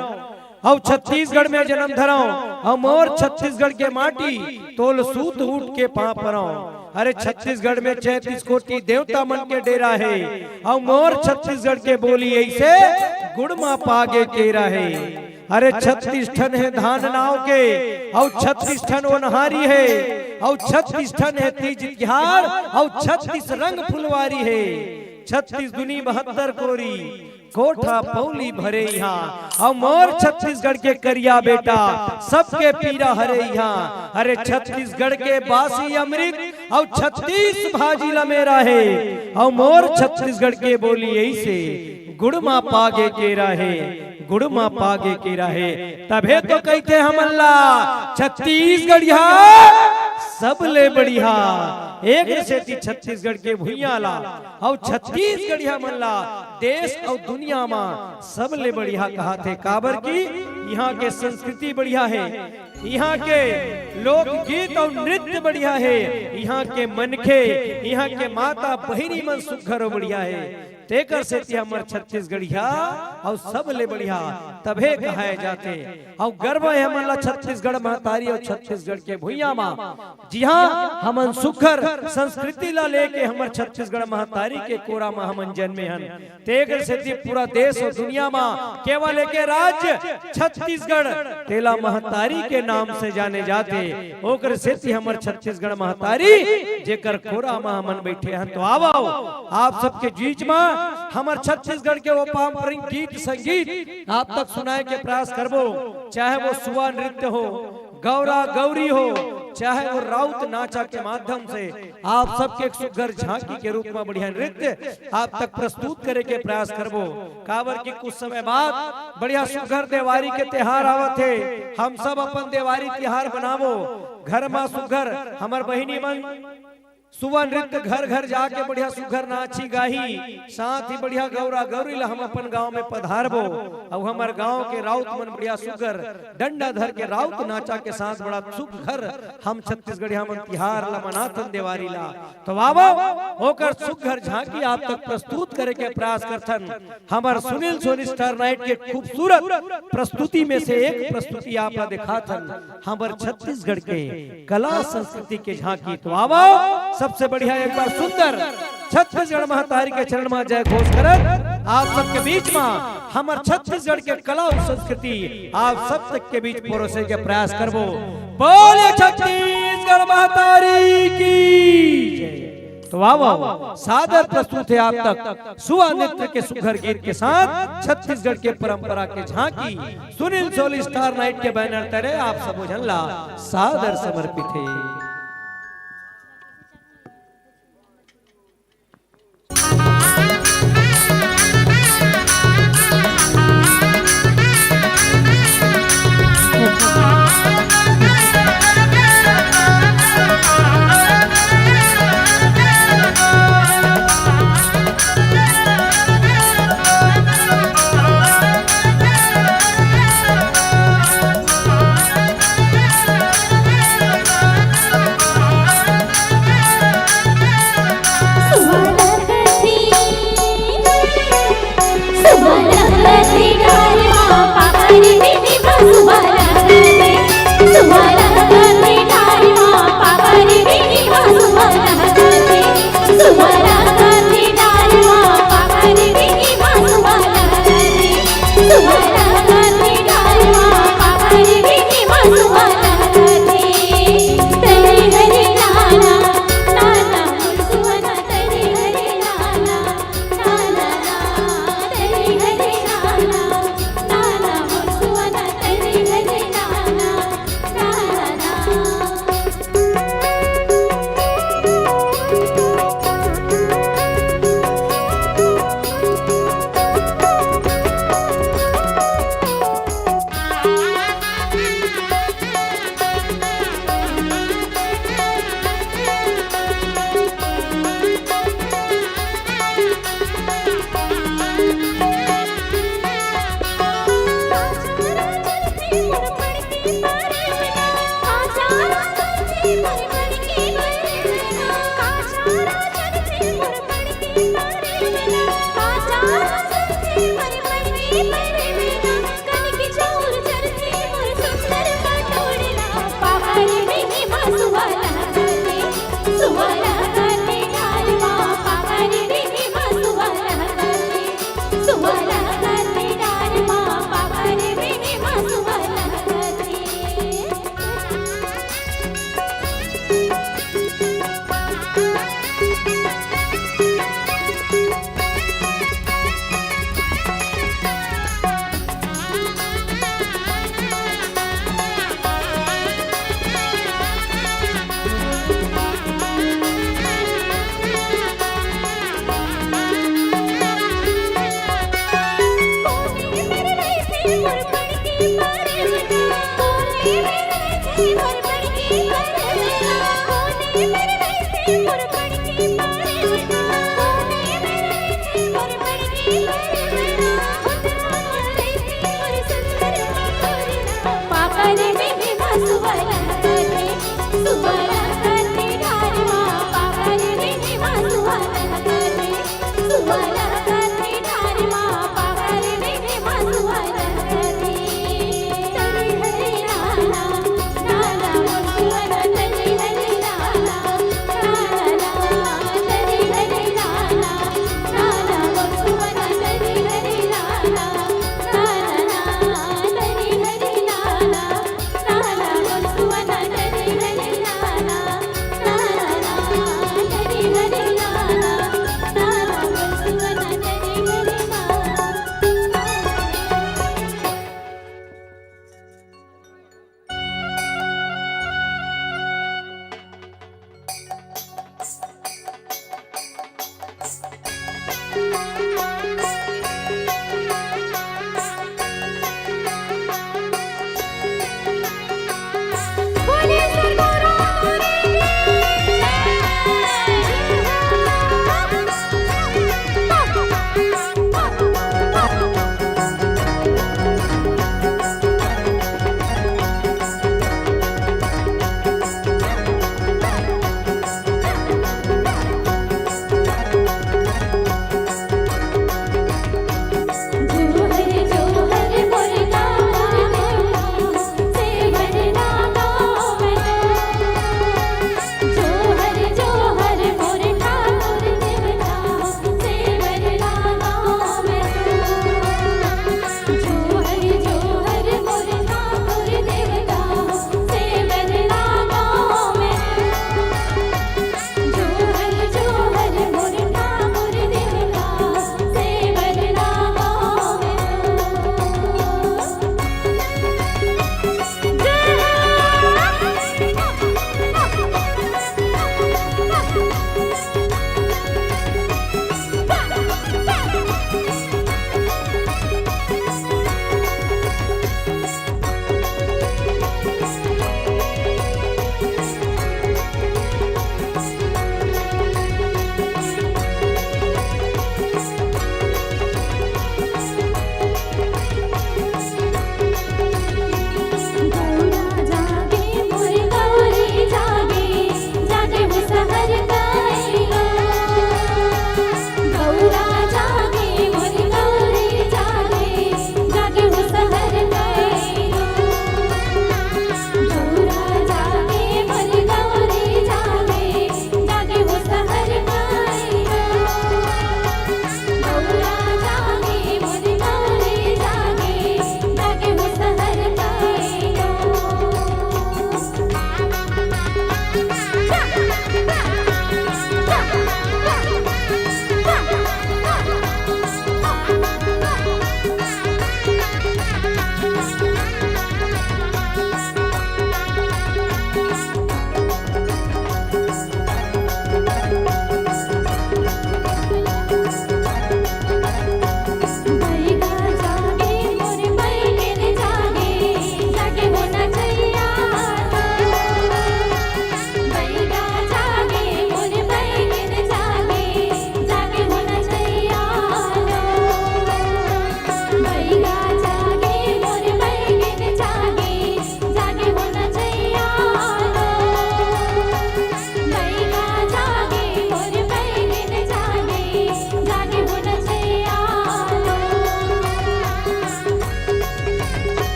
और छत्तीसगढ़ में जन्म धराओ और मोर छत्तीसगढ़ के माटी तोल सूत उठ के पाँव पराओ। अरे छत्तीसगढ़ में 33 कोटि देवता मन के डेरा है और मोर छत्तीसगढ़ के बोली ऐसे गुड़मा पागे केरा है। अरे 36 ठन है धान नाव के और 36 ठन ओनहारी है और 36 ठन है तीज तिहार और 36 रंग फुलवारी है। 36 दुनी 72 कोरी कोठा पौली भरे यहाँ और मोर छत्तीसगढ़ के करिया बेटा सबके पीरा हरे यहाँ। अरे छत्तीसगढ़ के बासी अमृत और 36 भाजी लमेरा है और मोर छत्तीसगढ़ के बोली ऐसे गुड़मा पागे केरा है, गुड़मा पागे केरा है। तभे तो कहते हम अल्लाह छत्तीसगढ़ सबले बढ़िया एक से छत्तीसगढ़ के भुइया ला और छत्तीसगढ़िया मल्ला देश और दुनिया में सबले बढ़िया कहा थे। काबर की यहाँ के संस्कृति बढ़िया है, यहाँ के लोक गीत और नृत्य बढ़िया है, यहाँ के मनखे यहाँ के माता बहिनी मन सुघर बढ़िया है। तेकर से हमर छत्तीसगढ़िया और सबले बढ़िया तभे कहाए जाते और गर्व है हमला छत्तीसगढ़ महतारी और छत्तीसगढ़ के भुइया माँ। जी हाँ हमन सुखर संस्कृति ला लेके हमर छत्तीसगढ़ महतारी के कोरा में हमन जन्मे हन। तेकर से पूरा देश और दुनिया में केवल एक राज्य छत्तीसगढ़ तेला महतारी के नाम से जाने जाते। ओकर से हमर छत्तीसगढ़ महतारी जेकर कोरा में हमन बैठे हन। तो आओ आप सबके बीच में हमार छत्तीसगढ़ के वो पारंपरिक गीत संगीत आप तक सुनाए के प्रयास करबो। चाहे वो सुआ नृत्य हो, गौरा गौरी हो, चाहे वो राउत नाचा के माध्यम से आप सबके एक सुघर झांकी के रूप में बढ़िया नृत्य आप तक प्रस्तुत करे के प्रयास करबो। काबर की कुछ समय बाद बढ़िया सुघर देवारी के त्योहार आवत है। हम सब अपन देवारी त्योहार बनावो, घर में सुघर हमर बहिनी मन सुबह नृत्य घर घर जाके बढ़िया सुघर नाची गाही, साथ ही बढ़िया गौरा गौरी ला हम अपन गांव में पधारबो और हमार गांव के राउत मन बढ़िया सुघर डंडा धर के राउत नाचा के साथ बड़ा सुघर हम छत्तीसगढ़िया मन तिहार ला मनाथन देवारी ला। तो बाबा होकर सुघर झांकी आप तक प्रस्तुत करे के प्रयास करथन। हमार सुनील सोनी स्टार नाइट के खूबसूरत प्रस्तुति में से एक प्रस्तुति आप दिखाथन हमार छत्तीसगढ़ के कला संस्कृति के झांकी। तो बाबा सबसे बढ़िया एक बार सुंदर छत्तीसगढ़ महतारी के चरण में जय घोष करत आप सबके बीच में हमार छत्तीसगढ़ के कला और संस्कृति आप सब तक के बीच परोसे के प्रयास करबो। बोले छत्तीसगढ़ महतारी की जय। तो वाह सादर प्रस्तुत है आप तक सुआ नृत्य के सुघर गीत के साथ छत्तीसगढ़ के परंपरा के झांकी सुनील सोनी स्टार नाइट के बैनर तले आप सब जनला सादर समर्पित है।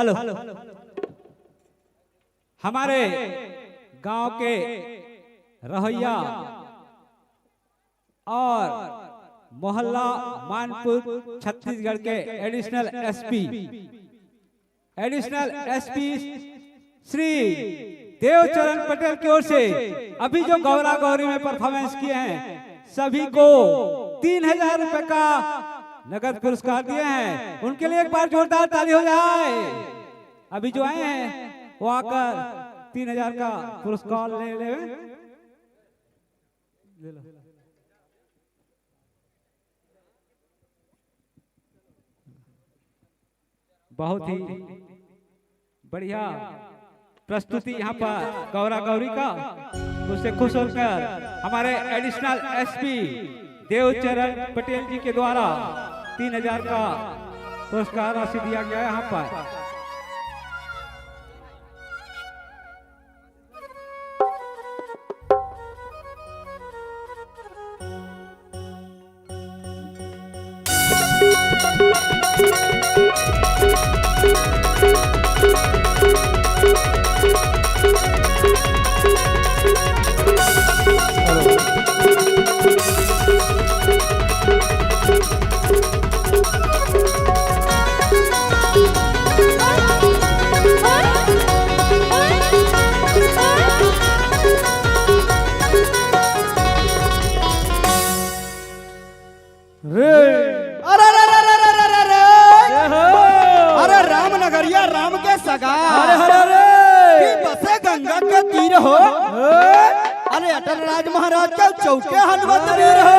हेलो हमारे गांव के रहोइया और मोहल्ला मानपुर छत्तीसगढ़ के एडिशनल एसपी श्री देवचरण पटेल की ओर से अभी जो गौरा गौरी में परफॉर्मेंस किए हैं सभी को 3000 रुपए का नगद पुरस्कार दिए हैं। उनके लिए एक बार जोरदार ताली हो जाए। अभी जो आए हैं वो आकर 3000 का पुरस्कार ले लो। बहुत ही बढ़िया प्रस्तुति यहाँ पर गौरा गौरी का, उससे खुश होकर हमारे एडिशनल एसपी देवचरण पटेल जी के द्वारा 3000 का पुरस्कार राशि दिया गया है यहाँ पर। अरे रामनगरिया राम के सगा बसे गंगा के तीर हो। अरे अटल राज महाराज के चौके हनुमंतरी हो।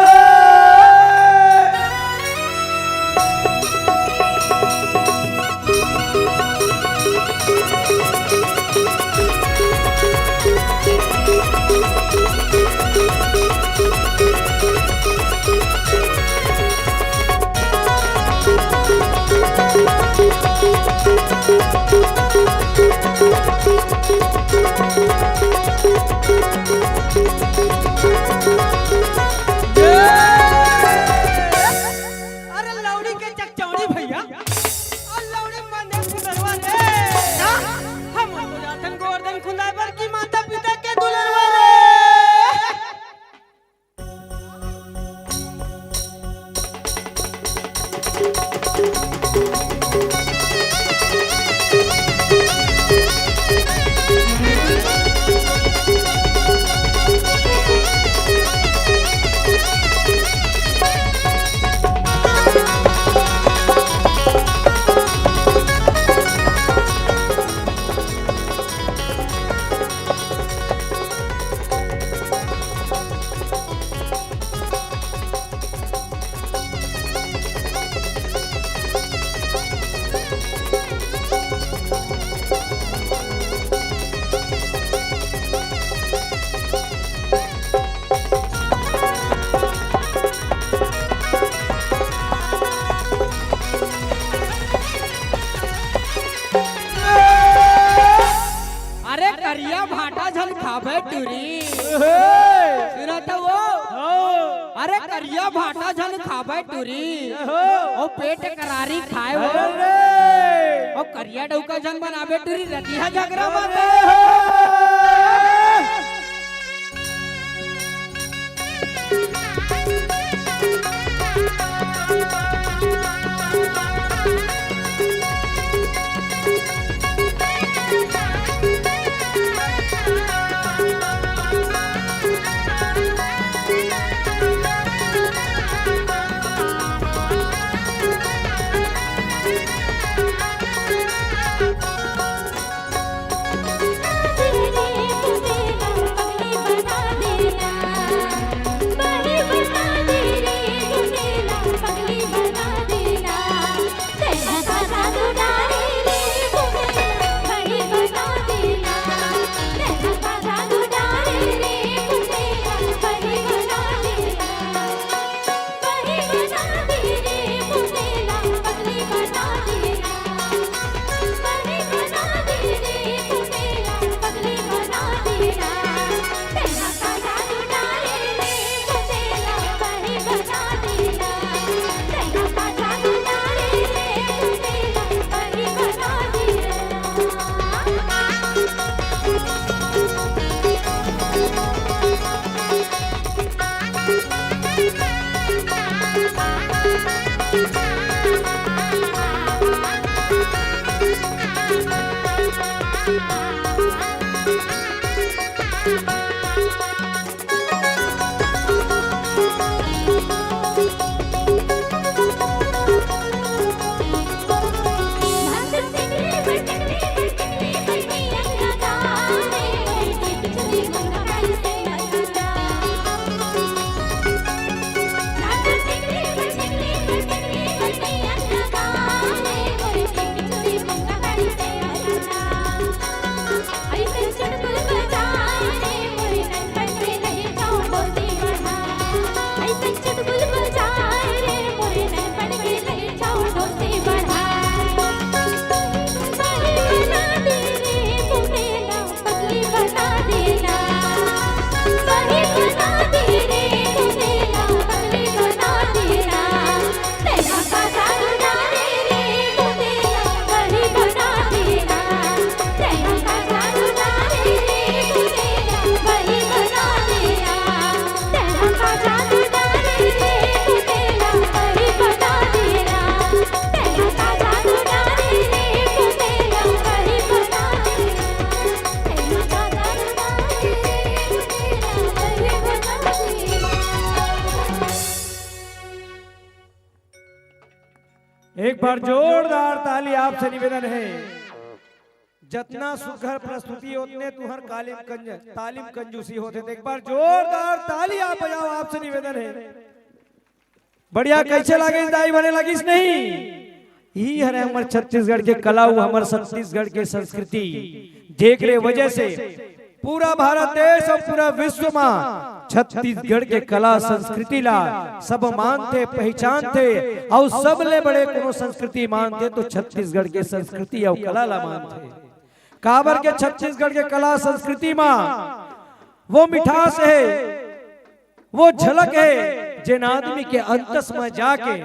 अरे लौड़ी के चकचौड़ी भैया और लौड़ी माने सुनरवा रे हम गोवर्धन गोवर्धन खुंदाई पर की माता पिता के दुलरवा रे। करिया भाटा झल खाबे टूरी सुना तो वो। अरे करिया भाटा झल खाबे टूरी ओ पेट करारी खाए वो ओ करिया डौका झल बनाबे टूरी रतिया झगड़ा माते। बना देना बार जोरदार ताली आपसे निवेदन है। जितना सुघर प्रस्तुति उतने तुहर तालीम कंजूसी होते। एक बार जोरदार ताली आप बजाओ, आपसे निवेदन है। बढ़िया कैसे लगे दाई बने लगिस नहीं। ही हरे हमारे छत्तीसगढ़ के कला, हमारे छत्तीसगढ़ के संस्कृति देख रहे वजह से पूरा भारत देश और पूरा विश्व में छत्तीसगढ़ के कला संस्कृति ला सब मानते पहचानते और सबले बड़े कोनो संस्कृति मानते तो छत्तीसगढ़ के संस्कृति और कला ला मानते। काबर के छत्तीसगढ़ के कला संस्कृति में वो मिठास है, वो झलक है जिन आदमी के अंतस में जाके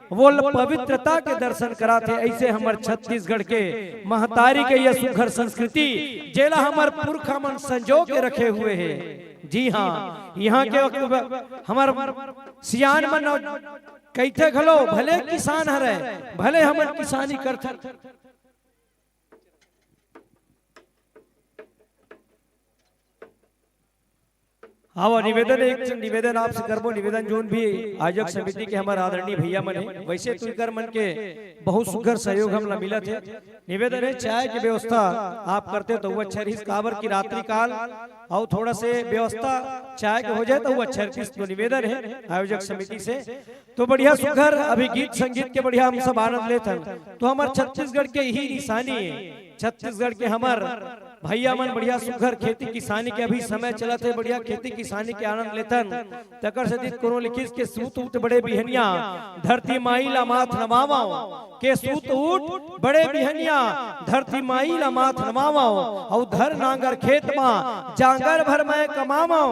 वो पवित्रता के दर्शन कराते। ऐसे हमारे छत्तीसगढ़ के महतारी के ये सुघर संस्कृति जेला हमारे पुरखा मन संजो के रखे हुए हैं। जी हाँ, यहाँ के वक्त हमारे सियान मन कैथे घलो भले किसान हरे, भले हमारे किसानी करते। हाँ, निवेदन एक निवेदन आपसे करबो। निवेदन जोन भी आयोजक समिति के हमारे आदरणीय भैया मन है, वैसे तू कर मन के बहुत सुघर सहयोग हमला मिला थे। निवेदन है चाय की व्यवस्था आप करते तो वो अच्छा रही। काबर की रात्रि काल और थोड़ा से व्यवस्था चाय के हो जाए तो वो अच्छा रही। तो निवेदन है आयोजक समिति से तो बढ़िया सुघर अभी गीत संगीत के बढ़िया हम सब आनंद लेते हैं। तो हमारे छत्तीसगढ़ के ही निशानी है। छत्तीसगढ़ के हमार भैया मन बढ़िया सुघर खेती किसानी के अभी समय चला थे, बढ़िया खेती किसानी के आनंद लेतन। तकर से कोनो लिखिस के सूत उत बड़े बिहनिया धरती माई ला माथ नमावाओ के सूत उठ बड़े बिहनिया धरती माई ला माथ नमावाओ और धर नांगर खेत में जांगर भर मैं कमावाओ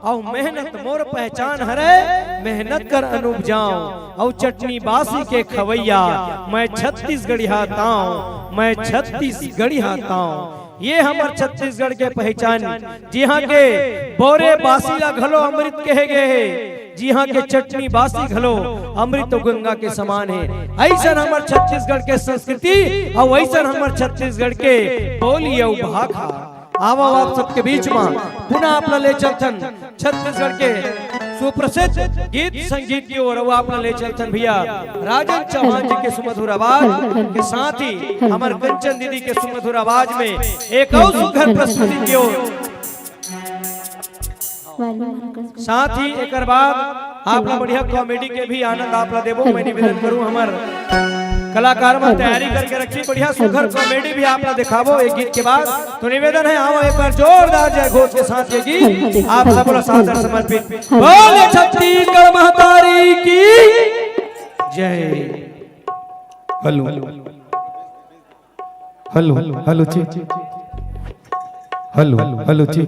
और मेहनत मोर पहचान हरे मेहनत कर अनूप जाओ और चटनी बासी के खवैया मैं छत्तीसगढ़ी हाताऊं, मैं छत्तीसगढ़ी हाताऊं। ये हमारे छत्तीसगढ़ के पहचान। जी हाँ के बोरे बासी ला घलो अमृत कहे गए है। जी हाँ के चटनी बासी घलो अमृत तो गंगा के समान है। ऐसा हमारे छत्तीसगढ़ के संस्कृति और ऐसा हमारे छत्तीसगढ़ के बोली और भाखा। आओ आप सबके बीच में पुनः अपना ले चलतन छत्तीसगढ़ के सुप्रसिद्ध गीत संगीत की ओर। आप ले चलतन भैया राजन चौहान जी के सुमधुर आवाज के साथ ही हमारे कंचन दीदी के सुमधुर आवाज में एक और सुघर प्रस्तुति की ओर। साथ ही एक बाद आप बढ़िया कॉमेडी के भी आनंद आप देवो। मैं निवेदन करूं हमारे कलाकार में तैयारी करके रखी बढ़िया सुघर कॉमेडी भी आप दिखावो एक गीत के बाद। तो निवेदन है आओ एक बार जोरदार जय घोष के साथ ये गीत आप सब लोग सादर समर्पित। बोले छत्तीसगढ़ महतारी की जय। हेलो हेलो हेलो ची हेलो हेलो ची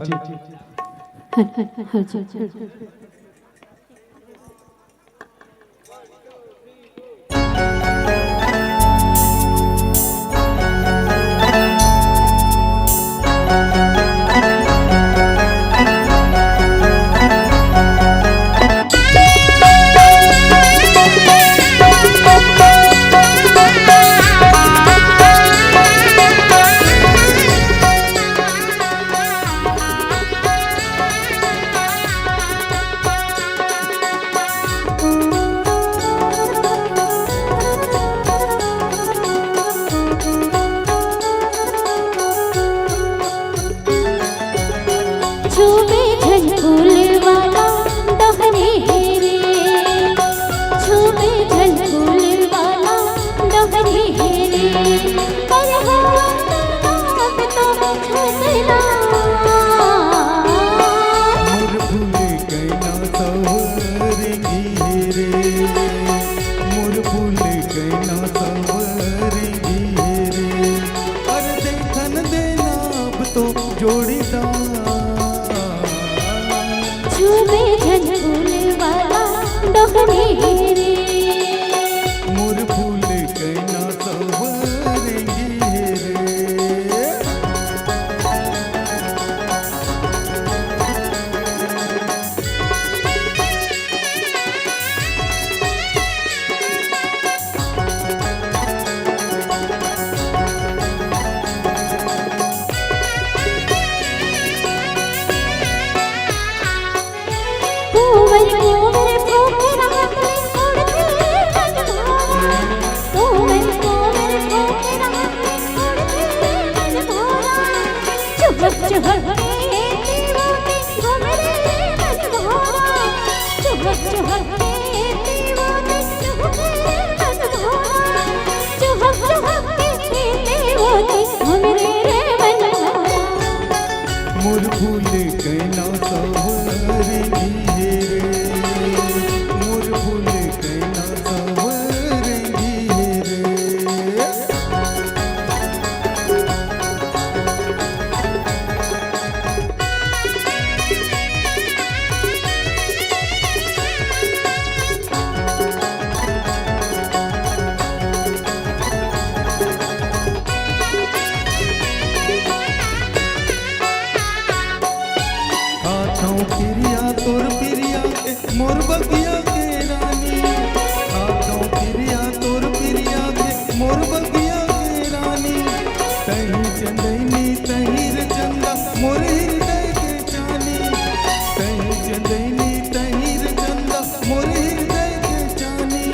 मोर बगिया के रानी तही चंदैनी तही रे चंदा मोर हृदय के चानी तही चंदैनी तही रे चंदा मोर हृदय के चानी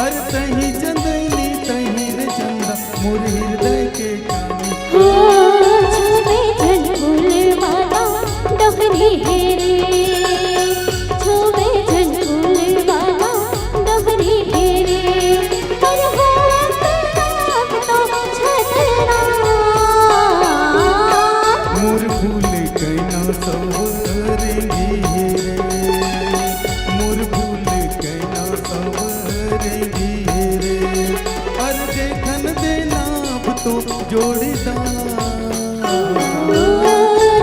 अरे तही चंदैनी तही रे चंदा मोर हृदय के चानी हो छुपे झनकुल वाला डहरी हेरे छुपे झनकुल वाला डहरी हेरे पर हो आप तो छतना मोर फूल कैना सवरेंगी रे मोर फूल कैना सवरेंगी रे अरे देखन देना अब तो जोड़ीदार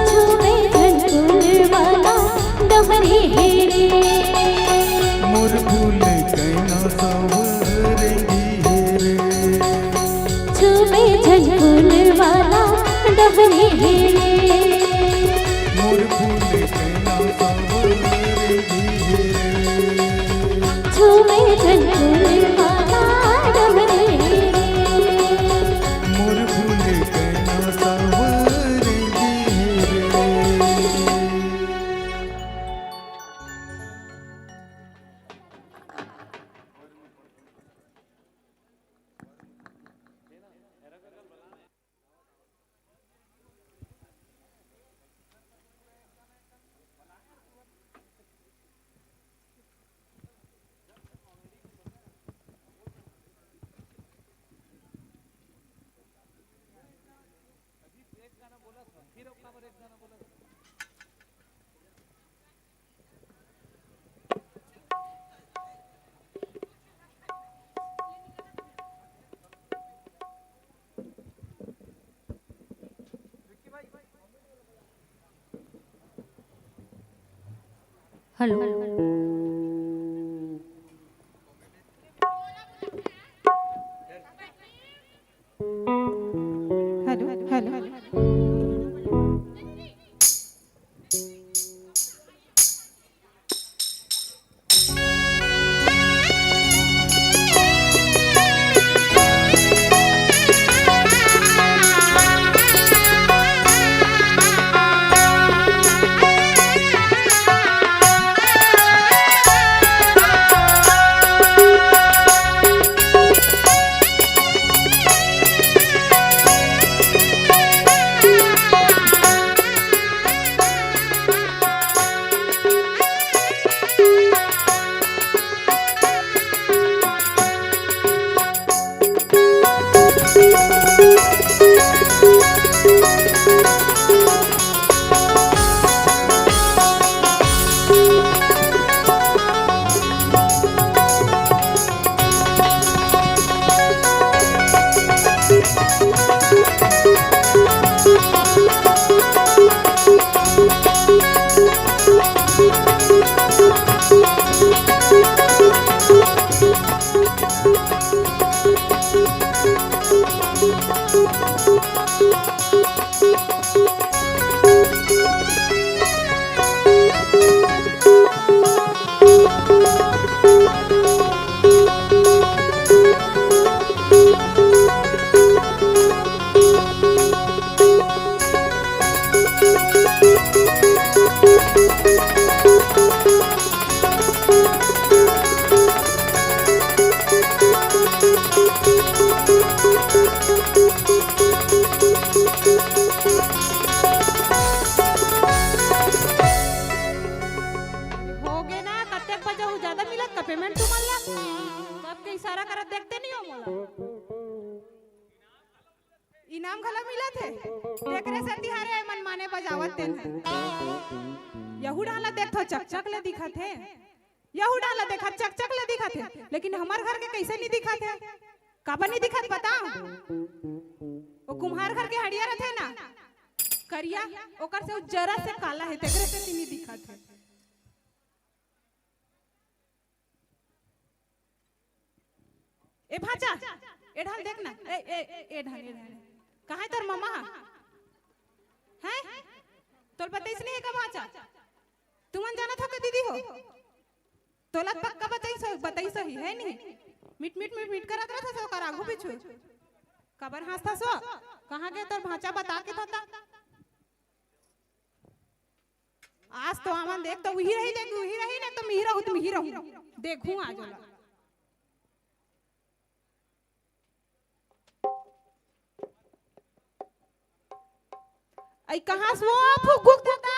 छुपे झनकुल वाला डहरी हेरे मोर फूल कैना सवरेंगी रे छुपे झनकुल वाला डहरी हेरे मोर फूल कैना सवरेंगी रे छुपे झनकुल वाला डहरी हेरे मोर फूल कैना सवरेंगी रे हेलो हेलो हेलो पेमेंट तुम्हाला सबके इशारा करत देखते नहीं हो मोला इनाम घला मिला थे देखरे से तिहारे मनमाने बजावत तेन यहू डाला देखो चकचक ले दिखा थे यहू डाला देखा चकचक ले दिखा थे लेकिन हमार घर के कैसे नहीं दिखा थे काबा नहीं दिखत बताओ वो कुम्हार घर के हड़िया रहते ना करिया ओकर से जरा से काला है तेकरे से नहीं दिखा थे ए भाचा ए ढाल देख ना ए ढाल कहाँ है तेर मामा हैं तोल बताइस नहीं है का भाचा तुमन जाना था के दीदी हो तोला पक्का बताइस ही है नहीं मीट मीट मीट मीट करत रहा था ओकर आगू पीछू कबर हंसता सो कहाँ गए तोर भांचा बता के था आज तो आवन देख तो वही रही देख वही रही ना तो मिही रहू देखूं आज वाला आई कहाँ सो फुक फुक देता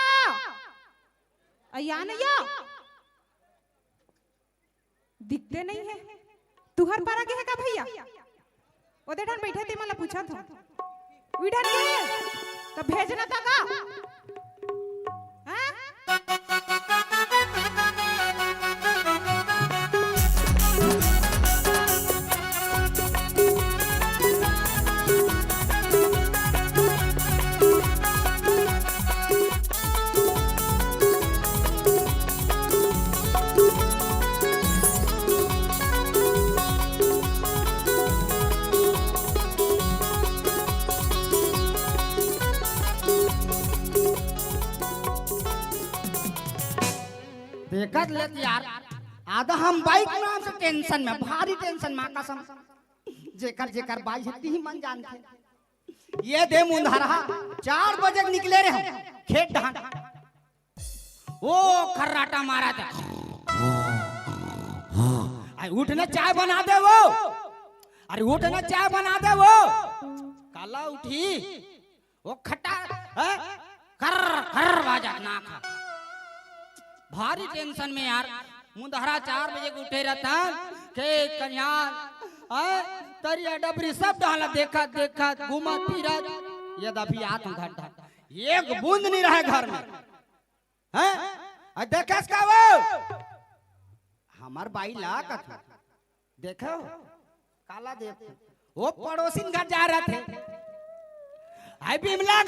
अया नहीं दिखते नहीं है तुहर पारा के है का भैया ओदे ढन बैठे थे मला पूछा था विढन के तब भेजना था का देखत लेत यार आधा हम बाइक नाम से टेंशन में भारी टेंशन में कसम जेकर जेकर बाइक है ही मन जानते ये दे मुंधारा 4 बजे निकले रहे हम खेत ढान वो खर्राटा मारा था अरे उठने चाय बना दे वो अरे उठने चाय बना दे वो काला उठी वो खट्टा कर कर बाजा ना खा भारी टेंशन में यार मुंदहरा 4 बजे के उठे रहता खेत कन्यान तरिया डबरी सब डाला देखा देखा घूमा फिरा ये दबी आत्म घंटा एक बूंद नहीं रहे घर में हैं देखा इसका वो हमार बाई ला का देखो काला देख वो पड़ोसी घर जा रहे थे आई बिमला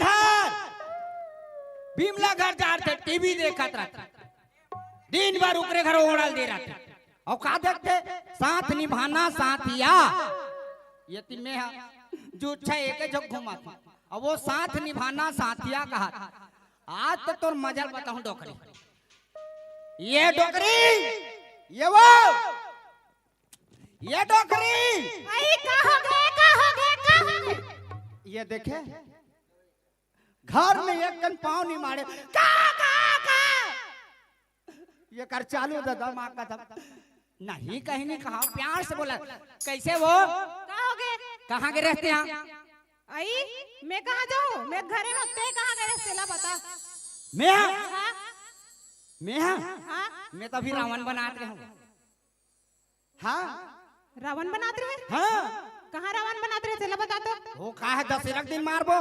घर जा रहे थे टीवी देखा था दिन भर ऊपरे घर ओढ़ल दे रहा था और का देखते साथ निभाना साथिया ये तिमे झूठ है एक जग घुमा था और वो साथ निभाना साथिया कहा आज तो तोर मजा बताऊं डोकरी ये डोकरी ये डोकरी आई कहां गए ये देखे घर में एक कन पाँव नहीं मारे का ये कर चालू दादा माँ का था नहीं कहीं नहीं कहा प्यार से बोला कैसे वो कहाँ के रहते हैं आई मैं कहाँ जाऊँ मैं घरे रहते कहाँ गए सेला बता मैं तो अभी रावण बनाते हूँ हाँ रावण बनाते रहे हाँ कहाँ रावण बनाते रहे सेला बता तो वो कहा है 10 लाख दिन मारबो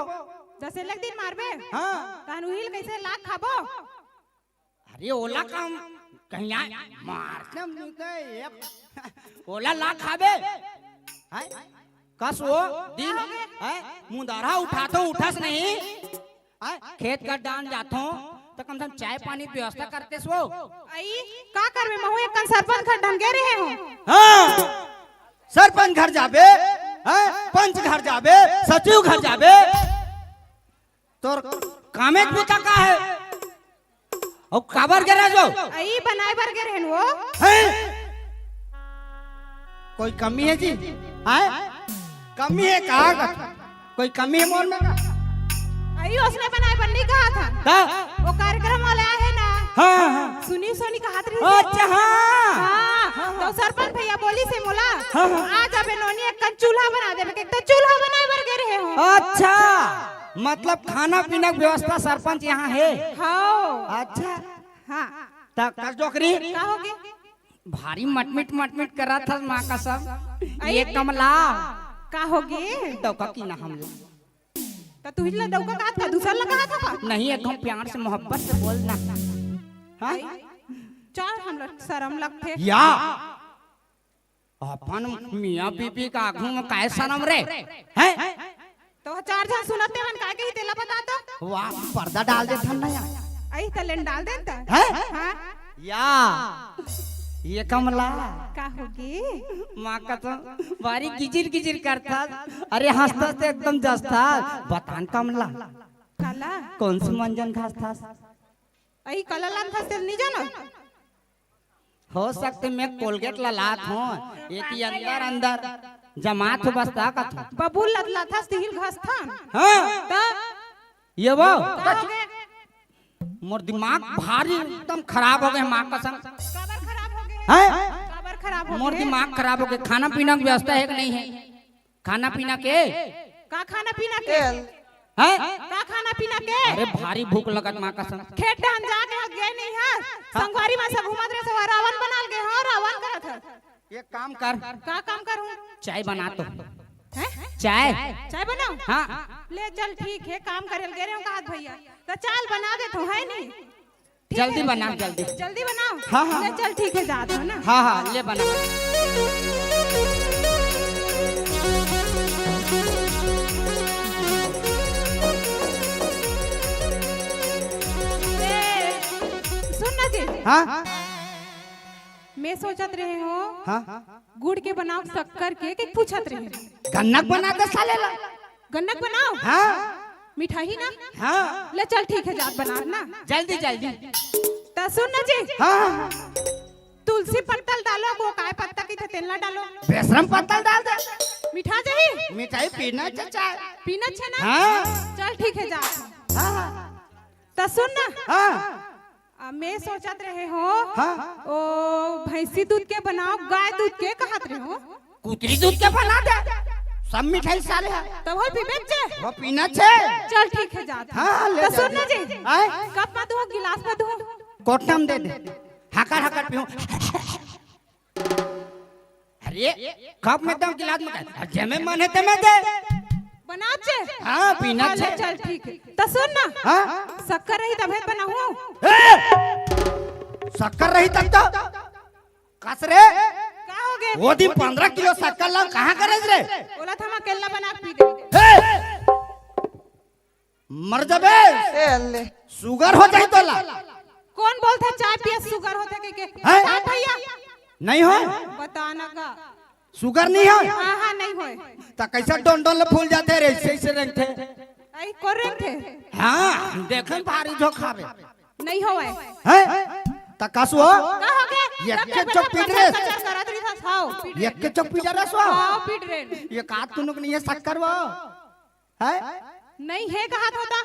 10 लाख दिन मारबे हाँ कानूहिल कैसे लाख खाबो अरे ओला काम कहीं मार ओला लाख खाबे कस वो दिन मुंदारा उठा तो उठस नहीं खेत का डान जातो तो कम से कम चाय पानी की व्यवस्था करते सो आई का करबे महू एक कन सरपंच घर ढंगे रहे हो हाँ सरपंच घर जाबे पंच घर जाबे सचिव घर जाबे तोर कामे पूता का है और काबर गिरा जो आई बनाए बर गे रहन वो कोई कमी है जी कमी है कहा कोई कमी है मोल में आई उसने बनाए बन्नी कहा था वो कार्यक्रम वाले आए ना हाँ सुनी कहा था अच्छा हाँ तो सरपंच भैया बोली से मोला आज अबे नोनी एक चूल्हा बना दे एक तो चूल्हा बनाए बर गे रहे हो अच्छा मतलब खाना पीना की व्यवस्था सरपंच यहाँ है हाँ अच्छा हाँ तब जोकरी का होगे भारी मटमिट करा था माँ का सब ये कमला का होगे डौका की ना हम तो तू हिला डौका कहा था दूसरा लगा था नहीं एकदम प्यार से मोहब्बत से बोलना हाँ चार हम लोग शर्म लगते या अपन मियाँ बीबी का आगू में काय शर्म रे हैं तो 4 जन सुनते मन का के तेला बता तो वाह पर्दा डाल दे था ना आई तलेन डाल देता है हाँ या ये कमला का होगी माँ का तो बारी गिजिर करता अरे हंसता हंसते एकदम जस्ता बतान कमला काला कौन सी मंजन घास था आई काला लान था नहीं जानो हो सकते मैं कोलगेट ललात हूँ एक ही अंदर जमात हो बसता का था बबूल लदला था स्टील घास था हां तब ये वो का हो गए मोर दिमाग भारी एकदम खराब हो गए मां कसम कबर खराब हो गए हैं कबर खराब हो मोर गए दिमाग खराब हो गए खाना पीना की व्यवस्था है कि नहीं है खाना पीना के का खाना पीना के हैं का खाना पीना के अरे भारी भूख लगत मां कसम खेत डान जाके गए नहीं है संगवारी में से घूमत रहे सब रावण बनाल गए हो रावण करत है एक काम कर का काम करूं चाय बना तो हैं चाय चाय बनाऊं हाँ ले चल ठीक है काम करेल गे रे कहा भैया तो चाल बना दे तो है नहीं ठीक जल्दी है? बनाओ जल्दी जल्दी बनाओ हाँ, हाँ। ले चल ठीक है जात हो ना हाँ हाँ ले बना सुन ना जी हाँ मैं सोचत रहे हो हाँ गुड़ के बनाओ शक्कर के पूछत रहे गन्नक बना दे साले ला गन्नक बनाओ हाँ मिठाई ना हाँ ले चल ठीक है जात बना ना जल्दी जल्दी तो सुन ना जी हाँ तुलसी पत्तल डालो वो काय पत्ता की तेल ना डालो बेसरम पत्तल डाल दे मीठा चाहिए मिठाई पीना चाचा पीना छे ना हाँ चल ठीक है जा हाँ तो सुन ना हाँ मैं सोचत रहे हो हाँ ओ भैंसी दूध के बनाओ गाय दूध के कहत रहे हो कुतरी दूध के बना दे सब मिठाई साले है तब हो पीबे छे वो पीना छे चल ठीक है जात हाँ, ले तो जा, सुन ना जी आए? कप में दो गिलास में दो कोटम दे दे हकर हकर पीऊं अरे कप में दम गिलास में जेमे मन है तेमे दे बना छे हाँ पीना हाँ, ले छे चल ठीक है तो सुन ना हाँ शक्कर रही तब बनाऊं शक्कर रही तब तो कस रे का हो गए वो दिन 15 किलो शक्कर ला कहाँ करे रे बोला था मैं केला बना के पी दे मर जाबे शुगर हो जाए तो ला कौन बोलता चाय पिए शुगर होता के हैं? बता भैया नहीं हो बताना का शुगर नहीं हो हाँ हाँ नहीं होए तो कैसे डोन डोन फूल जाते रे ऐसे ऐसे रंग थे आई कोरेंग थे हाँ देखन भारी जो खावे नहीं होए हैं तकासु हो का हो गए ये के चुप पीट रे करत रही था खाओ ये के चुप पीट रे सो खाओ पीट रे ये काट तुनुक नहीं है शक्कर वो है नहीं है कहा होता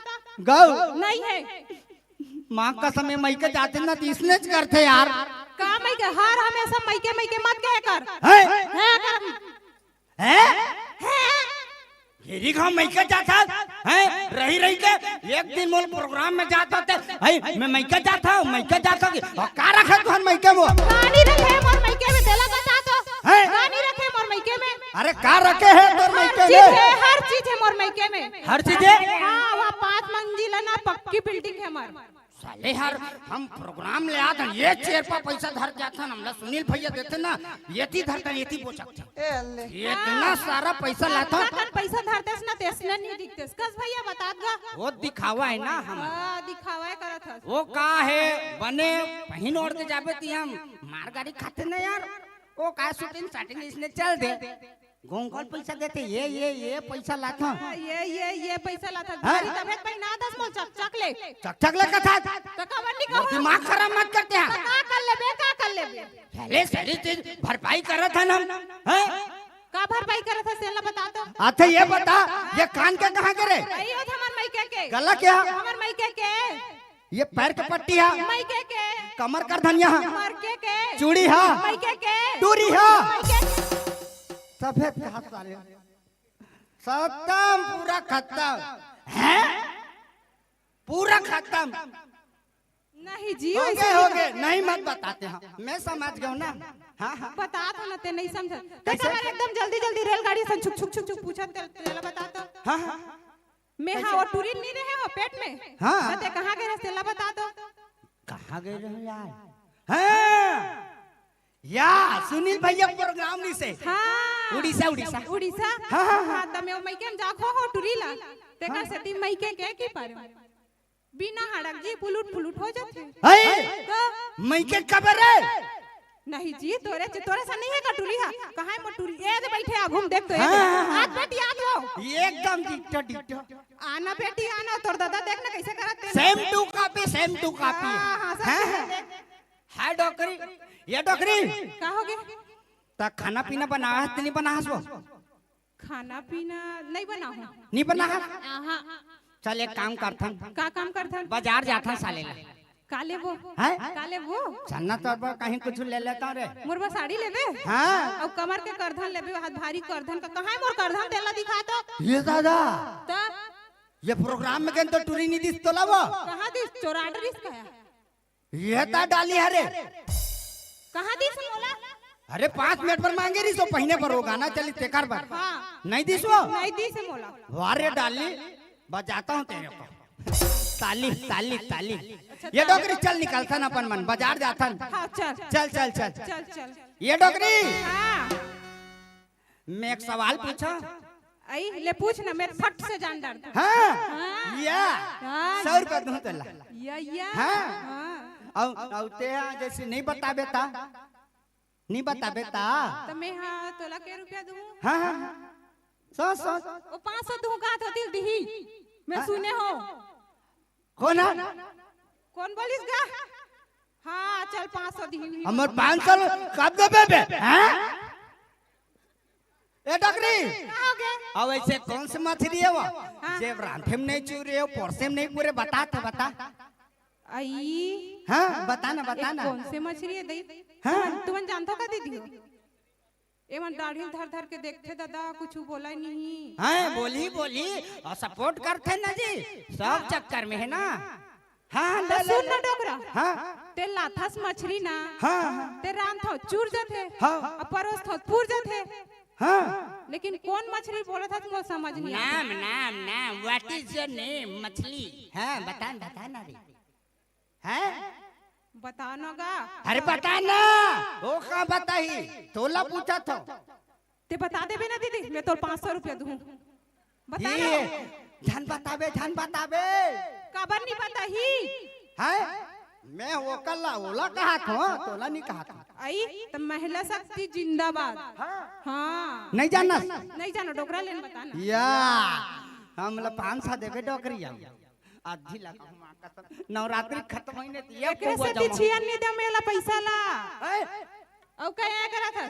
गौ नहीं है माँ का समय मई के जाते ना तो इसने च करते यार का मई के हार हमेशा मई के मत कहे कर है है कर है हेरी गांव मई के जाता है रही रही के एक दिन मोल प्रोग्राम में जाता थे है मैं मई के जाता हूँ मई के जाता और का रखा तुहन मई के वो गानी रखे मोर मई के में देला बता तो हैं? गानी रखे मोर मई के में अरे का रखे है तोर मई के हर चीज है मोर मई के में हर चीज है हां वहां 5 मंजिला ना पक्की बिल्डिंग है हमार साले यार हम प्रोग्राम ले आते ये चेयर पर पैसा धर जाता हमला सुनील भैया देते ना येती धरता येती पोचकता इतना सारा पैसा लाता कन पैसा धरतेस ना तेसने नहीं दिखतेस कस भैया बता गा वो दिखावा है ना हम हां दिखावा है करत हस वो का है बने पहिन ओढ़ के जाबे ती हम मार गाड़ी खाते ना यार वो का शूटिंग स्टार्टिंग इसने चल दे गोंगल पैसा देते ये पैसा लाता ये पैसा लाता गाड़ी तबेत भाई ना 10 मोल चक ले चक ले कथा तो कवन नहीं कहो दिमाग खराब मत करते हैं का कर लेबे पहले सारी चीज भरपाई करत हन हम हैं का भरपाई करत है सेला बता तो अच्छा ये बता ये कान के कहां करे आई हो हमर मई के गला क्या हमर मई के ये पैर के पट्टी है मई के कमर कर धनिया है मर के चूड़ी है मई के टूरी है मई के सफेद हाथ सारे खत्म पूरा खत्म हैं पूरा खत्म नहीं जी हो ऐसे गए नहीं मत बताते हैं मैं समझ गया ना हाँ हाँ बता तो ना ते नहीं समझ ते कबर एकदम जल्दी जल्दी रेलगाड़ी से छुक छुक छुक छुक पूछत तेला बता तो हाँ हाँ मैं हाँ और टूरी नहीं रहे हो पेट में हाँ। ते कहाँ गए तेला बता दो कहाँ गए रहे यार हाँ या सुनील भैया प्रोग्राम नहीं से हाँ उड़ीसा उड़ीसा उड़ीसा हाँ, हाँ, हाँ तमे ओ मई के जाखो हो टूरीला ते का सेती मई के की पारे बिना हड़क जी फुलुट हो जाते है मैं के खबर है नहीं जी तोरे से नहीं है कटुली हा कहाँ है मोटुली ए दे बैठे आ घूम देख तो आज बेटी आ दो एकदम डिट्टो डिट्टो आना बेटी आना तोर दादा देखना कैसे करते सेम टू कॉपी है डॉक्टरी ये डॉक्टरी का हो गए ता खाना पीना बनावा है नहीं बना हसो खाना पीना नहीं बना हूँ। नहीं बना है? आहा, चल एक काम करथन, का काम करथन? बाजार जाथन साले ला। काले वो हैं? काले वो चन्ना तो अब कहीं कुछ ले लेता रे। मुरबा साड़ी लेबे? हाँ। और कमर के करधन लेबे, हाथ भारी करधन का कहाँ है मोर करधन देला दिखा तो? ये दादा तो ये प्रोग्राम में गन तो टूरी नहीं दिस तोला वो। कहाँ दिस? चौराड दिस का है? ये ता डाली हरे। कहाँ दिस मोला? अरे 5 मिनट पर मांगे रही सो पहिने पर होगा ना चली तेकर बार। हाँ। नहीं दिस वो? नहीं दिस है मोला। वारे डाली बजाता हूँ तेरे को। ताली ताली ताली। ये डोकरी चल निकलता ना अपन मन बाजार जाता। हाँ चल चल चल चल चल चल। ये डोकरी हाँ मैं एक सवाल पूछा। आई ले पूछ ना, मैं फट से जान डर। हाँ हाँ। या हाँ। 100 रुपया दूँ तेला। या हाँ। हाँ। औ ते जैसे नहीं बता बेटा, नहीं बता बेटा। तो मैं हाँ तोला के रुपया दूँ? हाँ हाँ सोच सोच। वो 500 दूँ का तो दिल दी मैं सुने हो। कौन है? कौन बोलिस गा? हाँ चल 500 दी। हमर 500 कब देबे बे? हैं? ए डकरी क्या हो गया? अब ऐसे कौन सी मछली है वो? हाँ। जे रांधे में नहीं चूरे हो, पोरसे में नहीं पूरे बता तो बता। आई हाँ बता ना बता एक ना। कौन से मछली है दई? हाँ। तुमन जानतो का दीदी हो? एमन दाढ़ी धर धर के देखते दादा कुछ बोला ही नहीं। हाँ बोली बोली और सपोर्ट करते ना जी, सब चक्कर में है ना। हाँ ले ले सुन ना ले। डोकरा, हाँ ते लाथस मछली ना हाँ ते रान थो चूर जाते, हाँ। और परोस थो पूर जाते। हाँ। लेकिन कौन मछली बोला था तुमको समझ नहीं आता। नाम नाम नाम व्हाट इज योर नेम मछली? हाँ बता बता ना रे। हैं? बताओ ना गा। अरे बता ना। वो कहाँ बताई? तोला पूछा था। ते बता दे ना दीदी, मैं तो 500 रुपया दूँ। बता ये ना। धन बताबे धन बताबे। काबर नहीं पता ही? हैं? मैं वो कल्ला ओला कहा था, तोला नहीं कहा था। आई तो महिला शक्ति जिंदाबाद। हाँ नहीं जानना? नहीं जानो डोकरा लेन बताना। या हम लोग 500 देवे डोकरी आधी लगा नवरात्रि खत्म होने दिया एकरे से तिछिया नहीं दे मेला पैसा ला। औ क्या करा था?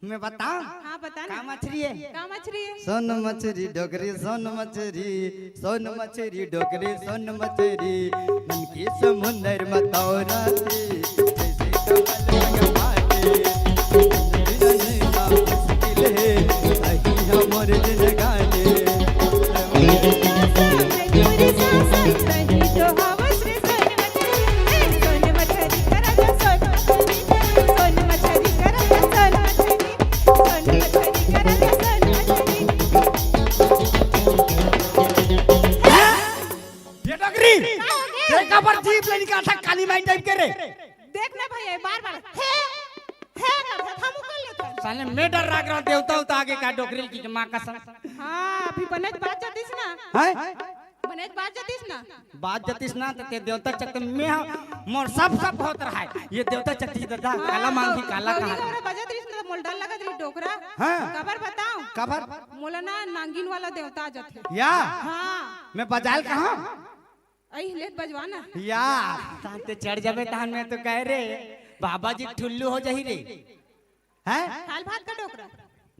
मैं बताऊं? हाँ बता का ना। मछली है? का मछली है? सोन मछली डोकरी सोन मछली डोकरी सोन मछली मन की समुंदर मतौराती जैसे कमल के माटे बिना ना मुश्किल है अही हमर दिन गाने ये डोकरी तेरे का पर जीप ले निकाल था काली माई टाइप के रे। देखना भैया बार-बार हे कर हम कर लेते। साले मैं डर रहा ग्राम देवता होता आगे का डोकरी की मां कसम। हाँ अभी बनेज बात जातीस ना। हैं? बनेज बात जातीस ना। बात जतिस ना ते देवता चक्कर में मोर सब होत रहा है। ये देवता चक्की दादा काला मांगी काला कहा। गौरी बजत रही ना मोल डर लगा रही डोकरा। हाँ। खबर बताओ। खबर मोला ना नांगिन वाला देवता जथे। या हाँ मैं बजाल कहाँ? आई लेट बजवाना। या तान ते चढ़ जाबे तान में तो कह रे बाबा जी ठुल्लू हो जाही रे। हैं? खाल भात का डोकरा।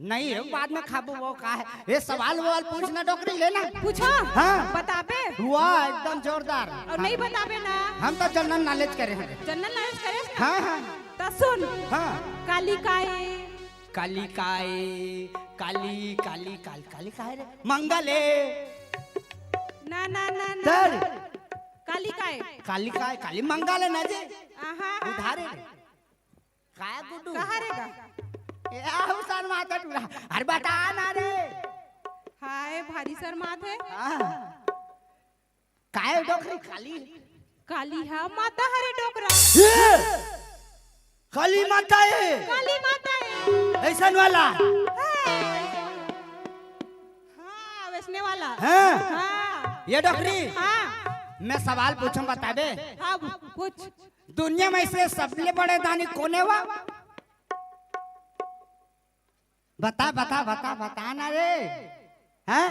नहीं है बाद में खाबो वो का है। ये सवाल पूछना डोकरी लेना। पूछो। हाँ। बताबे। वाह एकदम जोरदार। और नहीं बताबे ना। हम तो जनरल नॉलेज करे हैं। जनरल नॉलेज करे ना। हाँ हाँ तो सुन। हाँ। काली काय काली काय काली काली काली काली काय रे मंगले ना ना ना ना तर काली काय काली मंगले ना जे आहा उधारे रे काय गुड्डू कहाँ रेगा? ए आहू सन माता टूरा अरे बता ना रे। हाय भारी सर माथे। हाँ। काय डोकरी काली काली हा माता हरे डोकरा। काली माता है काली माता है। ऐसा वाला हाँ वैसने वाला। हाँ। हाँ ये डोकरी हाँ मैं सवाल पूछूं बताबे। हाँ पूछ। दुनिया में से सबसे बड़े दानी कौन है वा? बता बता बता बता ना रे। हैं?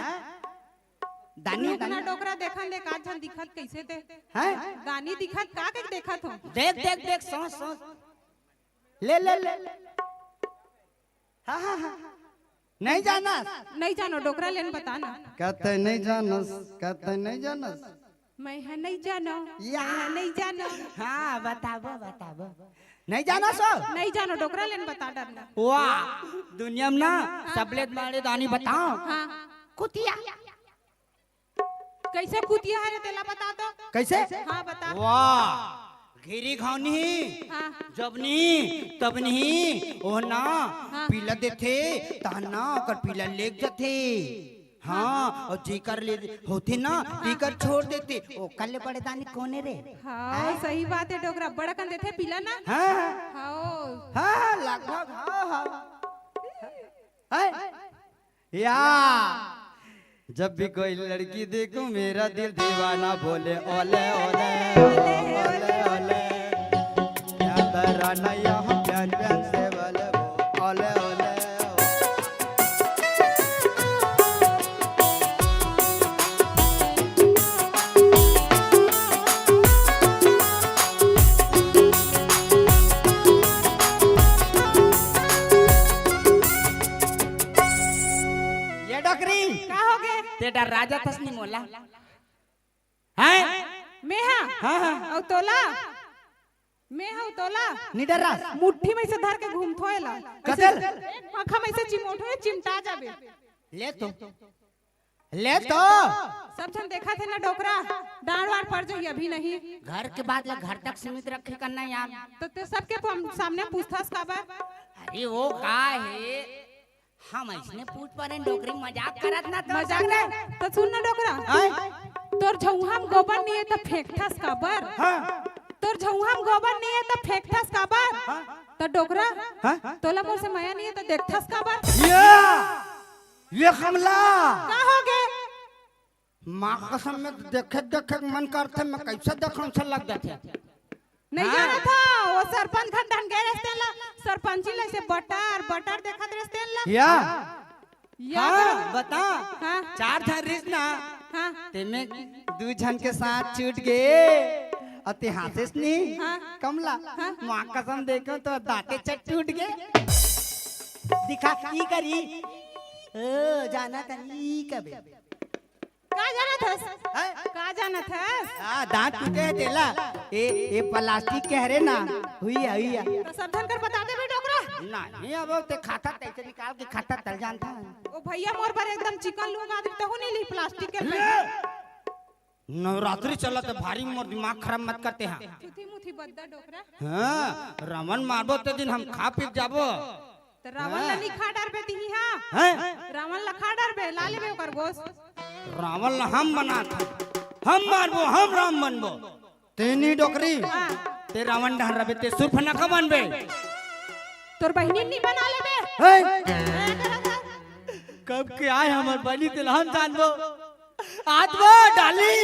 दानी अपना दानी डोकरा देखन ले का झन दिखत कैसे थे? हैं? दानी दिखत का के देखत हो? देख सोच सोच ले ले ले हाँ हाँ हाँ नहीं जाना नहीं जानो डोकरा लेन बताना। कहते नहीं जानस, कहते नहीं जानस। मैं है नहीं जानो या नहीं जानो। हाँ बताबो बताबो। नहीं जाना सो नहीं जानो डोकरा लेन बता डरना। वाह दुनिया में ना सबले मारे दानी बताओ। हाँ कुतिया कैसे कुतिया है रे तेला बता दो। कैसे? हाँ बता। वाह घेरी घावनी हाँ जबनी तबनी ओ ना पीला देथे ताना कर पीला लेक जाथे। हाँ और जीकर ले होते ना जीकर छोड़ देते ओ कल बड़े दानी कोने रे। हाँ सही बात है डोकरा बड़ा कन देते पीला ना। हाँ हाँ हाँ लगभग हाँ हाँ या जब भी कोई लड़की देखूं मेरा दिल दीवाना बोले ओले ओले ओले ओले क्या तराना यहाँ प्यार प्यार से बोले ओले ओले। ये डकरी क्या हो गए? तेरा राजा तसनी मोला हैं मैं हाँ हाँ हाँ औ तोला मैं हाँ तोला निडरा मुट्ठी में से धर के घूमथो एला। कतल? आँखा में से चिमोठो चिमटा जाबे। ले तो सब जन देखा थे ना डोकरा डांड वाड़ पड़ जाइए अभी नहीं। घर के बाद घर तक सीमित रखे करना यार। तो ते सबके सामने पूछतास का बा। अरे वो का है हम इसने पूछ पर डोकरी मजाक करत ना तो मजाक नहीं तो सुन ना डोकरा तोर झौहाम गोबर नहीं है तो फेंकथास का बर। तोर झौहाम गोबर नहीं है तो फेंकथास का बर। तो डोकरा तोला मोर से माया नहीं है तो देखथास का बर। ये कमला का हो गए? माँ कसम में देखे देखे मन करते मैं कैसे देखूं से लग जाते। नहीं जाना था वो सरपंच घर ढंग गए रस्ते ला सरपंची ला से बटर बटर देखत रस्ते ला। या हाँ बता हाँ चार धरिस ना हाँ ते में दू जन के साथ छूट गए अति हासिस नहीं हाँ। कमला माँ कसम देखो तो दांते चट टूट गए। दिखा की करी ओ जाना तनी कबे का जाना था? का जाना था? दांत टूटे हैं तेला ए प्लास्टिक के हरे ना हुई है तो सब धन कर बता दे बे डोकरा। नहीं अब ते खाता तैसे निकाल के खाता तल जानता है। ओ भैया मोर पर एकदम चिकन लूंगा आदमी तो नहीं ली प्लास्टिक के नवरात्रि चला तो भारी मोर दिमाग खराब मत करते हैं। थुथी मुथी बद्दा डोकरा। हाँ रावण मारबो ते दिन हम खा पी जाबो। तो रावण ला नहीं खा डर बे ती हां हैं रावण ला खा डर बे ला लेबे ओकर गोस। रावण ला हम बना था हम मारबो हम राम बनबो तेनी डोकरी ते रावण ढहर रबे ते सुरफना का बनबे। तोर बहिनी नहीं बना लेबे। कब के आए हमर बनी ते हम जानबो आजवा डाली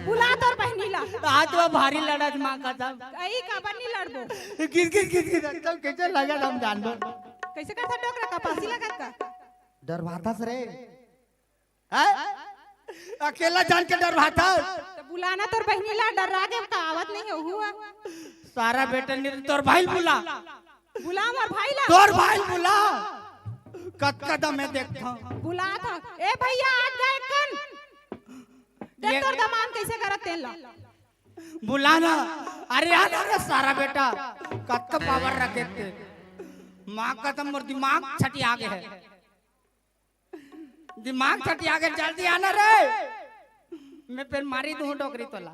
बुला तोर बहिनी ला आजवा भारी लड़त मां का सब आई का बनी लड़बो। गिर एकदम कैसे लगा हम जानबो। कैसे करता डोकरा का पासी लगत का डरवाता रे अकेला जान के डरवाता तो बुलाना तोर बहिनी ला डर रागे का आवत नहीं हो हुआ। सारा बेटा ने तोर भाई बुला बुला मोर भाई ला तोर भाई बुला कद कदम में देखता बुला था ए भैया आज गए कन देख तोर दमान कैसे करत तेल ला बुलाना। अरे यार सारा बेटा कद का पावर रखे थे माँ का तो मोर दिमाग छटी आगे है दिमाग छटी आगे जल्दी आना रे मैं फिर मारी दूं डोकरी तोला।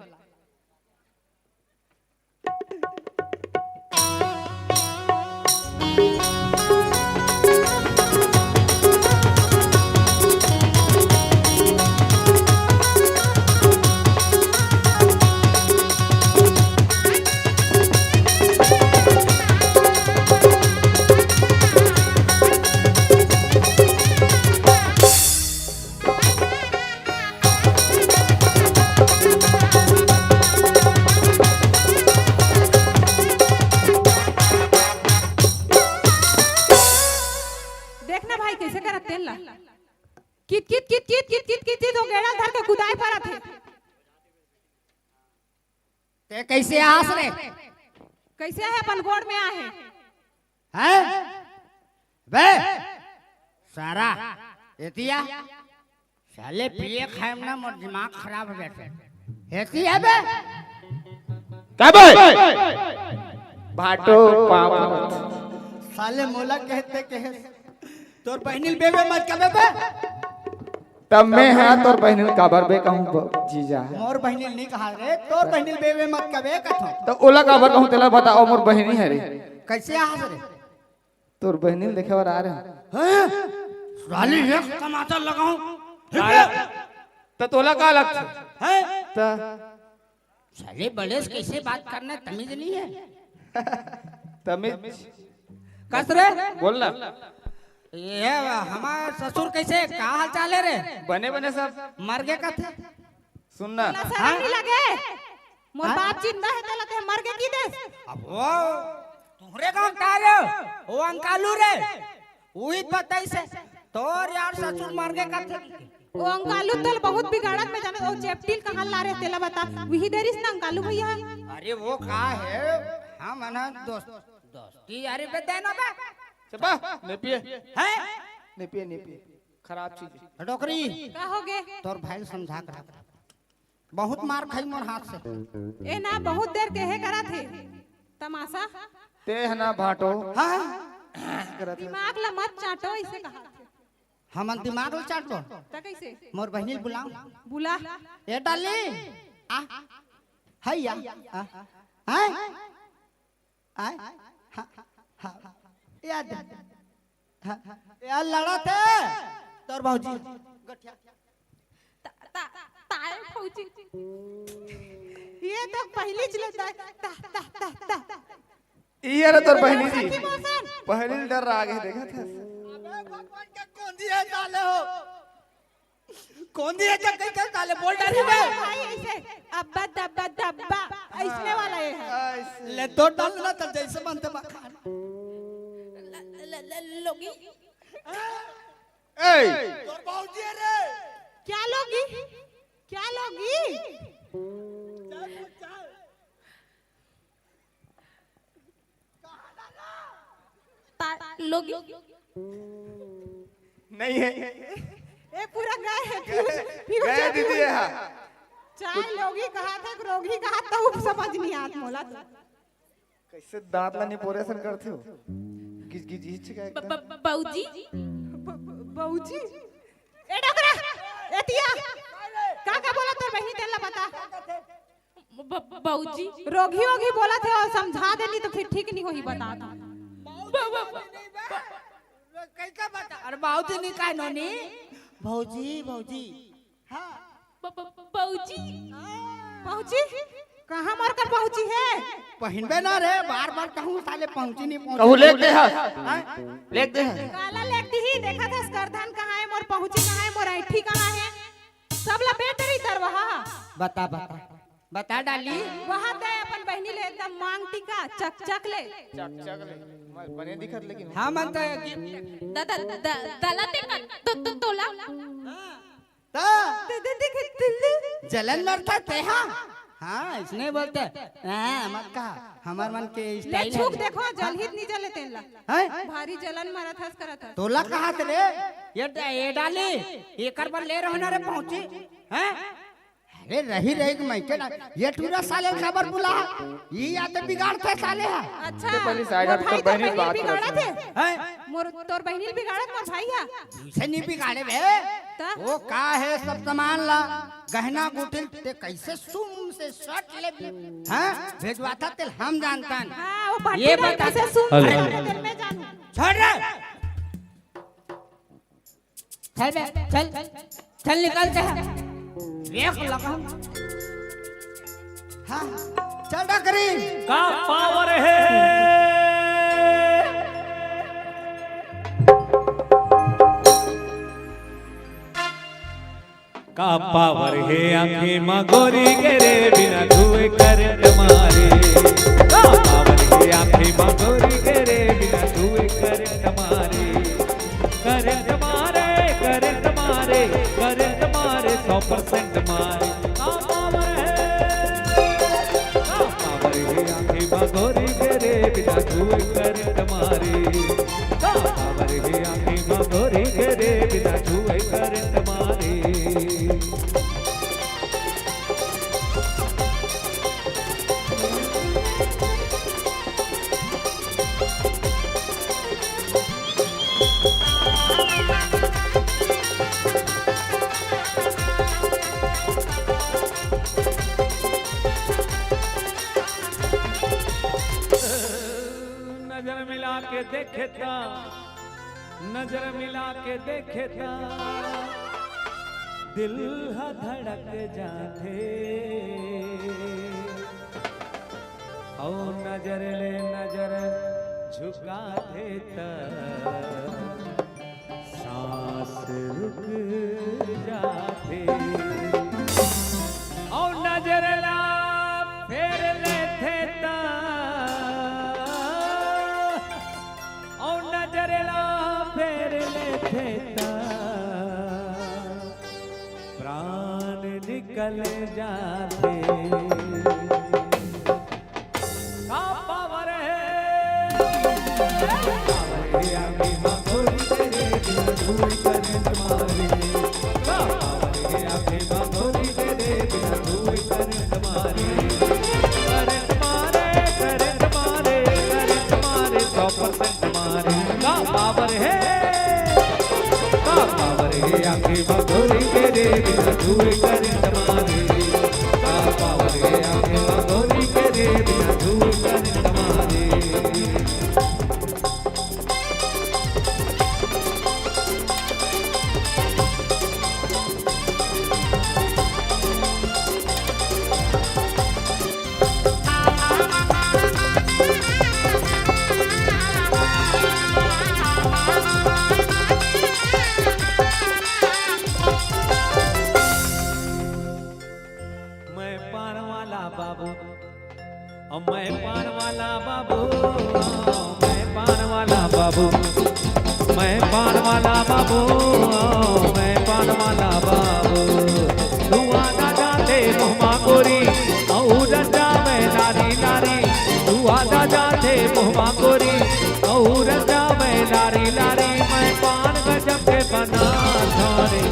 देखना भाई कैसे करत तेल ला कित कित कित कित कित कित कित कित हो गेड़ा धर के कुदाई परत है। ते कैसे आस रे कैसे है अपन गोड़ में आहे हैं बे सारा एतिया साले पिए खाए ना मोर दिमाग खराब हो जाते एतिया बे क्या बे भाटो पावत साले मोला कहते कहे तोर बहनिल बेबे मत कबे बे तब मैं हाँ तोर बहनिल काबर बे कहूँ जीजा मोर बहनिल नहीं कहा रे तोर बहनिल बेबे मत कबे कथो तो ओला काबर कहूँ तेला बताओ मोर बहनी है रे कैसे आ रे तोर बहनिल देखे और आ रहे साले एक टमाटर लगाऊं तो तोला का लग है तो साले बड़े से कैसे बात करना तमीज नहीं है तमिल कस रे बोल ना ये हमार ससुर कैसे का हाल चाल है रे बने बने सब मर गए का थे सुनना ना शर्म नहीं लगे मोर बाप जिंदा है तो लगे मर गए की देश अब वो तुहरे गांव का रे वो अंकालू रे वही बताई से तोर यार ससुर मर गए का थे वो अंकालू तल बहुत बिगाड़त में जाने वो जेप्टिल कहां ला रहे तेला बता वही देरिस ना अंकालू भैया अरे वो का है हम ना दोस्ती यारी पे देना बे चपा नहीं पिए है नहीं पिए खराब चीज डोकरी का हो गए तोर भाई समझा कर बहुत मार खाई मोर हाथ से ए ना बहुत देर कहे करा थे तमाशा ते है ना भाटो हां दिमाग ला मत चाटो ऐसे कहा हम दिमाग में चाट दो ता कैसे मोर बहनी बुलाऊं बुला ए डाली आ हैया हाय हाय याद यार लड़ा थे तोर भौजी ताए फौजी ये तो पहली चले ता ता ता ता ये रे तोर बहनी जी सखी मौसन पहले डर आगे देखा था भगवान का कौन दिया साले हो कौन दिए जग के साले बोल डरी बे भाई ऐसे अब्बा दब्बा दब्बा ऐसने वाला ये है ले दो डालना तब जैसे बनते मखान लोगी ए तोर भौजी रे क्या लोगी क्या लोगी लोगी नहीं है ए पूरा गए है गए दीदी है चाय लोगी कहा था रोगी कहा तो समझ नहीं आत मोला कैसे दांत ला नहीं पोरे सर करते हो किस की चीज का एकदम बाऊजी बाऊजी ए डोकरा एतिया का बोला तो बहनी तेला बता बाऊजी रोगी होगी बोला थे और समझा देनी तो फिर ठीक नहीं होई बता कैसे बता अरे बाऊजी नहीं का नोनी भौजी भौजी हां बाऊजी बाऊजी कहां मर कर पहुंची है पहिनबे ना रे बार बार कहूं साले पहुंची नहीं पहुंची कहू लेक दे हां लेक दे काला लेती ही देखा था स्कर्धन कहां है मोर पहुंची कहां है मोर ऐठी कहां है सब ला बेटरी तरवा बता बता बता डाली वहां दे अपन बहनी ले एकदम मांग टिका चक चक ले बने दिखत लेकिन हां मानता है दलाते का तोला ता जलन मरता थे हाँ इसने बोलते मत कहा हमार मन के ले स्टाइल छुक देखो जलहित नहीं जले तेला है भारी जलन मरत हस करत हस तोला कहा रे ये डाली एकर बार ले रहो ना रे पहुंची हैं अरे रही रही मैं के ये टूरा साले खबर बुला ये आते बिगाड़ते साले है अच्छा पहले साइड मोर हट भाई कर बहनी तो बात बिगाड़ा थे हैं मोर तोर बहनी बिगाड़त मोर भाई है से नहीं बिगाड़े बे ता? वो का है सब सामान ला गहना गुटिल ते कैसे सुम से शर्ट ले हैं भेजवाता तेल हम जानता है हां वो पार्टी ये में बता कैसे सुन दिल में जानू छोड़ रे चल बे चल चल निकलते हैं देख लगा हाँ चल डकरी का पावर है का पावर है आंखें मगोरी गिरे बिना धुए करंट मारे का पावर है आंखें मगोरी गिरे बिना धुए करंट मारे करंट मारे करंट मारे करंट मारे 100% मारे का पावर है आंखें मगोरी गिरे बिना धुए करंट मारे का पावर है आंखें मगोरी गिरे देखे ता नजर मिला के देखे ता दिल हा धड़क जाते और नजर ले नजर झुकाते ता सांस रुक जाते और नजर ला फेर लेते ता और नजर ला फेर लेते ता प्राण निकल जाते का पावर है आगे मांगोरी तेरे बिना धूल करंट मारे का पावर है आगे मांगोरी तेरे बिना धूल करंट मारे करंट मारे करंट मारे करंट मारे 100% मारे का पावर है आंखें मगोरी तेरे बिना धूल करंट मारे का पावर है आंखें मगोरी तेरे बिना धूल करंट मारे मैं पान वाला बाबू मैं पान वाला बाबू मैं पान वाला बाबू मैं पान वाला बाबू दुआ ना जाते मुहमा गोरी और रजा में नारी नारी दुआ ना जाते मुहमा गोरी और रजा में नारी नारी मैं पान गजब के बना थारे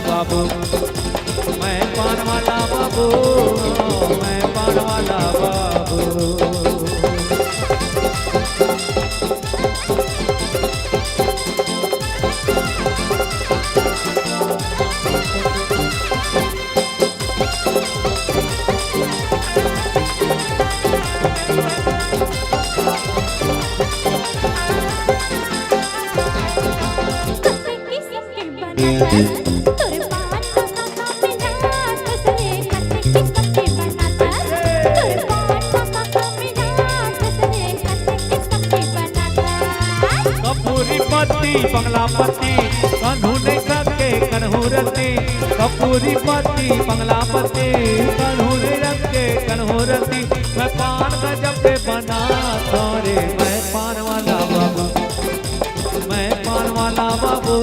बाबू मैं पान वाला बाबू मैं पान वाला बाबू बंगला पति कन्हू नहीं सके कन्हू रती कपूरी पति बंगला पति कन्हू नहीं रखे कन्हू रती मैं पान गजब पे बना तोरे मैं पान वाला बाबू मैं पान वाला बाबू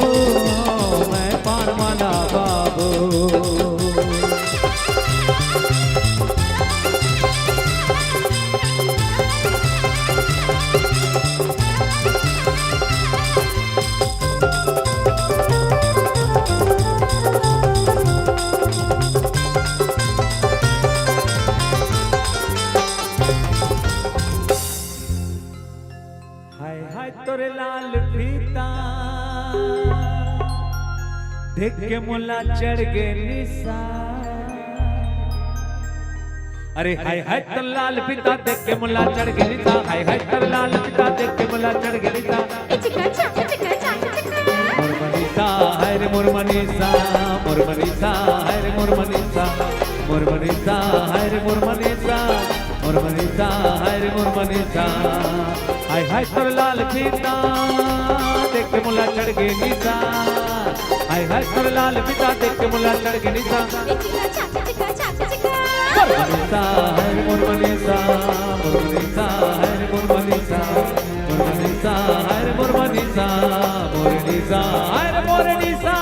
मैं पान वाला बाबू तोरे लाल फीता देख के मुला चढ़ गे निशा अरे हाय हाय तो लाल फीता देख के मुला चढ़ गे निशा हाय हाय तो लाल फीता देख के मुला चढ़ गे निशा मुरमनीसा हाय रे मुरमनीसा मुरमनीसा हाय रे मुरमनीसा मुरमनीसा हाय रे मुरमनीसा मुरमनीसा हाय रे मुरमनीसा हाय हाय तोर लाल फीता देख के मुला चढ़ गे निशा हाय हाय तोर लाल फीता देख के मुला चढ़ गे निशा मुरमनीसा हाय रे मुरमनीसा मुरमनीसा हाय रे मुरमनीसा मुरमनीसा हाय रे मुरमनीसा मुरमनीसा हाय रे मुरमनीसा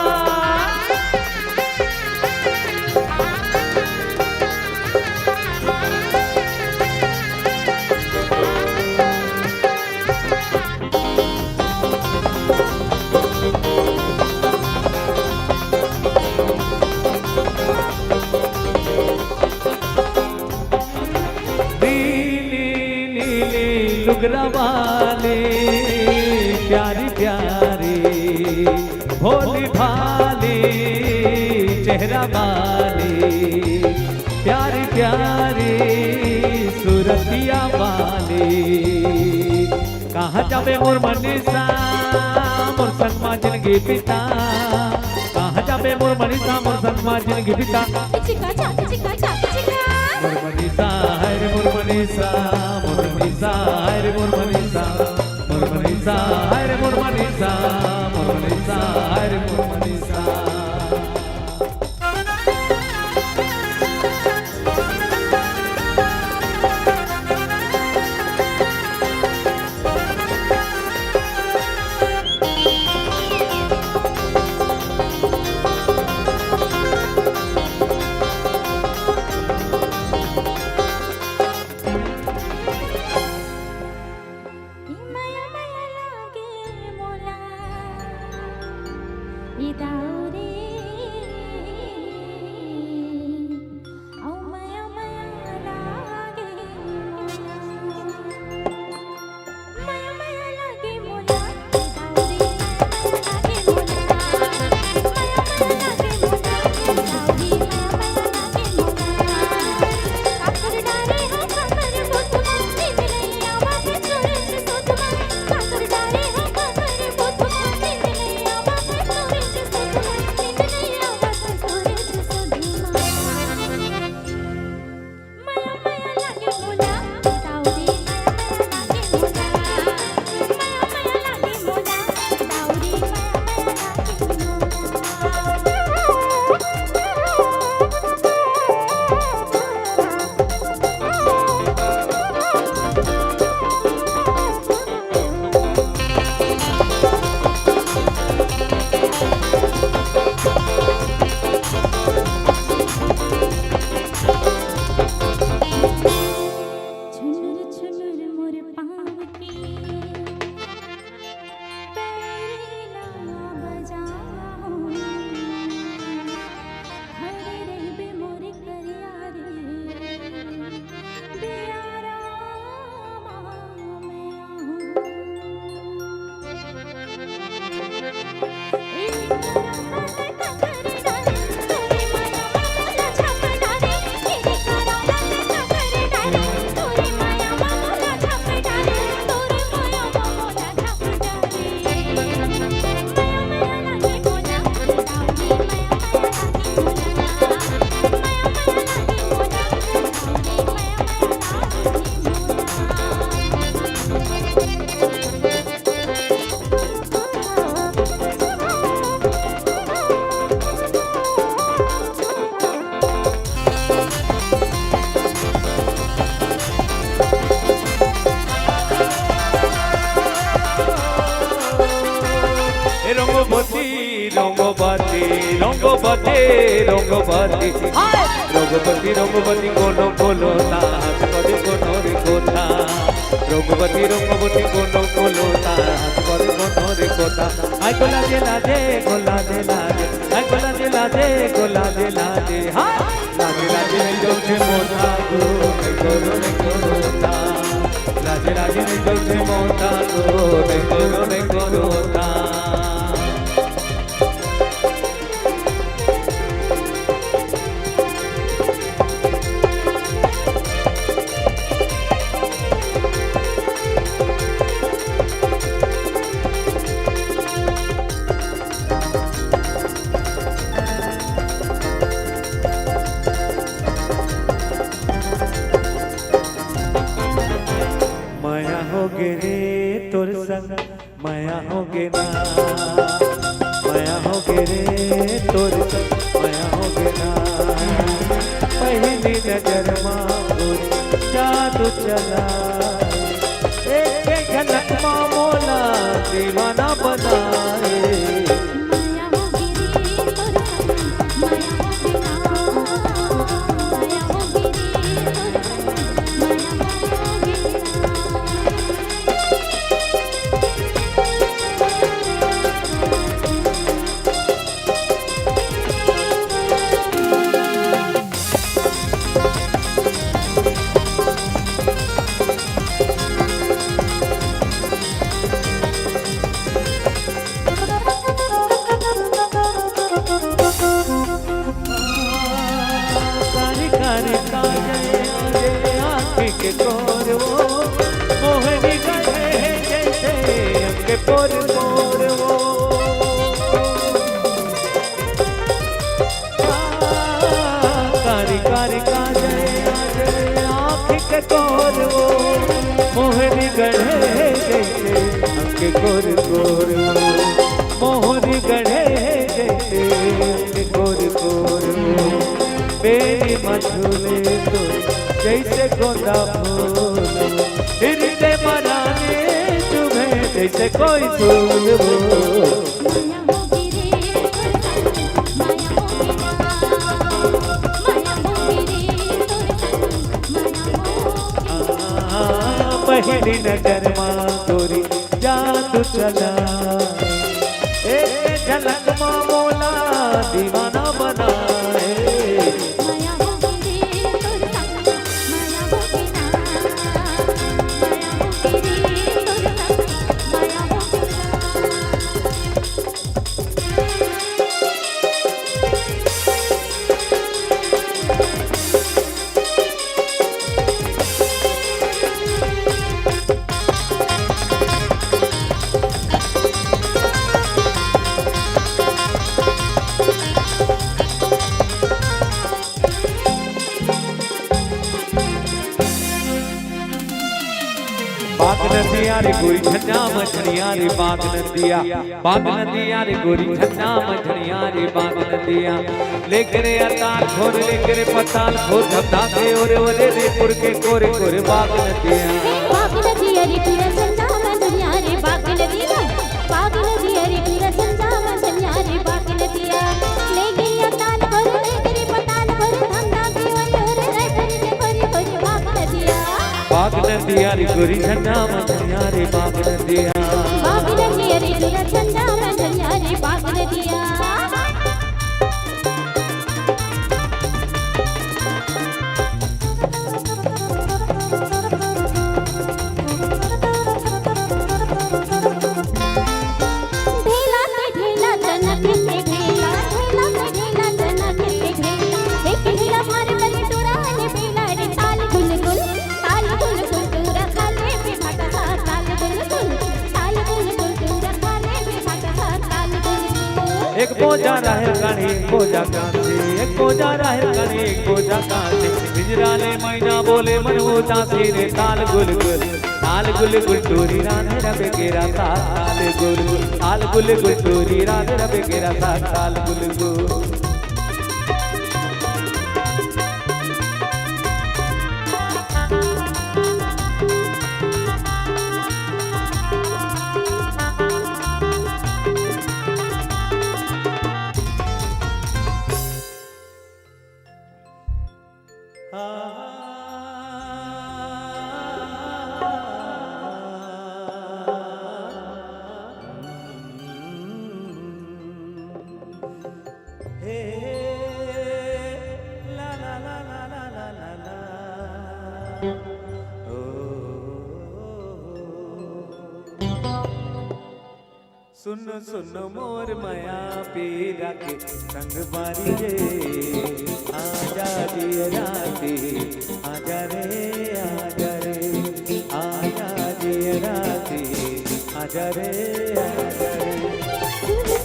लुगरा वाली प्यारी प्यारी भोली भाली चेहरा वाली प्यारी प्यारी सूरतिया वाली कहाँ जाबे मोर मनीषा मोर सनमा जिंदगी पिता कहाँ जाबे मोर मनीषा मोर सनमा जिंदगी पिता चिका चाक चिका चाक चिका मोर मनीषा है रे मोर मनीषा मोर मनीषा है रे मोर मनीषा मोर मनीषा है रे मोर मनीषा मोर मनीषा है रे मोर मनीषा माया माया लागे मोला इदाउरे औ माया माया लागे मोला माया माया लागे मोला इदाउरे माया माया लागे मोला माया माया लागे मोला इदाउरे माया माया लागे मोला काकर डारे हो खबर बुतमा निमलैया वाके सूरज सुतमा माया माया लागे मोला इदाउरे माया माया लागे मोला इदाउरे छुनुर छुनुर मोर पाँव की पैरीला बजाओ हरे रहबे मोर करिया रे बियारा मैं आऊँ रंगवती रंगवती रंगवती रंगवती रंगवती रंगवती कोनो कोनो नाच करे कोनो रे कोता रंगवती रंगवती कोनो कोनो नाच करे कोनो रे कोता आई गोला दे लाजे गोला दे लाजे आई गोला दे लाजे गोला दे लाजे हाय लाजे लाजे नहीं जोचे मोटा गो नहीं करो नहीं करोता लाजे लाजे नहीं जोचे मोटा गो नहीं करो नहीं करोता माया हो गे रे तोर संग माया हो गे ना माया हो गे रे तोर संग माया हो गे ना पहली नजर मां जादू चला एक झलक मां मोला दीवाना बनाए माया होगी रे तोर संग माया होगी ना माया होगी रे तोर संग माया होगी झूले तो जैसे गोंदा फूल हृदय मनाने तुम्हें जैसे कोई फूल हो। पहली नजर माँ गोरी जादू चला एक झलक माँ बोला दीवाना बनाए। बाग नदिया रे गोरी झंडा मछलिया रे बाग नदिया रे गोरी झंडा मछलिया रे बाग नदिया लेके रे अताल खोर लेके रे पताल खोर धपधा के ओरे ओरे रे पुर के कोरे कोरे बाग नदिया रे पूरा संता मछलिया रे बाग नदिया रे पूरा संता मछलिया रे बाग नदिया लेके रे अताल खोर लेके रे पताल खोर धपधा के ओरे ओरे रे पुर के कोरे कोरे बाग नदिया रे गोरी झंडा मछलिया रे बाग नदिया रे पूरा संता मछलिया रे बाग नदिया। एक बोझा रहे कणी एक बोझा कांसे एक बोझा रहे कणी एक बोझा कांसे पिंजरा ले मैना बोले मन उदासी रे ताल गुल गुल टोरी राधे रबे केरा ताल गुल टोरी राधे रबे केरा ताल गुल गुल। सुन सुन मोर माया पीरा के संग बारी रे आजा दिए राती आजा रे आजा दिए राती आजा रे आजा रे।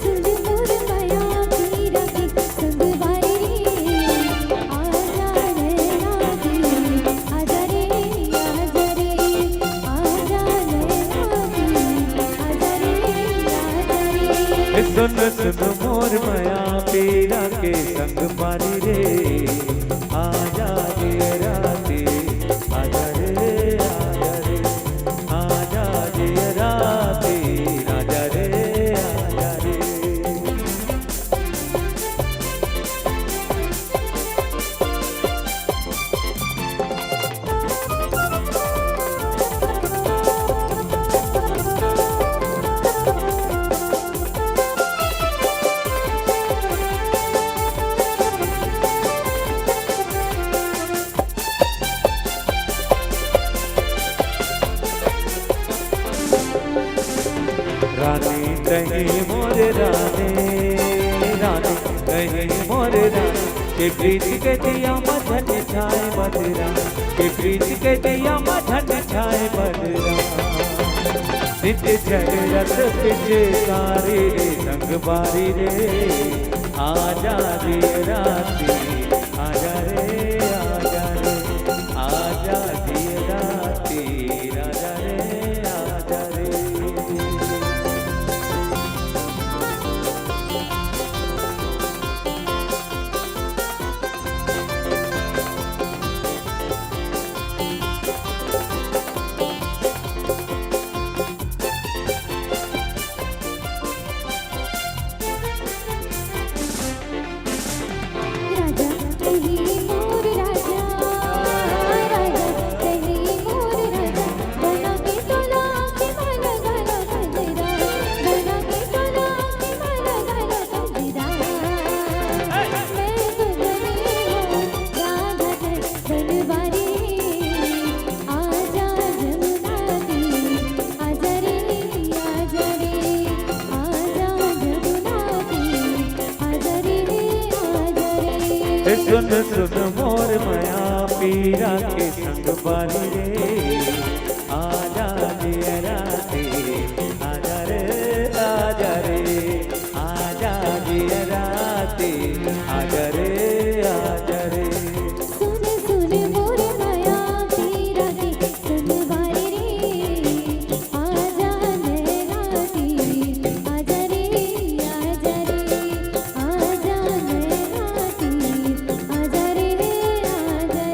सुन मोर माया पीरा के संग बारी रे आजा रे राती आजा रे आजा रे आजा रे सुन सुन मोर माया पीरा के संग बारी रे आजा दिए राती आजा रे आजा दिए राती आजा रे आजा रे। रानी कहीं मोरे रानी कहीं मोरे रानी के प्रीत के दिया मधन छाए बदरा के प्रीत के दिया मधन छाए बदरा नित्य जग रस पिछे सारे रे संग बारी रे आजा रे राती आजा रे आजा रे आजा दिए राती आजा रे आजा रे। सुन सुन मोर माया पीरा के संग बाली रे आजा जिया राते आजा रे आजा रे आजा जिया राते आजा रे आजा रे सुन सुन मोर माया पीरा के संग बाली रे आजा नैनाती आजा रे आजा रे आजा नैनाती आजा रे आजा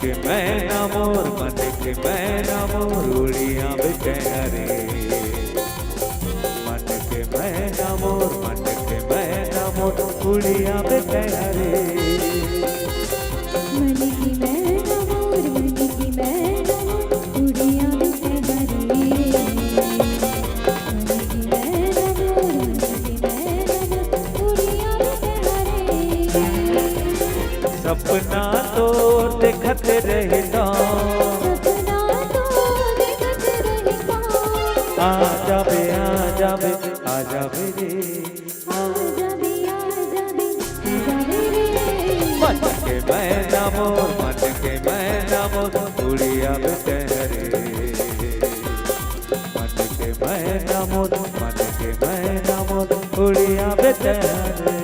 के मैना मोर मन के मैना मोर उड़िया बेचारे मन के मैना मोर मन के मैना मोर उड़िया बेचारे मन की मैना मोर मन की मैना मोर उड़िया बेचारे मन की मैना मोर मन की मैना मोर उड़िया बेचारे सपना तो देखत रहता सपना तो देखत रहता आजा बे आजा बे आजा बे रे आजा बे आजा बे आजा बे रे मन के मैना मोर मन के मैना मोर उड़िया बेचारे मन के मैना मोर मन के मैना मोर उड़िया बेचारे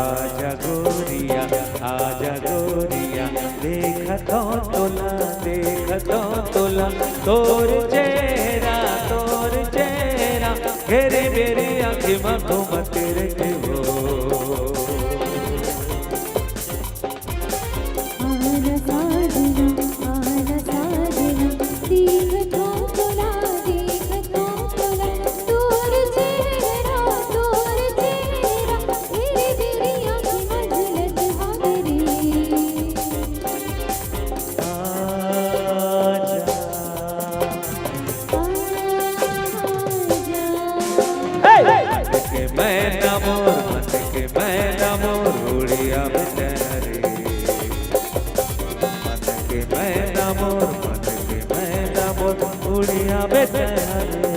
आजा गोरिया आजा गोरिया देखतो तोला तोर चेहरा घेरे मेरी आँखें माथो मत रखे हो आना साजना देखतो तोला तोर चेहरा मेरे तेरी आँखें मजलत हागरे मन के मैना मोर मन के मैना मोर उड़िया बेचारे मन के मैना मोर मन के मैना मोर उड़िया बेचारे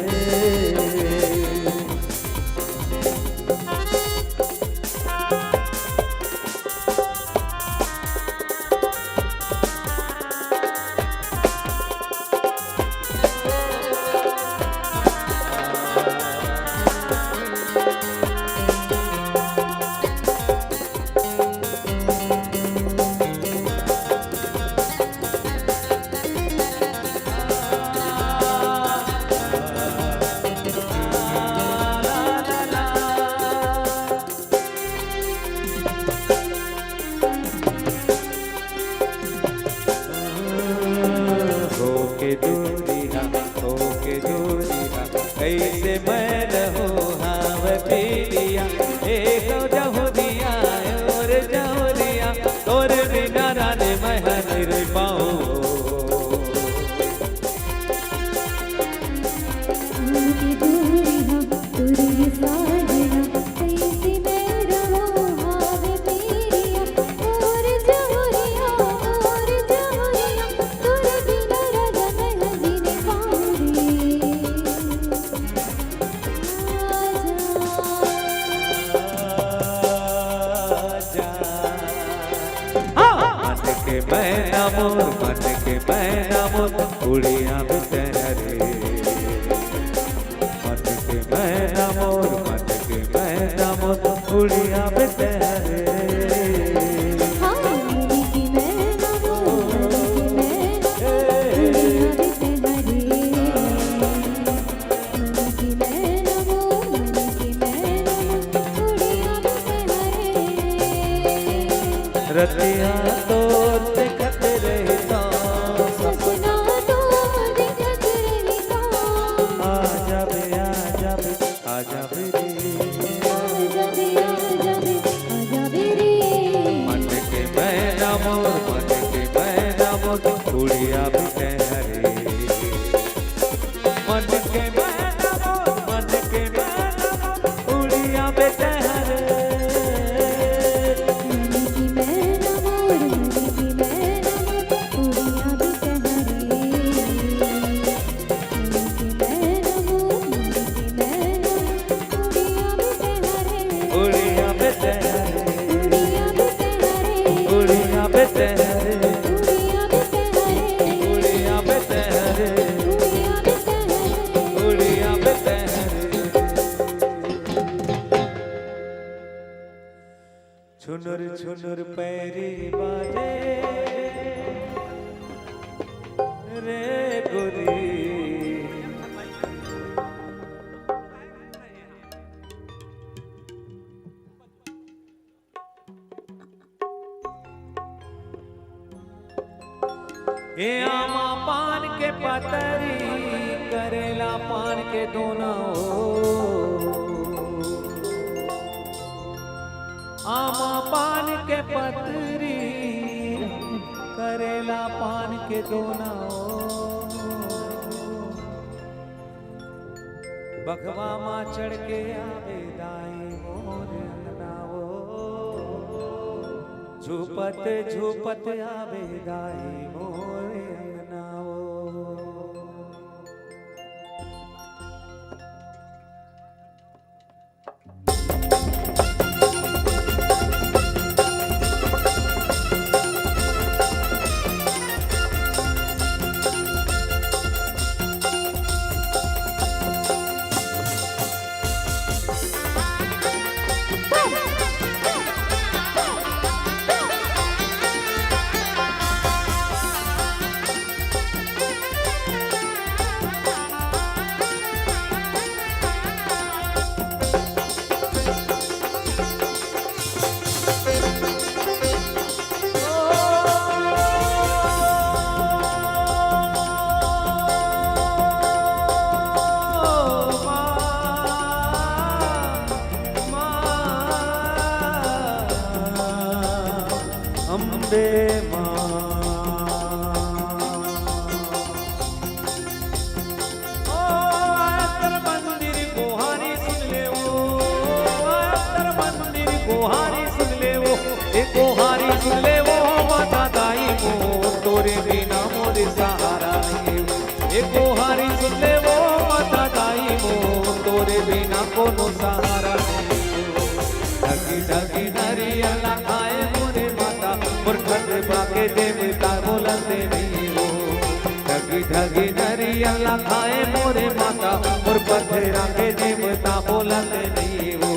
मैना मोर मन के मैना मोर उड़िया में तहरे मन के मैना मोर मन के मैना मोर उड़िया में तहरे हाँ मन की मैना मोर मन की मैना मोर मन की मैना उड़िया में तहरे रतिया तो देखत रहता सपना तो देखत रहता आजा बे आजा बे आजा बे रे आजा बे रे मन के मैना मोर मन के मैना मोर उड़िया भी तहरे मन के मैना मोर मन के मैना मोर उड़िया भी तहरे मन की मैना मोर मन की मैना उड़िया भी तहरे मन की मैना मोर मन की मैना उड़िया भी तहरे उड़िया भी तहरे उड़िया भी उड़िया भी तहरे तहरे उड़िया भी तहरे उड़िया भी तहरे उड़िया उड़िया भी तहरे भी तहरे छुनुर छुनुर पैरी बाजे रे गोरी ए आमा पान के पतरी करेला पान के दोना आमा पान के पतरी करेला पान के दोना बखवा माँ चढ़ के आवे दाई मोर अंगनाओ झूपत झूपत आवे दाई मोर अंगनाओ अम्बे माँ ओ आयतर मंदिर गोहारी सुन ले वो आयतर मंदिर गोहारी सुन ले वो ए गोहारी सुन ले वो माता दाई मोर तोरे बिना मोरे सहारा ए गोहारी सुन ले वो माता दाई मोर तोरे बिना कोनो सहारा ढगी ढगी नरियल खाए मोरे माता मुरखत बाके देवता बोलते नहीं वो ढगी ढगी नरियल खाए मोरे माता मुरखत राके देवता बोलते नहीं वो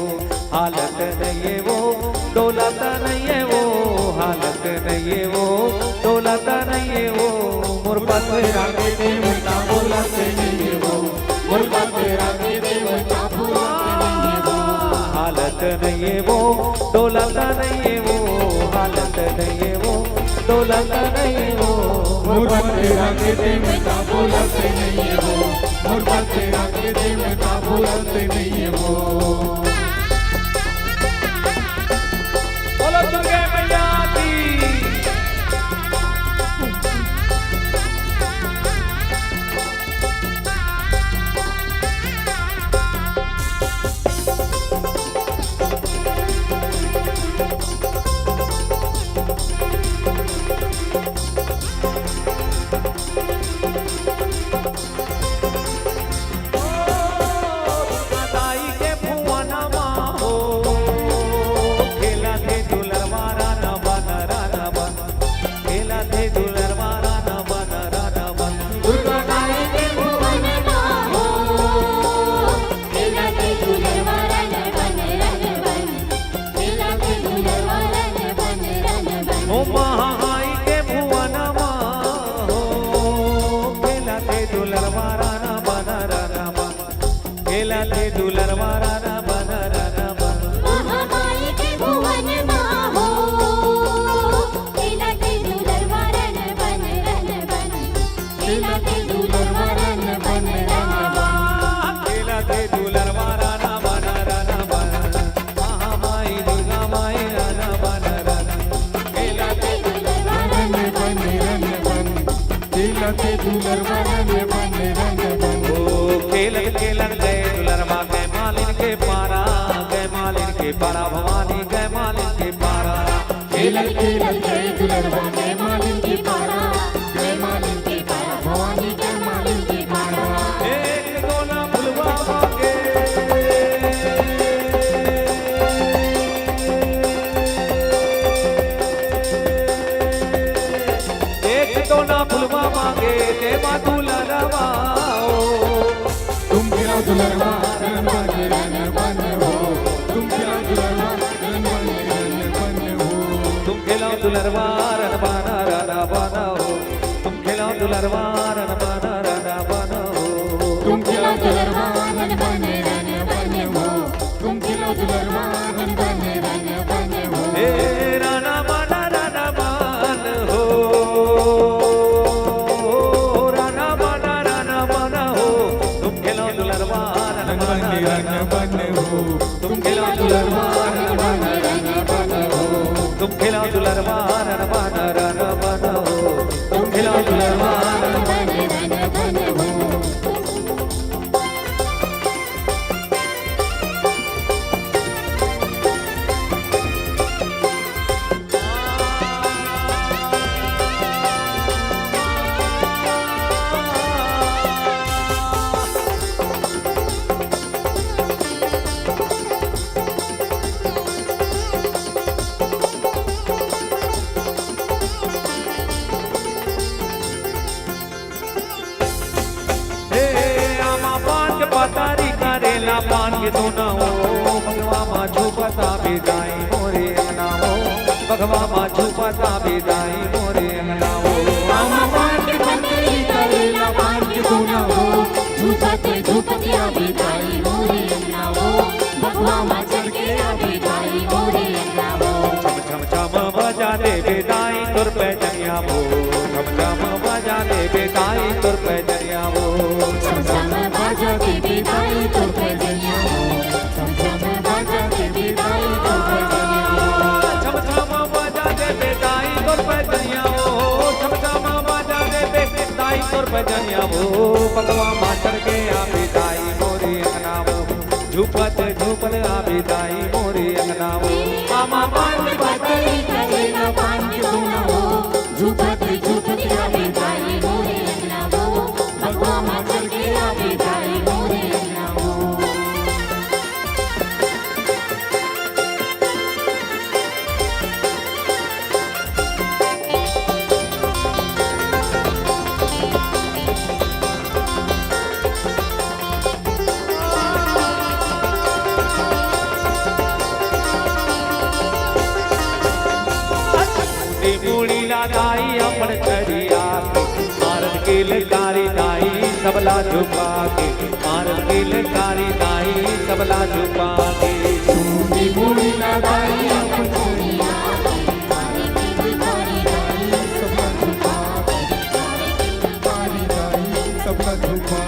हालत नहीं है वो दौलत नहीं है वो हालत नहीं है वो दौलत नहीं है वो मुरखत राके देवता बोलते नहीं है वो मुरखत राके देवता बोलते नहीं है वो हालत नहीं है वो दौलत नहीं है वो हालत नहीं है वो दौलत नहीं है वो मुर्बत तेरा के देवता बोलते नहीं है वो मुर्बत तेरा के देवता बोलते नहीं है वो बोलो दुर्गे मैया की दाई के दुलरवा रन बन रन बन। महामाई के भुवन माहो केला के दुलरवा रन बन केला के दुलरवा रन बन केला के दुलरवा रन बन रन बन। महामाई दुर्गा माई रन बन रन। केला के दुलरवा रन बन रन बन केला के दुलरवा रन बन रन बन। ओ खेलन खेलन गए दुलरवा गए मालिन के पारा गए मालिन के पारा भवानी गए मालिन के पारा। खेलन खेलन गए दुलरवा गए मालिन के पारा गए मालिन के पारा भवानी गए मालिन के पारा। एक दो ना भुलवा मांगे एक दो ना भुलवा मांगे देवा दुलरवा तुम खिलाओ दुलरवा रन बन रन बन हो तुम खिलाओ दुलरवा रन बन हो। तुम खिलाओ दुलरवा रन बन रन बन हो। तुम खिलाओ दुलरवा रन बन रन बन हो। तुम खिलाओ दुलरवा रन बन हो तुम खिलाओ दुलरवा रन बन हो। हे राना मन हो राना मन हो। तुम खिलाओ दुलरवा रन बन हो तुम खिलाओ दुलरवा रन बन हो। तुम खिलाओ दुलरवा रन बन हो। तुम खिलाओ दुलरवा रन बन हो। पतारी करेला पान के दोना हो भगवा माछू पता बिदाई मोरे अंगना हो भगवा माछू पता बिदाई मोरे अंगना हो। मामा पान के पतरी करेला पान के दोना हो झूपते झूपते बिदाई मोरे अंगना हो भगवा माचल के बिदाई मोरे अंगना हो। छम छम छम बजा दे बिदाई तुर पे जनिया हो। छम छम बजा दे बिदाई तुर पे जनिया हो। छम छम बाजा के बिदाई तो भजनिया हो छम छम बाजा के बिदाई तो भजनिया हो। छम छम बजा दे बिदाई तुर पे जनिया हो। छम छम बजा दे बिदाई तुर पे जनिया हो। भगवा माचल के बिदाई मोरे अंगना हो झूपत झूपत बिदाई मोरे अंगना हो। मामा पान के पतरी करेला पान के दोना हो झूपते झूपते बिदाई मोरे अंगना हो भगवा माचल के बिदाई मोरे अंगना हो। मूड़ी दाई अपन चढ़िया मारन की लकारी दाई सबला झुका के मारन की लकारी दाई सबला झुका के। सूंडी मूड़ी लगाई अपन चोरिया तारे की भिखारी दाई सबला झुका कारी दाई सबला झुका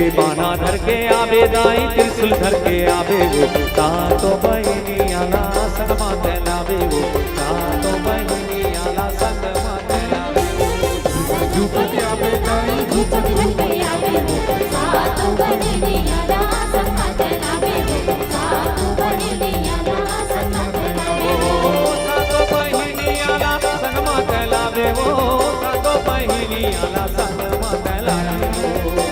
ए बाना धर के आवे दाई त्रिशूल धर के आवे वो सातो बहिनी आला सनमा तेलावे वो सातो बहिनी आला सनमा तेलावे झुपती आवे दाई झूपते झूपते आवे सातो बहिनी आला सन्मा तेलावे सातो बहिनी आला सन्मा तेलावे सातो बहिनी आला सनमा तेलावे वो सातो बहिनी आला सनमा तेलावे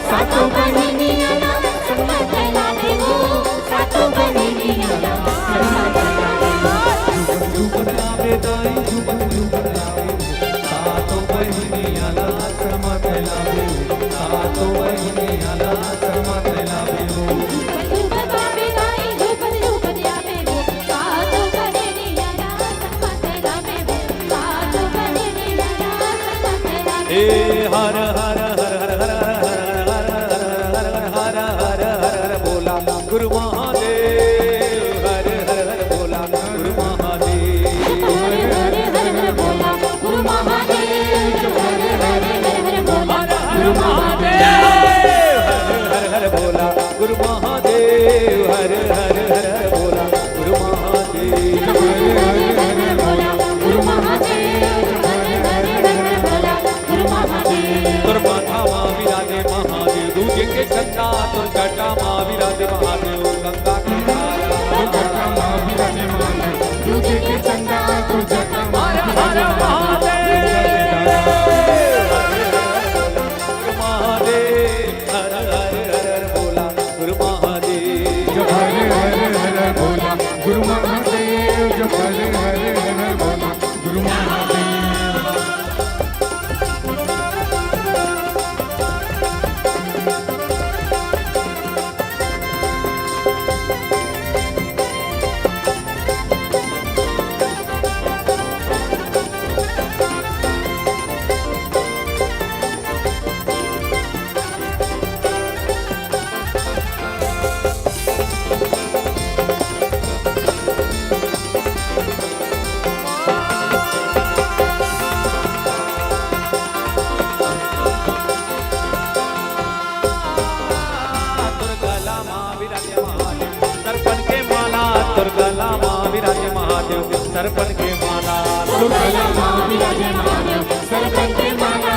सातो बहिनी आला सन्मा तेलावे सातो बहिनी आला सन्मा तेलावे झुपत आवे दाई झुपत झुपत आवे सातो बहिनी आला सनमा तेलावे सातो बहिनी आला सनमा तेलावे झूपत आवे दाई झूपत झूपत आवे सातो बहिनी आला सन्मा तेलावे सातो बहिनी आला सन्मा तेलावे। ए हर हर हर हर हर हर हर हर हर हर हर हर हर बोला गुरु महादेव। महादेव हर हर हर बोला गुरु महादेव गुरु महादेव गुरु महादेव तुर माथा माँ विराजे महादेव दूजे के चंदा तुर जटा माँ विराजे महादेव गंगा के दूजे के चंदा तू जटा हर हर महादेव हर हर हर बोला गुरु महादेव जब हरे हरे हरे बोला गुरु महादेव जब हरे हरे हरे बोला गुरु महादेव दुर्गला माँ विराजे महादेव सरपन के माला दुर्गला माँ विराजे महादेव सरपन के माला दुर्गला माँ विराजे महादेव सरपन के माला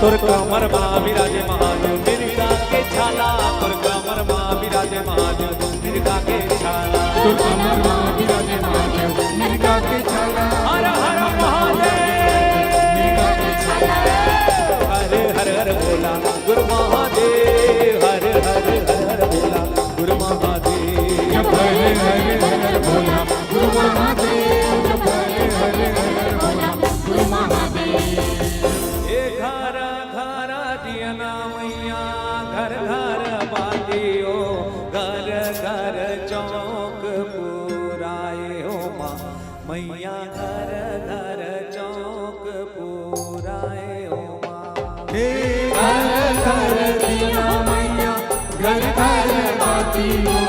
तुर कमर माँ विराजे महादेव मिर्गा के छाला तुर कमर माँ विराजे महादेव मिर्गा के छाला तुर कमर माँ विराजे महादेव मिर्गा के छाला हर हर महादेव मिर्गा के छाला हर हर हर बोला गुरु महादेव हर हर हर बोला गुरु महादेव जब हरे हरे हरे बोला गुरु महादेव जब हरे हरे हरे बोला गुरु महादेव घर घर दिया मैया घर घर बातियो घर घर चौक पुराए हो माँ मैया घर घर चौक पुराए हो माँ घर घर दिया मैया घर घर बाती हो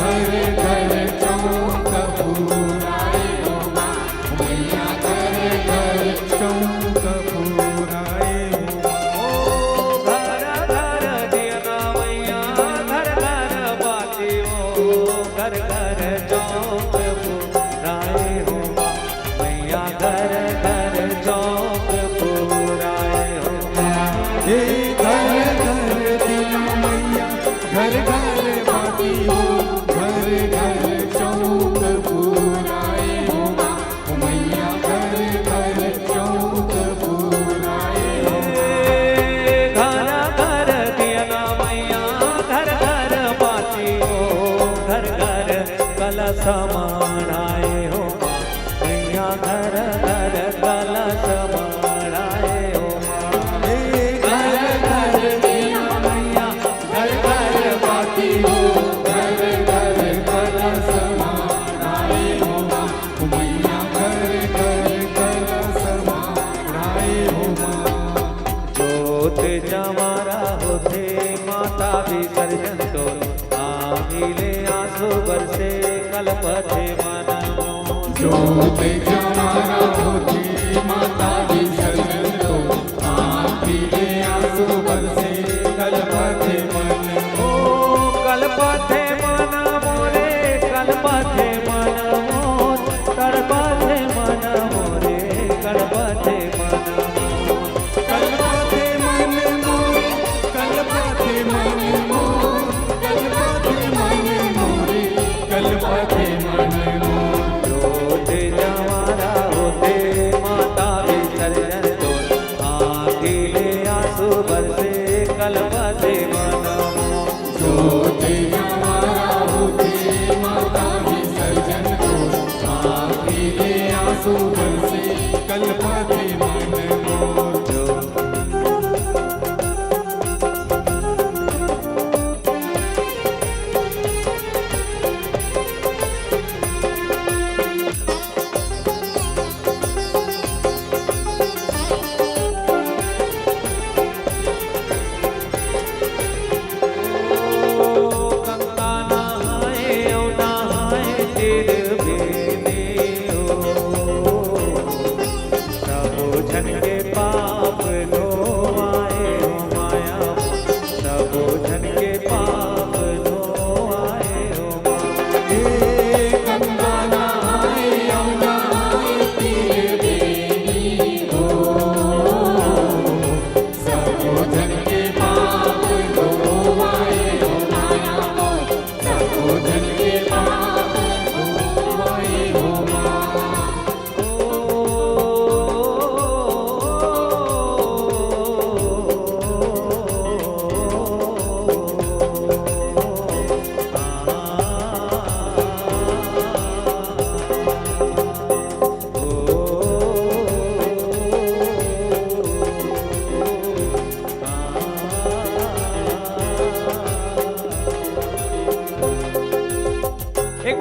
घर घर चौक पुराए हो माँ मैया घर घर चौक पुराए हो घर घर दिया मैया घर घर बातियो घर घर चौक पुराए हो माँ मैया घर घर चौक पुराए हो माँ घर घर दिया मैया घर घर बाती हो घर घर चौक पुराए हो माँ मैया घर घर चौक पुराए हो घर घर दिया मैया घर घर बाती हो घर घर कलश माणाए हो मैया घर घर कलश माणाए हो घर घर दिया मैया घर घर बाती हो घर घर कलश मानाए हो माँ मैया घर घर कलश मानाए हो माँ जोत जमारा होते माता विसर्जन तो आगिले आंसू बरसे कलपथे मना जोत जमारा होती माता विसर्जन तो आखिरे आंसू बरसे कलपथे मन ओ कलपथे मन मोरे कलपथे मन मोर कलपथे मन मोरे कलपथे मन मोर कलपथे मन मोरे कलपथे मन मोर कलपथे मन मोरे कलपथे मन मोर जोत जमारा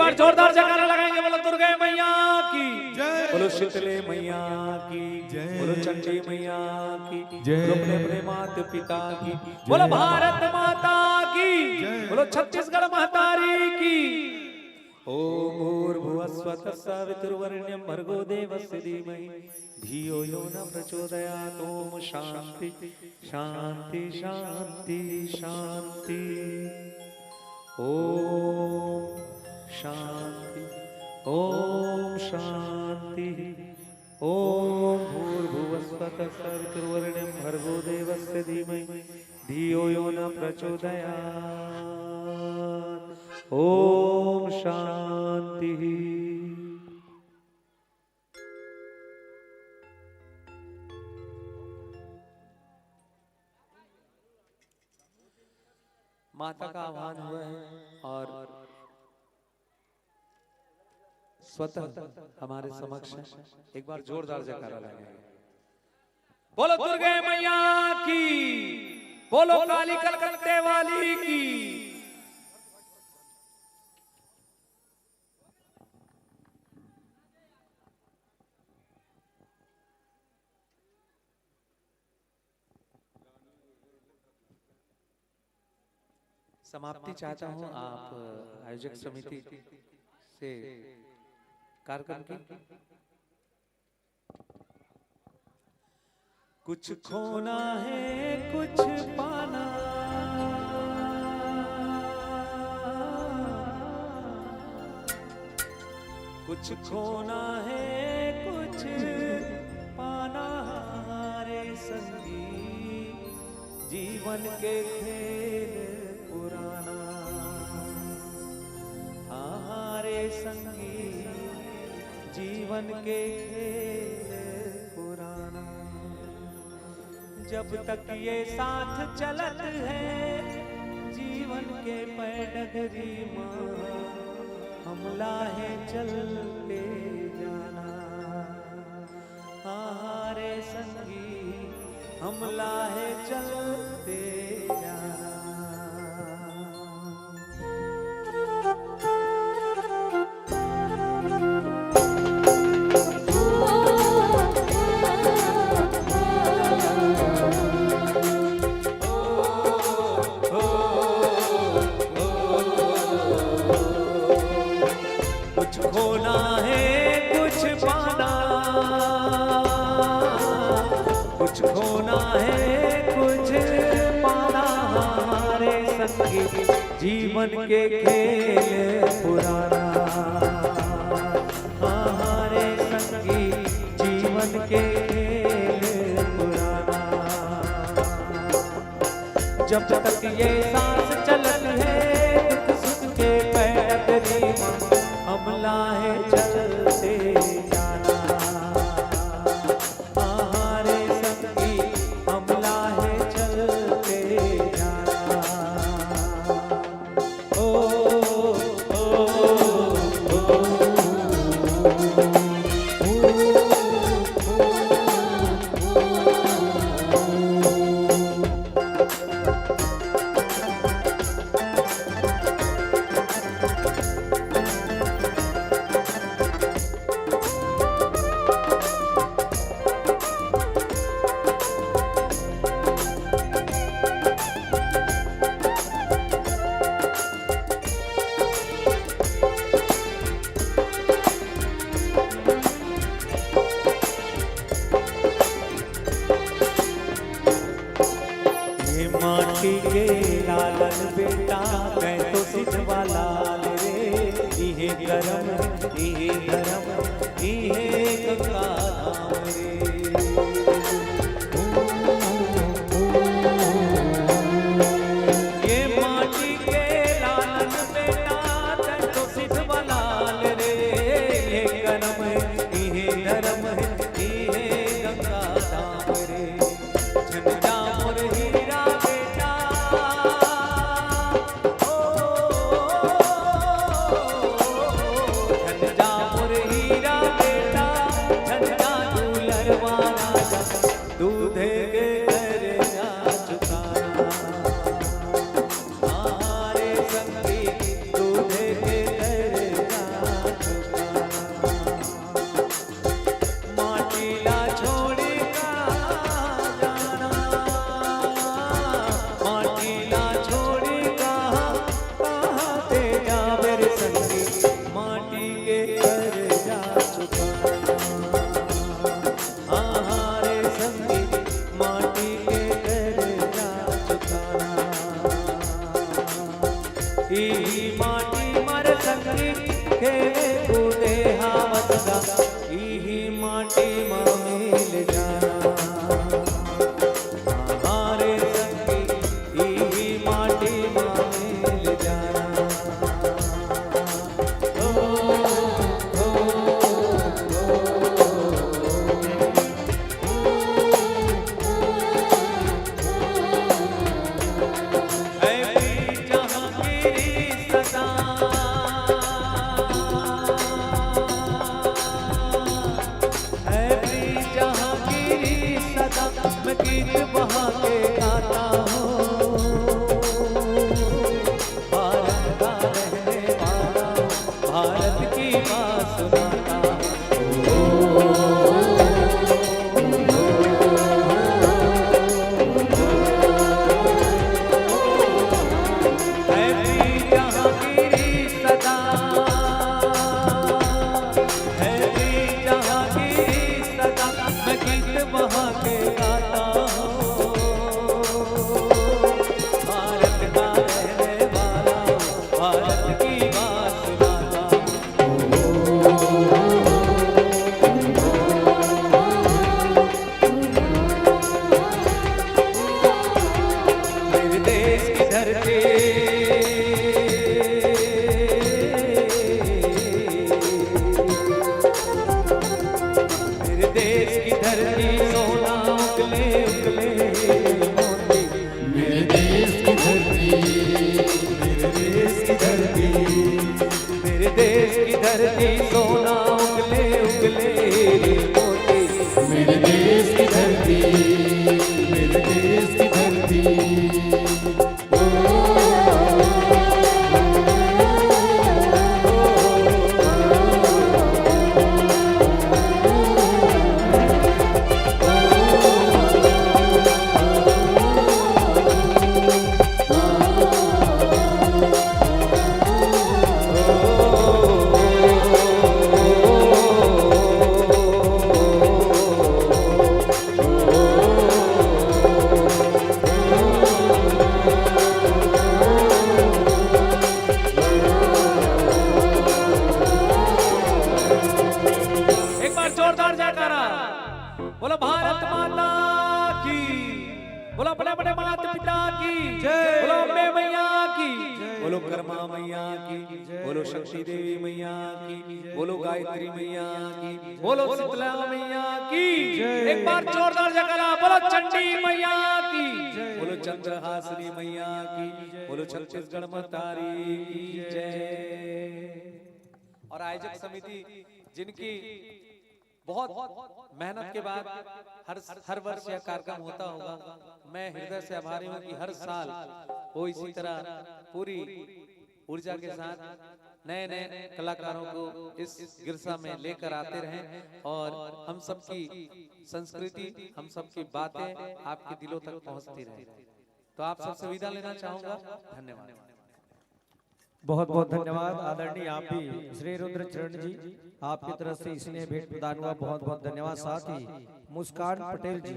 बार जोरदार जयकारा लगाएंगे। बोलो दुर्गे मैया की जय। बोलो शीतले मैया की जय। बोलो चंडी मैया की जय। बोलो अपने अपने माता पिता की बोलो भारत माता की जय। बोलो छत्तीसगढ़ महतारी की। ओम भूर्भुवस्वः सवितुर्वरेण्यं भर्गो देवस्य धीमहि धियो यो न प्रचोदयात्। ओम शांति शांति शांति शांति। ओम शांति ओम शांति। ओम भूर्भुवस्वः सवितुर्वरेण्यं भर्गो देवस्य धीमहि धियो यो न प्रचोदयात्। ओम शांति। माता का आह्वान हुआ है और स्वतः हमारे समक्ष एक बार जोरदार जयकारा लगाएंगे। बोलो दुर्गे मैया की बोलो काली कलकत्ते वाली की। समाप्ति चाहता हूं आप आयोजक समिति से कार्यक्रम की। कुछ खोना है कुछ पाना, कुछ खोना है कुछ पाना रे संगी जीवन के खेल पुराना। हारे संगी जीवन के खेल पुराना। जब तक ये साथ चलत है जीवन के पैडगरी माँ, हमला है चलते जाना। हारे संगी हमला है चलते जाना। कुछ खोना है कुछ पाना, कुछ खोना है कुछ पाना। हमारे संगी जीवन के खेल पुराना। हमारे संगी जीवन के खेल पुराना। जब तक ये सांस चलत है दुख सुख के पैदरी माँ, हमला है चलते जाना। हमारे संगी हमला है चलते जाना। ओ ओ ओ माटी के लालन बेटा मैं तो सिद्धवा लाल रे। इहे गरम इहे गरम इहे गंगा धाम रे। ये माटी के लालन बेटा मैं तो सिद्धवा लाल रे। इहे गरम इहे गरम इहे गंगा धाम रे। झंडा मोर हीरा बेटा ओ ई माटी मर संगी खेले कूदे हावतगा ई माटी मां मिल जाना हमारे संगी ई माटी मां मिल जाना मैं गीत बहा के गाता हूँ भारत का रहने वाला भारत की बात सुनाता है वीर जहांगीरी सदा है वीर जहांगीरी सदा मैं गीत बहा के गाता भारत का रहने वाला भारत की बात सुनाता मेरे देश की धरती मेरे देश की धरती सोना उगले उगले मोती मेरे देश की धरती मेरे देश की धरती मेरे देश की धरती सोना उगले उगले मोती मेरे देश की धरती मेरे देश की धरती एक बार जोरदार जयकारा बोलो भारत माता की बोलो अपने अपने माता पिता की बोलो अम्बे मैया की बोलो कर्मा मैया की बोलो शक्ति देवी मैया की बोलो गायत्री मैया की बोलो शीतला मैया की एक बार जोरदार जयकारा बोलो चंडी मैया की बोलो चंद्रहासिनी मैया की बोलो छत्तीसगढ़ मतारी की जय। और आयोजक समिति जिनकी बहुत मेहनत के बाद हर वर्ष यह कार्यक्रम होता होगा, मैं हृदय से आभारी हूँ कि हर साल वो इसी तरह पूरी ऊर्जा के साथ नए नए कलाकारों को इस गिरसा में लेकर आते रहें और हम सबकी संस्कृति हम सबकी बातें आपके दिलों तक पहुंचती रहे। तो आप सबसे विदा लेना चाहूंगा। धन्यवाद। बहुत बहुत धन्यवाद आदरणीय आप भी श्री रुद्र चरण जी, आपकी तरफ से इसने भेंट प्रदान हुआ, बहुत बहुत धन्यवाद। साथ ही मुस्कान पटेल जी,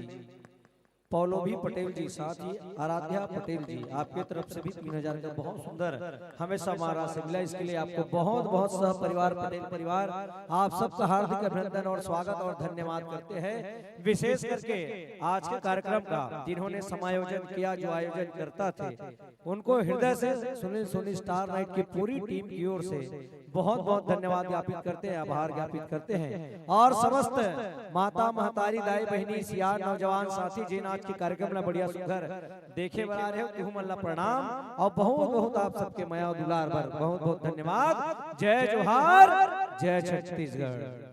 पौलोभी पटेल जी, साथ ही आराध्या पटेल जी, आपकी तरफ से भी 3000 का बहुत सुंदर हमेशा हमारा से मिला, इसके लिए आपको बहुत बहुत सह परिवार पटेल परिवार आप सबका हार्दिक अभिनंदन और स्वागत और धन्यवाद करते हैं। विशेष करके आज के कार्यक्रम का जिन्होंने समायोजन किया, जो आयोजन करता थे, उनको हृदय से सुनील सोनी स्टार नाइट की पूरी टीम की ओर से बहुत बहुत धन्यवाद ज्ञापित करते हैं, आभार ज्ञापित करते हैं। और समस्त माता महतारी दाई बहनी सियार नौजवान साथी जिन आज के कार्यक्रम में बढ़िया सुंदर देखे बना रहे हो, तुम अल्लाह प्रणाम और बहुत बहुत आप सबके माया दुलार भर बहुत बहुत धन्यवाद। जय जोहार, जय छत्तीसगढ़।